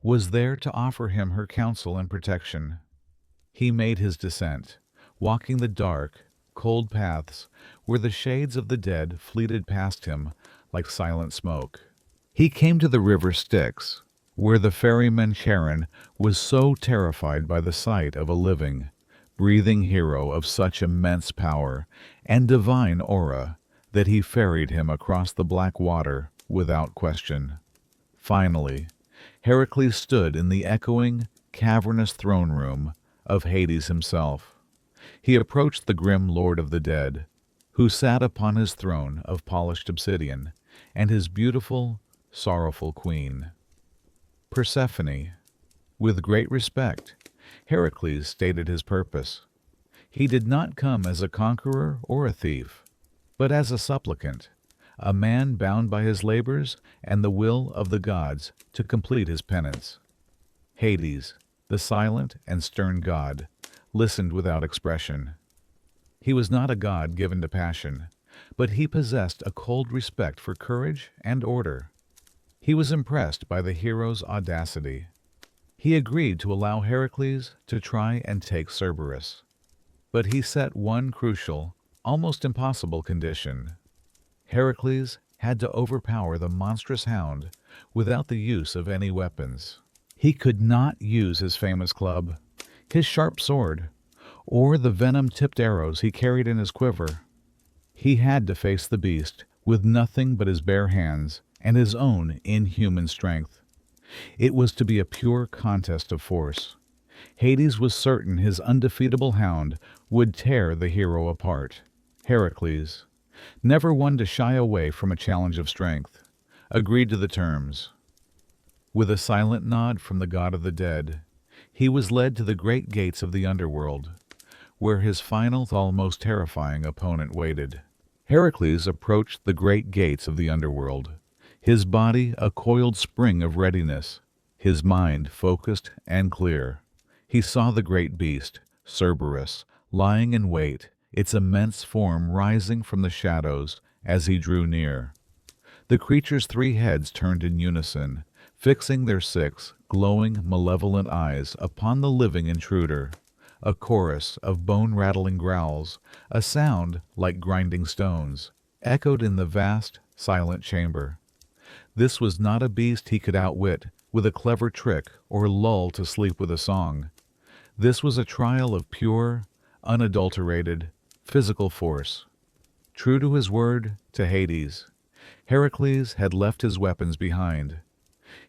S1: was there to offer him her counsel and protection. He made his descent, walking the dark, cold paths where the shades of the dead fleeted past him like silent smoke. He came to the river Styx, where the ferryman Charon was so terrified by the sight of a living, breathing hero of such immense power and divine aura that he ferried him across the black water without question. Finally, Heracles stood in the echoing, cavernous throne room of Hades himself. He approached the grim lord of the dead, who sat upon his throne of polished obsidian, and his beautiful, sorrowful queen, Persephone. With great respect, Heracles stated his purpose. He did not come as a conqueror or a thief, but as a supplicant, a man bound by his labors and the will of the gods to complete his penance. Hades, the silent and stern god, listened without expression. He was not a god given to passion, but he possessed a cold respect for courage and order. He was impressed by the hero's audacity. He agreed to allow Heracles to try and take Cerberus. But he set one crucial, almost impossible condition. Heracles had to overpower the monstrous hound without the use of any weapons. He could not use his famous club, his sharp sword, or the venom-tipped arrows he carried in his quiver. He had to face the beast with nothing but his bare hands and his own inhuman strength. It was to be a pure contest of force. Hades was certain his undefeatable hound would tear the hero apart. Heracles, never one to shy away from a challenge of strength, agreed to the terms. With a silent nod from the god of the dead, he was led to the great gates of the underworld, where his final, almost terrifying opponent waited. Heracles approached the great gates of the underworld, his body a coiled spring of readiness, his mind focused and clear. He saw the great beast, Cerberus, lying in wait, its immense form rising from the shadows as he drew near. The creature's 3 heads turned in unison, fixing their 6 glowing, malevolent eyes upon the living intruder. A chorus of bone-rattling growls, a sound like grinding stones, echoed in the vast, silent chamber. This was not a beast he could outwit with a clever trick or lull to sleep with a song. This was a trial of pure, unadulterated, physical force. True to his word to Hades, Heracles had left his weapons behind.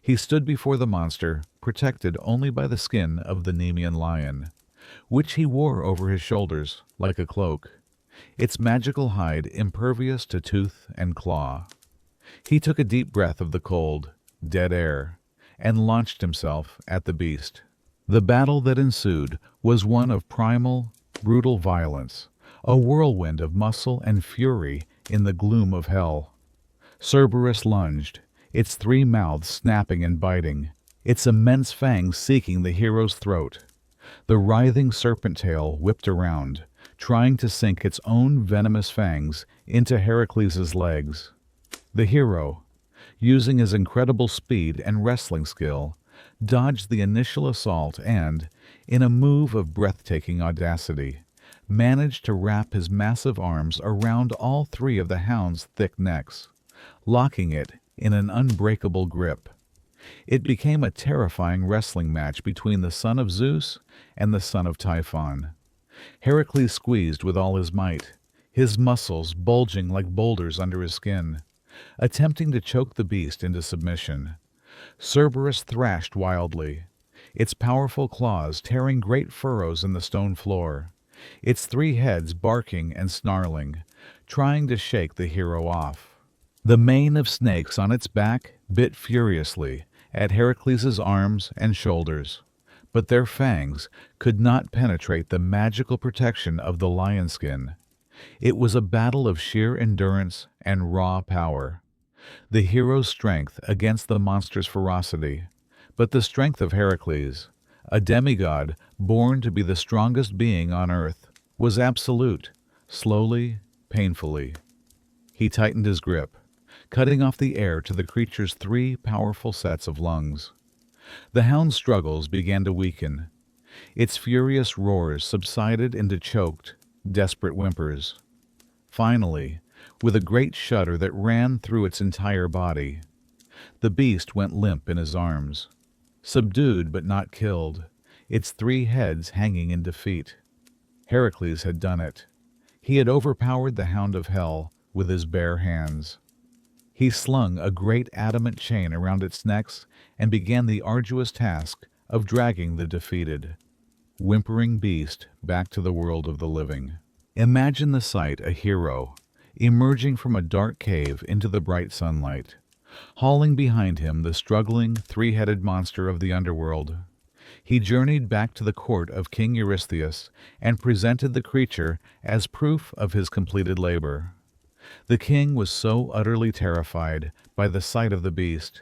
S1: He stood before the monster, protected only by the skin of the Nemean lion, which he wore over his shoulders like a cloak, its magical hide impervious to tooth and claw. He took a deep breath of the cold, dead air, and launched himself at the beast. The battle that ensued was one of primal, brutal violence, a whirlwind of muscle and fury in the gloom of hell. Cerberus lunged, its 3 mouths snapping and biting, its immense fangs seeking the hero's throat. The writhing serpent tail whipped around, trying to sink its own venomous fangs into Heracles' legs. The hero, using his incredible speed and wrestling skill, dodged the initial assault and, in a move of breathtaking audacity, managed to wrap his massive arms around all three of the hound's thick necks, locking it in an unbreakable grip. It became a terrifying wrestling match between the son of Zeus and the son of Typhon. Heracles squeezed with all his might, his muscles bulging like boulders under his skin, attempting to choke the beast into submission. Cerberus thrashed wildly, its powerful claws tearing great furrows in the stone floor, its three heads barking and snarling, trying to shake the hero off. The mane of snakes on its back bit furiously at Heracles' arms and shoulders, but their fangs could not penetrate the magical protection of the lion skin. It was a battle of sheer endurance and raw power. The hero's strength against the monster's ferocity, but the strength of Heracles, a demigod born to be the strongest being on earth, was absolute, slowly, painfully. He tightened his grip, cutting off the air to the creature's three powerful sets of lungs. The hound's struggles began to weaken. Its furious roars subsided into choked, desperate whimpers. Finally, with a great shudder that ran through its entire body, the beast went limp in his arms, subdued but not killed, its three heads hanging in defeat. Heracles had done it. He had overpowered the hound of hell with his bare hands. He slung a great adamant chain around its necks and began the arduous task of dragging the defeated, whimpering beast back to the world of the living. Imagine the sight: a hero, emerging from a dark cave into the bright sunlight, hauling behind him the struggling, three-headed monster of the underworld. He journeyed back to the court of King Eurystheus and presented the creature as proof of his completed labor. The king was so utterly terrified by the sight of the beast,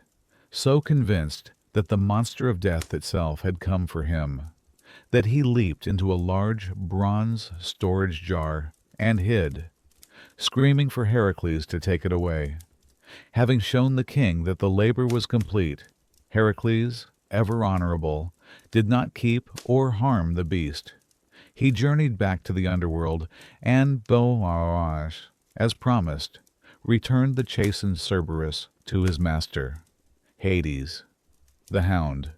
S1: so convinced that the monster of death itself had come for him, that he leaped into a large bronze storage jar and hid, screaming for Heracles to take it away. Having shown the king that the labor was complete, Heracles, ever honorable, did not keep or harm the beast. He journeyed back to the underworld and, as promised, returned the chastened Cerberus to his master, Hades, the hound,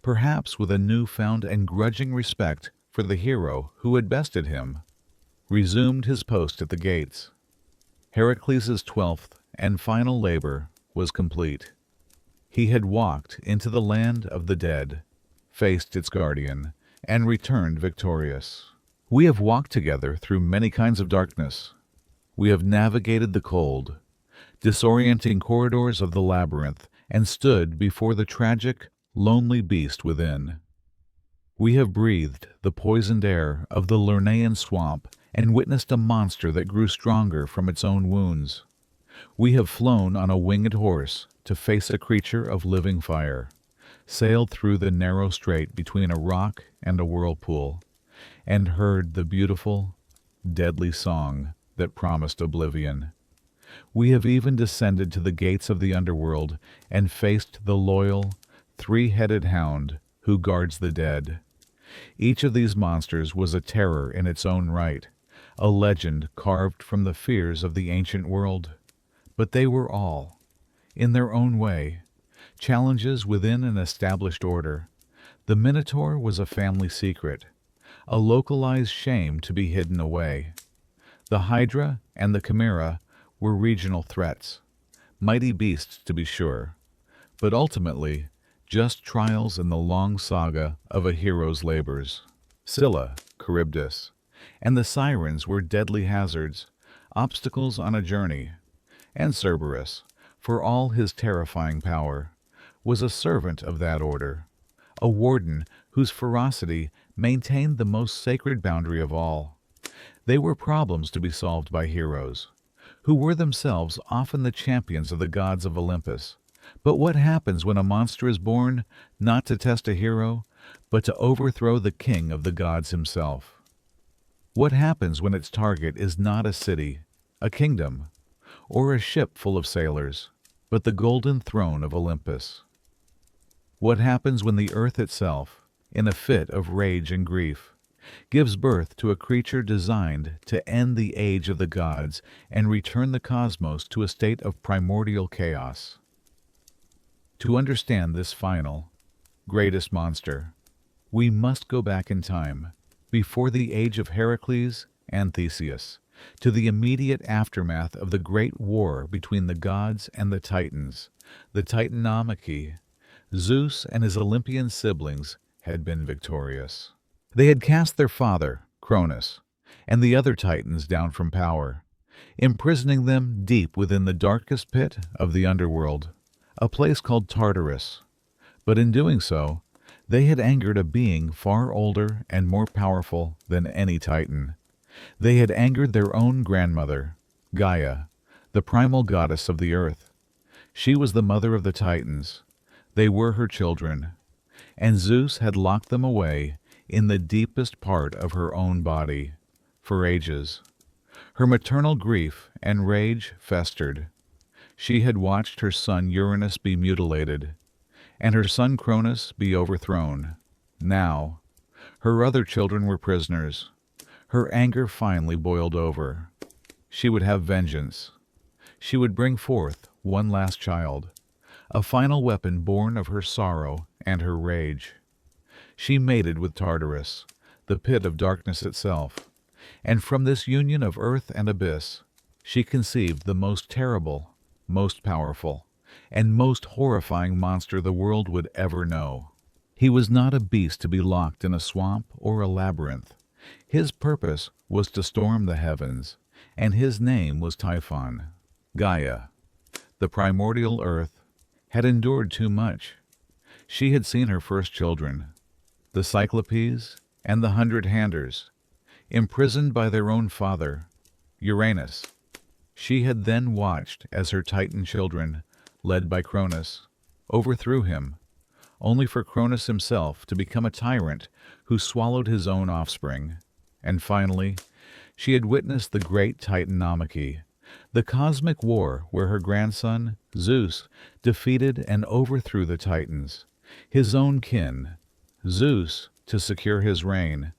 S1: perhaps with a new-found and grudging respect for the hero who had bested him, resumed his post at the gates. Heracles' 12th and final labor was complete. He had walked into the land of the dead, faced its guardian, and returned victorious. We have walked together through many kinds of darkness. We have navigated the cold, disorienting corridors of the labyrinth and stood before the tragic, lonely beast within. We have breathed the poisoned air of the Lernaean swamp and witnessed a monster that grew stronger from its own wounds. We have flown on a winged horse to face a creature of living fire, sailed through the narrow strait between a rock and a whirlpool, and heard the beautiful, deadly song that promised oblivion. We have even descended to the gates of the underworld and faced the loyal, three-headed hound who guards the dead. Each of these monsters was a terror in its own right, a legend carved from the fears of the ancient world. But they were all, in their own way, challenges within an established order. The Minotaur was a family secret, a localized shame to be hidden away. The Hydra and the Chimera were regional threats, mighty beasts to be sure, but ultimately just trials in the long saga of a hero's labors. Scylla, Charybdis, and the Sirens were deadly hazards, obstacles on a journey, and Cerberus, for all his terrifying power, was a servant of that order, a warden whose ferocity maintained the most sacred boundary of all. They were problems to be solved by heroes, who were themselves often the champions of the gods of Olympus. But what happens when a monster is born, not to test a hero, but to overthrow the king of the gods himself? What happens when its target is not a city, a kingdom, or a ship full of sailors, but the golden throne of Olympus? What happens when the earth itself, in a fit of rage and grief, gives birth to a creature designed to end the age of the gods and return the cosmos to a state of primordial chaos? To understand this final, greatest monster, we must go back in time, before the age of Heracles and Theseus, to the immediate aftermath of the great war between the gods and the Titans, the Titanomachy. Zeus and his Olympian siblings had been victorious. They had cast their father, Cronus, and the other Titans down from power, imprisoning them deep within the darkest pit of the underworld, a place called Tartarus. But in doing so, they had angered a being far older and more powerful than any Titan. They had angered their own grandmother, Gaia, the primal goddess of the earth. She was the mother of the Titans. They were her children, and Zeus had locked them away in the deepest part of her own body for ages. Her maternal grief and rage festered. She had watched her son Uranus be mutilated, and her son Cronus be overthrown. Now, her other children were prisoners. Her anger finally boiled over. She would have vengeance. She would bring forth one last child, a final weapon born of her sorrow and her rage. She mated with Tartarus, the pit of darkness itself, and from this union of earth and abyss, she conceived the most terrible, most powerful, and most horrifying monster the world would ever know. He was not a beast to be locked in a swamp or a labyrinth. His purpose was to storm the heavens, and his name was Typhon. Gaia, the primordial earth, had endured too much. She had seen her first children, the Cyclopes and the 100-handers, imprisoned by their own father, Uranus. She had then watched as her Titan children, led by Cronus, overthrew him, only for Cronus himself to become a tyrant who swallowed his own offspring. And finally, she had witnessed the great Titanomachy, the cosmic war where her grandson, Zeus, defeated and overthrew the Titans. His own kin, Zeus, to secure his reign,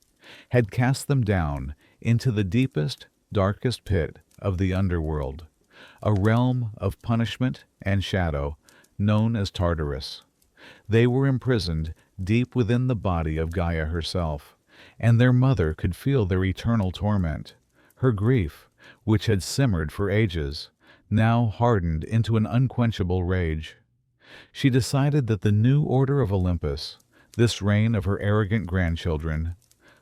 S1: had cast them down into the deepest, darkest pit of the underworld, a realm of punishment and shadow known as Tartarus. They were imprisoned deep within the body of Gaia herself, and their mother could feel their eternal torment. Her grief, which had simmered for ages, now hardened into an unquenchable rage. She decided that the new order of Olympus, this reign of her arrogant grandchildren,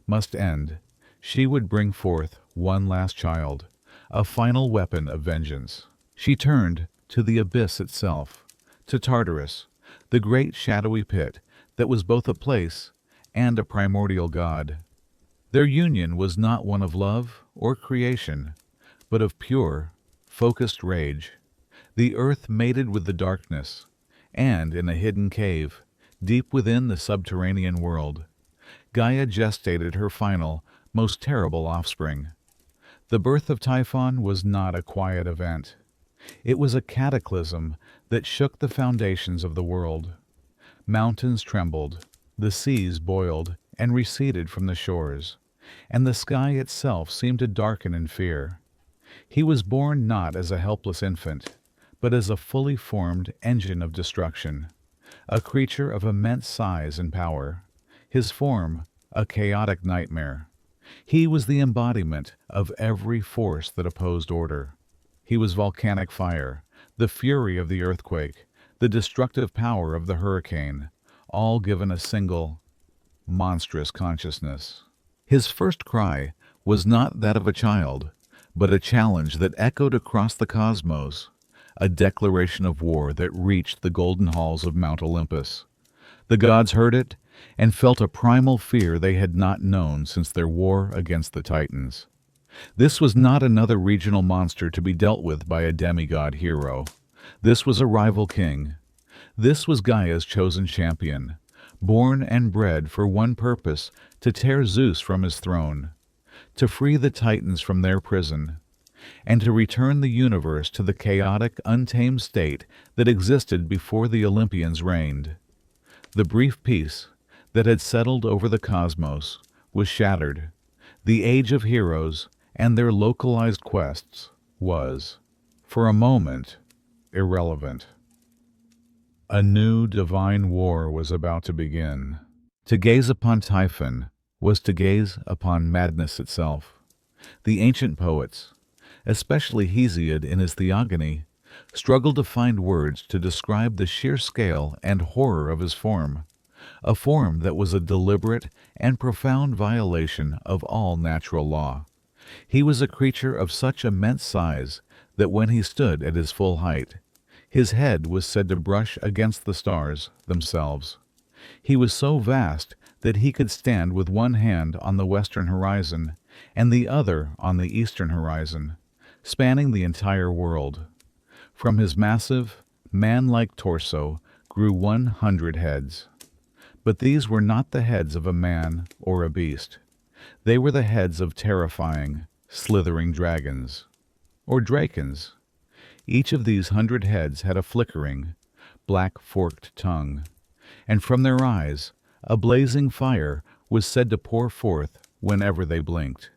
S1: must end. She would bring forth one last child, a final weapon of vengeance. She turned to the abyss itself, to Tartarus, the great shadowy pit that was both a place and a primordial god. Their union was not one of love or creation, but of pure, focused rage. The earth mated with the darkness, and in a hidden cave, deep within the subterranean world, Gaia gestated her final, most terrible offspring. The birth of Typhon was not a quiet event. It was a cataclysm that shook the foundations of the world. Mountains trembled, the seas boiled and receded from the shores, and the sky itself seemed to darken in fear. He was born not as a helpless infant, but as a fully formed engine of destruction, a creature of immense size and power, his form a chaotic nightmare. He was the embodiment of every force that opposed order. He was volcanic fire, the fury of the earthquake, the destructive power of the hurricane, all given a single, monstrous consciousness. His first cry was not that of a child, but a challenge that echoed across the cosmos, a declaration of war that reached the golden halls of Mount Olympus. The gods heard it and felt a primal fear they had not known since their war against the Titans. This was not another regional monster to be dealt with by a demigod hero. This was a rival king. This was Gaia's chosen champion, born and bred for one purpose: to tear Zeus from his throne, to free the Titans from their prison, and to return the universe to the chaotic, untamed state that existed before the Olympians reigned. The brief peace that had settled over the cosmos was shattered. The age of heroes and their localized quests was, for a moment, irrelevant. A new divine war was about to begin. To gaze upon Typhon was to gaze upon madness itself. The ancient poets, especially Hesiod in his Theogony, struggled to find words to describe the sheer scale and horror of his form, a form that was a deliberate and profound violation of all natural law. He was a creature of such immense size that when he stood at his full height, his head was said to brush against the stars themselves. He was so vast that he could stand with one hand on the western horizon and the other on the eastern horizon, spanning the entire world. From his massive, man-like torso grew 100 heads. But these were not the heads of a man or a beast. They were the heads of terrifying, slithering dragons, or drakens. Each of these 100 heads had a flickering, black forked tongue, and from their eyes a blazing fire was said to pour forth whenever they blinked.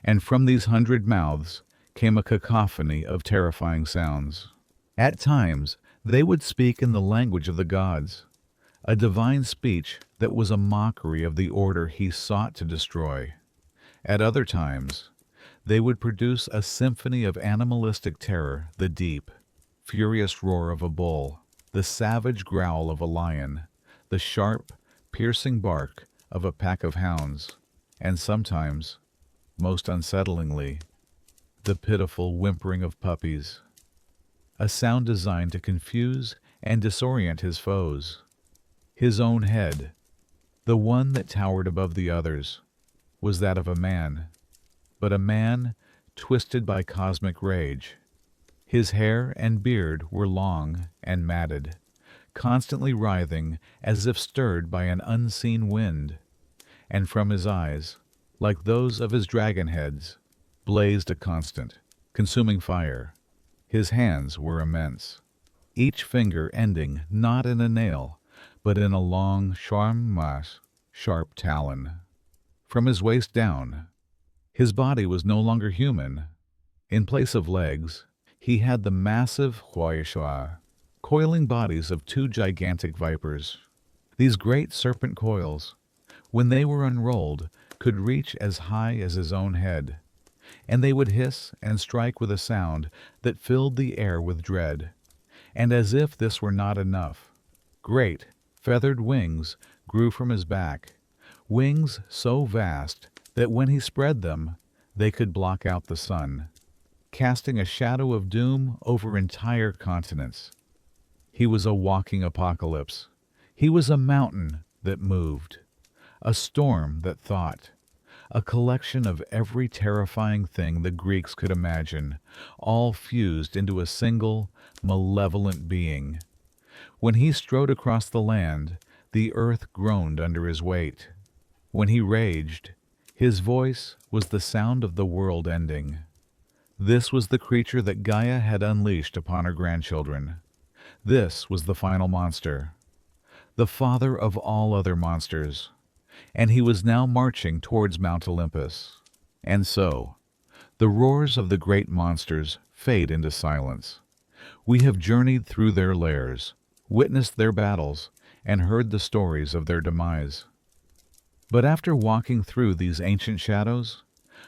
S1: And from these 100 mouths came a cacophony of terrifying sounds. At times they would speak in the language of the gods, a divine speech that was a mockery of the order he sought to destroy. At other times, they would produce a symphony of animalistic terror, the deep, furious roar of a bull, the savage growl of a lion, the sharp, piercing bark of a pack of hounds, and sometimes, most unsettlingly, the pitiful whimpering of puppies, a sound designed to confuse and disorient his foes. His own head, the one that towered above the others, was that of a man, but a man twisted by cosmic rage. His hair and beard were long and matted, constantly writhing as if stirred by an unseen wind, and from his eyes, like those of his dragon heads, blazed a constant, consuming fire. His hands were immense, each finger ending not in a nail, but in a long, sharp talon. From his waist down, his body was no longer human. In place of legs, he had the massive coiling bodies of 2 gigantic vipers. These great serpent coils, when they were unrolled, could reach as high as his own head, and they would hiss and strike with a sound that filled the air with dread. And as if this were not enough, great, feathered wings grew from his back, wings so vast that when he spread them, they could block out the sun, casting a shadow of doom over entire continents. He was a walking apocalypse. He was a mountain that moved, a storm that thought, a collection of every terrifying thing the Greeks could imagine, all fused into a single, malevolent being. When he strode across the land, the earth groaned under his weight. When he raged, his voice was the sound of the world ending. This was the creature that Gaia had unleashed upon her grandchildren. This was the final monster, the father of all other monsters, and he was now marching towards Mount Olympus. And so, the roars of the great monsters fade into silence. We have journeyed through their lairs, witnessed their battles, and heard the stories of their demise. But after walking through these ancient shadows,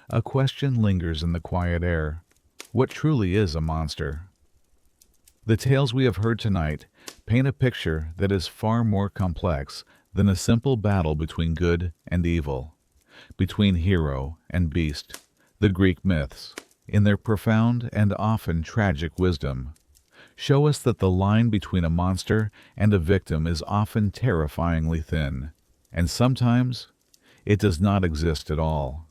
S1: a question lingers in the quiet air. What truly is a monster? The tales we have heard tonight paint a picture that is far more complex than a simple battle between good and evil, between hero and beast. The Greek myths, in their profound and often tragic wisdom, show us that the line between a monster and a victim is often terrifyingly thin, and sometimes it does not exist at all.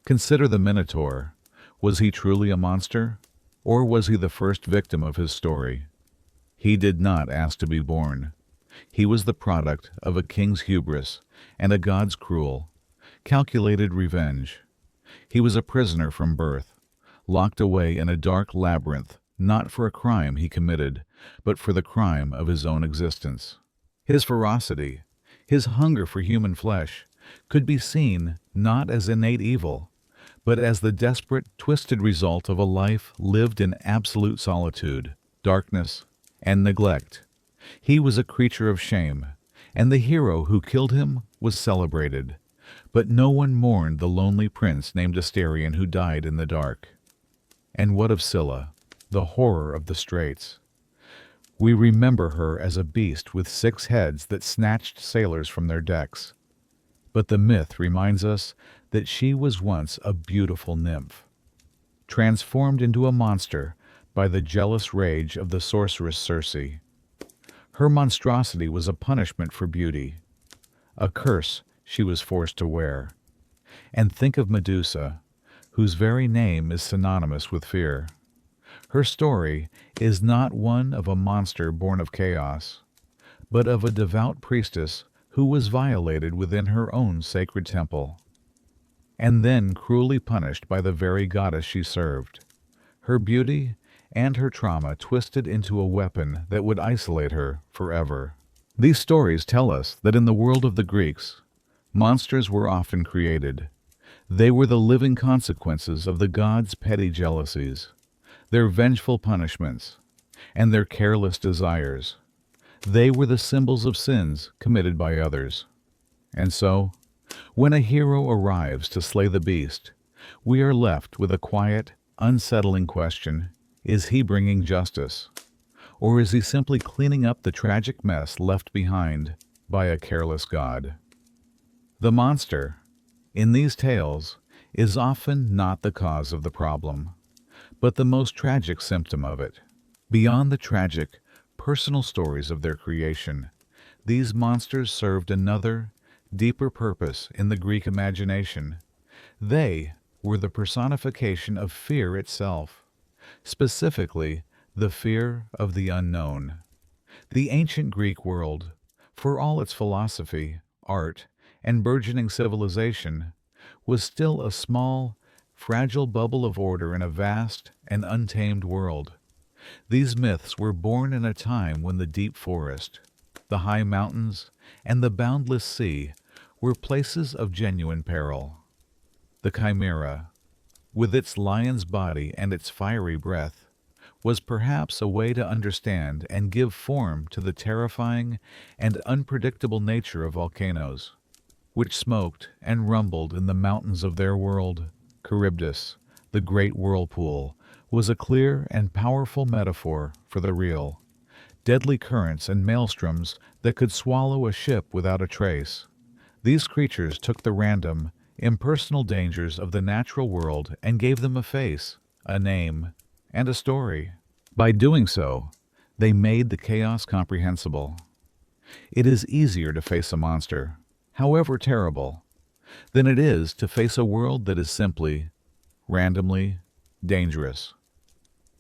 S1: Consider the Minotaur. Was he truly a monster, or was he the first victim of his story? He did not ask to be born. He was the product of a king's hubris and a god's cruel, calculated revenge. He was a prisoner from birth, locked away in a dark labyrinth, not for a crime he committed, but for the crime of his own existence. His ferocity, his hunger for human flesh, could be seen not as innate evil, but as the desperate, twisted result of a life lived in absolute solitude, darkness, and neglect. He was a creature of shame, and the hero who killed him was celebrated. But no one mourned the lonely prince named Asterion who died in the dark. And what of Scylla, the horror of the straits? We remember her as a beast with 6 heads that snatched sailors from their decks. But the myth reminds us that she was once a beautiful nymph, transformed into a monster by the jealous rage of the sorceress Circe. Her monstrosity was a punishment for beauty, a curse she was forced to wear. And think of Medusa, whose very name is synonymous with fear. Her story is not one of a monster born of chaos, but of a devout priestess who was violated within her own sacred temple, and then cruelly punished by the very goddess she served. Her beauty and her trauma twisted into a weapon that would isolate her forever. These stories tell us that in the world of the Greeks, monsters were often created. They were the living consequences of the gods' petty jealousies, their vengeful punishments, and their careless desires. They were the symbols of sins committed by others. And so, when a hero arrives to slay the beast, we are left with a quiet, unsettling question: is he bringing justice? Or is he simply cleaning up the tragic mess left behind by a careless god? The monster, in these tales, is often not the cause of the problem, but the most tragic symptom of it. Beyond the tragic, personal stories of their creation, these monsters served another, deeper purpose in the Greek imagination. They were the personification of fear itself, specifically the fear of the unknown. The ancient Greek world, for all its philosophy, art, and burgeoning civilization, was still a small, fragile bubble of order in a vast and untamed world. These myths were born in a time when the deep forest, the high mountains, and the boundless sea were places of genuine peril. The chimera, with its lion's body and its fiery breath, was perhaps a way to understand and give form to the terrifying and unpredictable nature of volcanoes, which smoked and rumbled in the mountains of their world. Charybdis, the great whirlpool, was a clear and powerful metaphor for the real. Deadly currents and maelstroms that could swallow a ship without a trace. These creatures took the random, impersonal dangers of the natural world and gave them a face, a name, and a story. By doing so, they made the chaos comprehensible. It is easier to face a monster, however terrible, than it is to face a world that is simply, randomly, dangerous.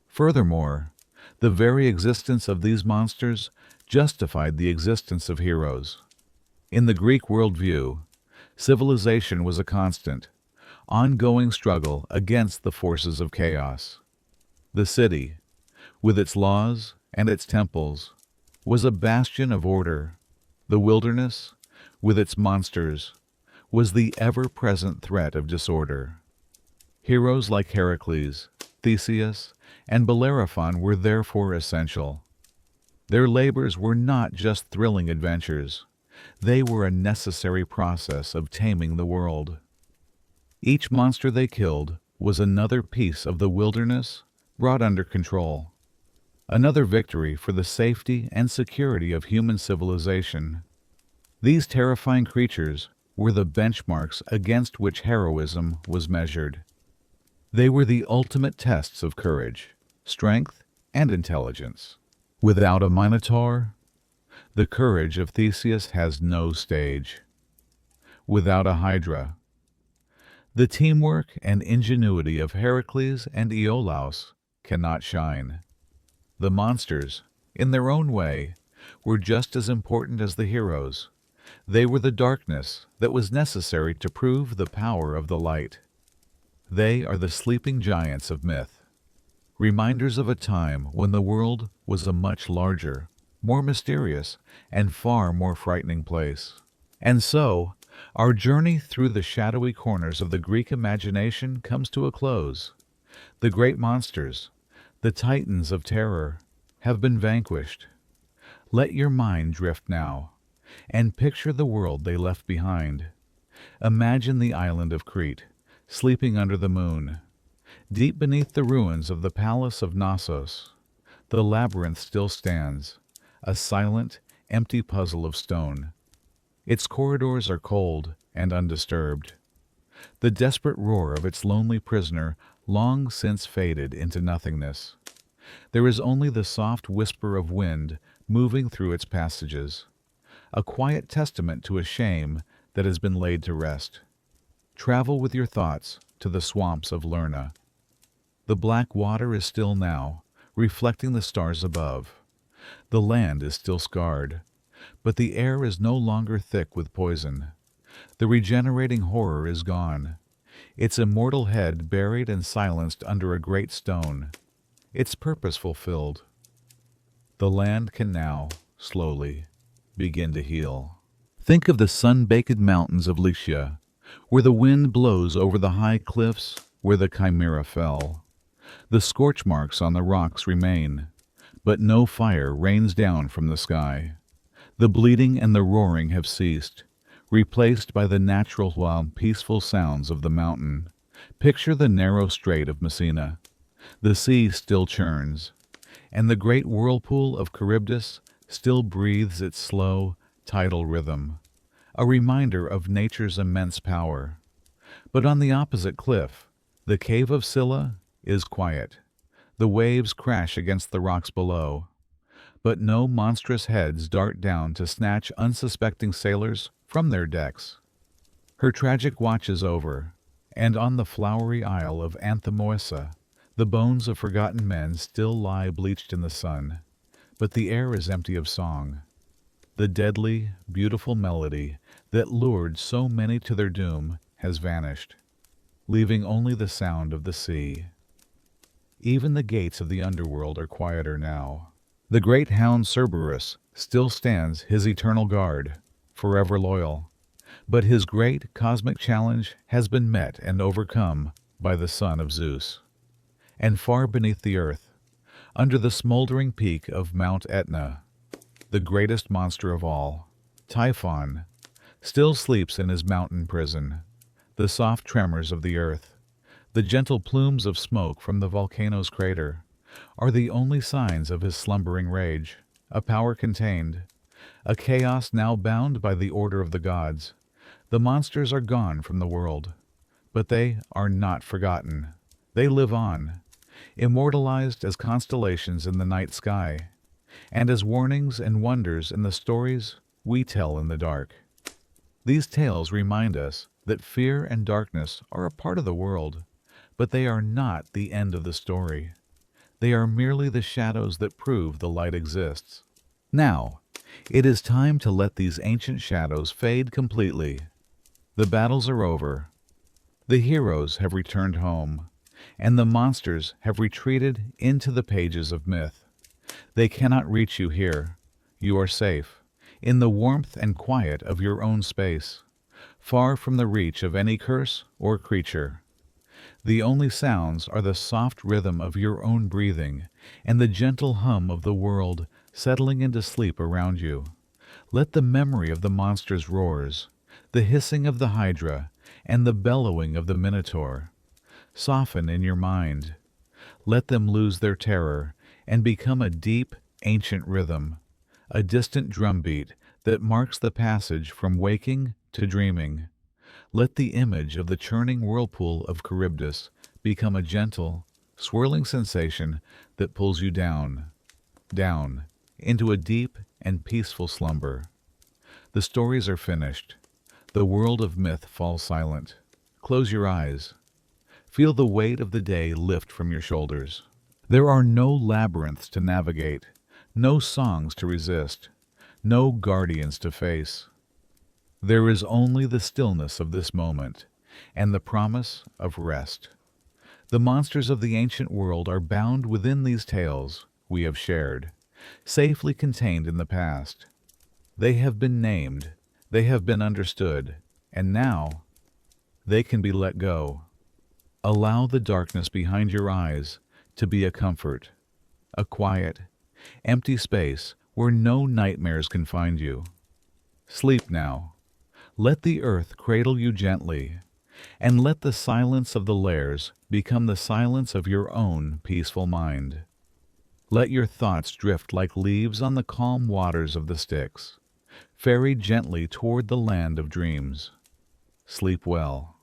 S1: Furthermore, the very existence of these monsters justified the existence of heroes. In the Greek worldview, civilization was a constant, ongoing struggle against the forces of chaos. The city, with its laws and its temples, was a bastion of order. The wilderness, with its monsters, was the ever-present threat of disorder. Heroes like Heracles, Theseus, and Bellerophon were therefore essential. Their labors were not just thrilling adventures. They were a necessary process of taming the world. Each monster they killed was another piece of the wilderness brought under control, another victory for the safety and security of human civilization. These terrifying creatures were the benchmarks against which heroism was measured. They were the ultimate tests of courage, strength, and intelligence. Without a Minotaur, the courage of Theseus has no stage. Without a Hydra, the teamwork and ingenuity of Heracles and Iolaus cannot shine. The monsters, in their own way, were just as important as the heroes. They were the darkness that was necessary to prove the power of the light. They are the sleeping giants of myth, reminders of a time when the world was a much larger, more mysterious, and far more frightening place. And so, our journey through the shadowy corners of the Greek imagination comes to a close. The great monsters, the titans of terror, have been vanquished. Let your mind drift now, and picture the world they left behind. Imagine the island of Crete, sleeping under the moon. Deep beneath the ruins of the palace of Knossos, the labyrinth still stands, a silent, empty puzzle of stone. Its corridors are cold and undisturbed. The desperate roar of its lonely prisoner long since faded into nothingness. There is only the soft whisper of wind moving through its passages, a quiet testament to a shame that has been laid to rest. Travel with your thoughts to the swamps of Lerna. The black water is still now, reflecting the stars above. The land is still scarred, but the air is no longer thick with poison. The regenerating horror is gone, its immortal head buried and silenced under a great stone, its purpose fulfilled. The land can now, slowly, begin to heal. Think of the sun-baked mountains of Lycia, where the wind blows over the high cliffs where the chimera fell. The scorch marks on the rocks remain, but no fire rains down from the sky. The bleeding and the roaring have ceased, replaced by the natural wild, peaceful sounds of the mountain. Picture the narrow strait of Messina. The sea still churns, and the great whirlpool of Charybdis still breathes its slow, tidal rhythm, a reminder of nature's immense power. But on the opposite cliff, the cave of Scylla is quiet. The waves crash against the rocks below, but no monstrous heads dart down to snatch unsuspecting sailors from their decks. Her tragic watch is over, and on the flowery isle of Anthemoessa, the bones of forgotten men still lie bleached in the sun, but the air is empty of song. The deadly, beautiful melody that lured so many to their doom has vanished, leaving only the sound of the sea. Even the gates of the underworld are quieter now. The great hound Cerberus still stands his eternal guard, forever loyal, but his great cosmic challenge has been met and overcome by the son of Zeus. And far beneath the earth, under the smoldering peak of Mount Etna, the greatest monster of all, Typhon, still sleeps in his mountain prison. The soft tremors of the earth, the gentle plumes of smoke from the volcano's crater, are the only signs of his slumbering rage, a power contained, a chaos now bound by the order of the gods. The monsters are gone from the world, but they are not forgotten. They live on, immortalized as constellations in the night sky, and as warnings and wonders in the stories we tell in the dark. These tales remind us that fear and darkness are a part of the world, but they are not the end of the story. They are merely the shadows that prove the light exists. Now, it is time to let these ancient shadows fade completely. The battles are over. The heroes have returned home, and the monsters have retreated into the pages of myth. They cannot reach you here. You are safe, in the warmth and quiet of your own space, far from the reach of any curse or creature. The only sounds are the soft rhythm of your own breathing and the gentle hum of the world settling into sleep around you. Let the memory of the monster's roars, the hissing of the Hydra, and the bellowing of the Minotaur soften in your mind. Let them lose their terror and become a deep, ancient rhythm, a distant drumbeat that marks the passage from waking to dreaming. Let the image of the churning whirlpool of Charybdis become a gentle, swirling sensation that pulls you down, down, into a deep and peaceful slumber. The stories are finished. The world of myth falls silent. Close your eyes. Feel the weight of the day lift from your shoulders. There are no labyrinths to navigate, no songs to resist, no guardians to face. There is only the stillness of this moment and the promise of rest. The monsters of the ancient world are bound within these tales we have shared, safely contained in the past. They have been named, they have been understood, and now they can be let go. Allow the darkness behind your eyes to be a comfort, a quiet, empty space where no nightmares can find you. Sleep now. Let the earth cradle you gently, and let the silence of the lairs become the silence of your own peaceful mind. Let your thoughts drift like leaves on the calm waters of the Styx, ferried gently toward the land of dreams. Sleep well.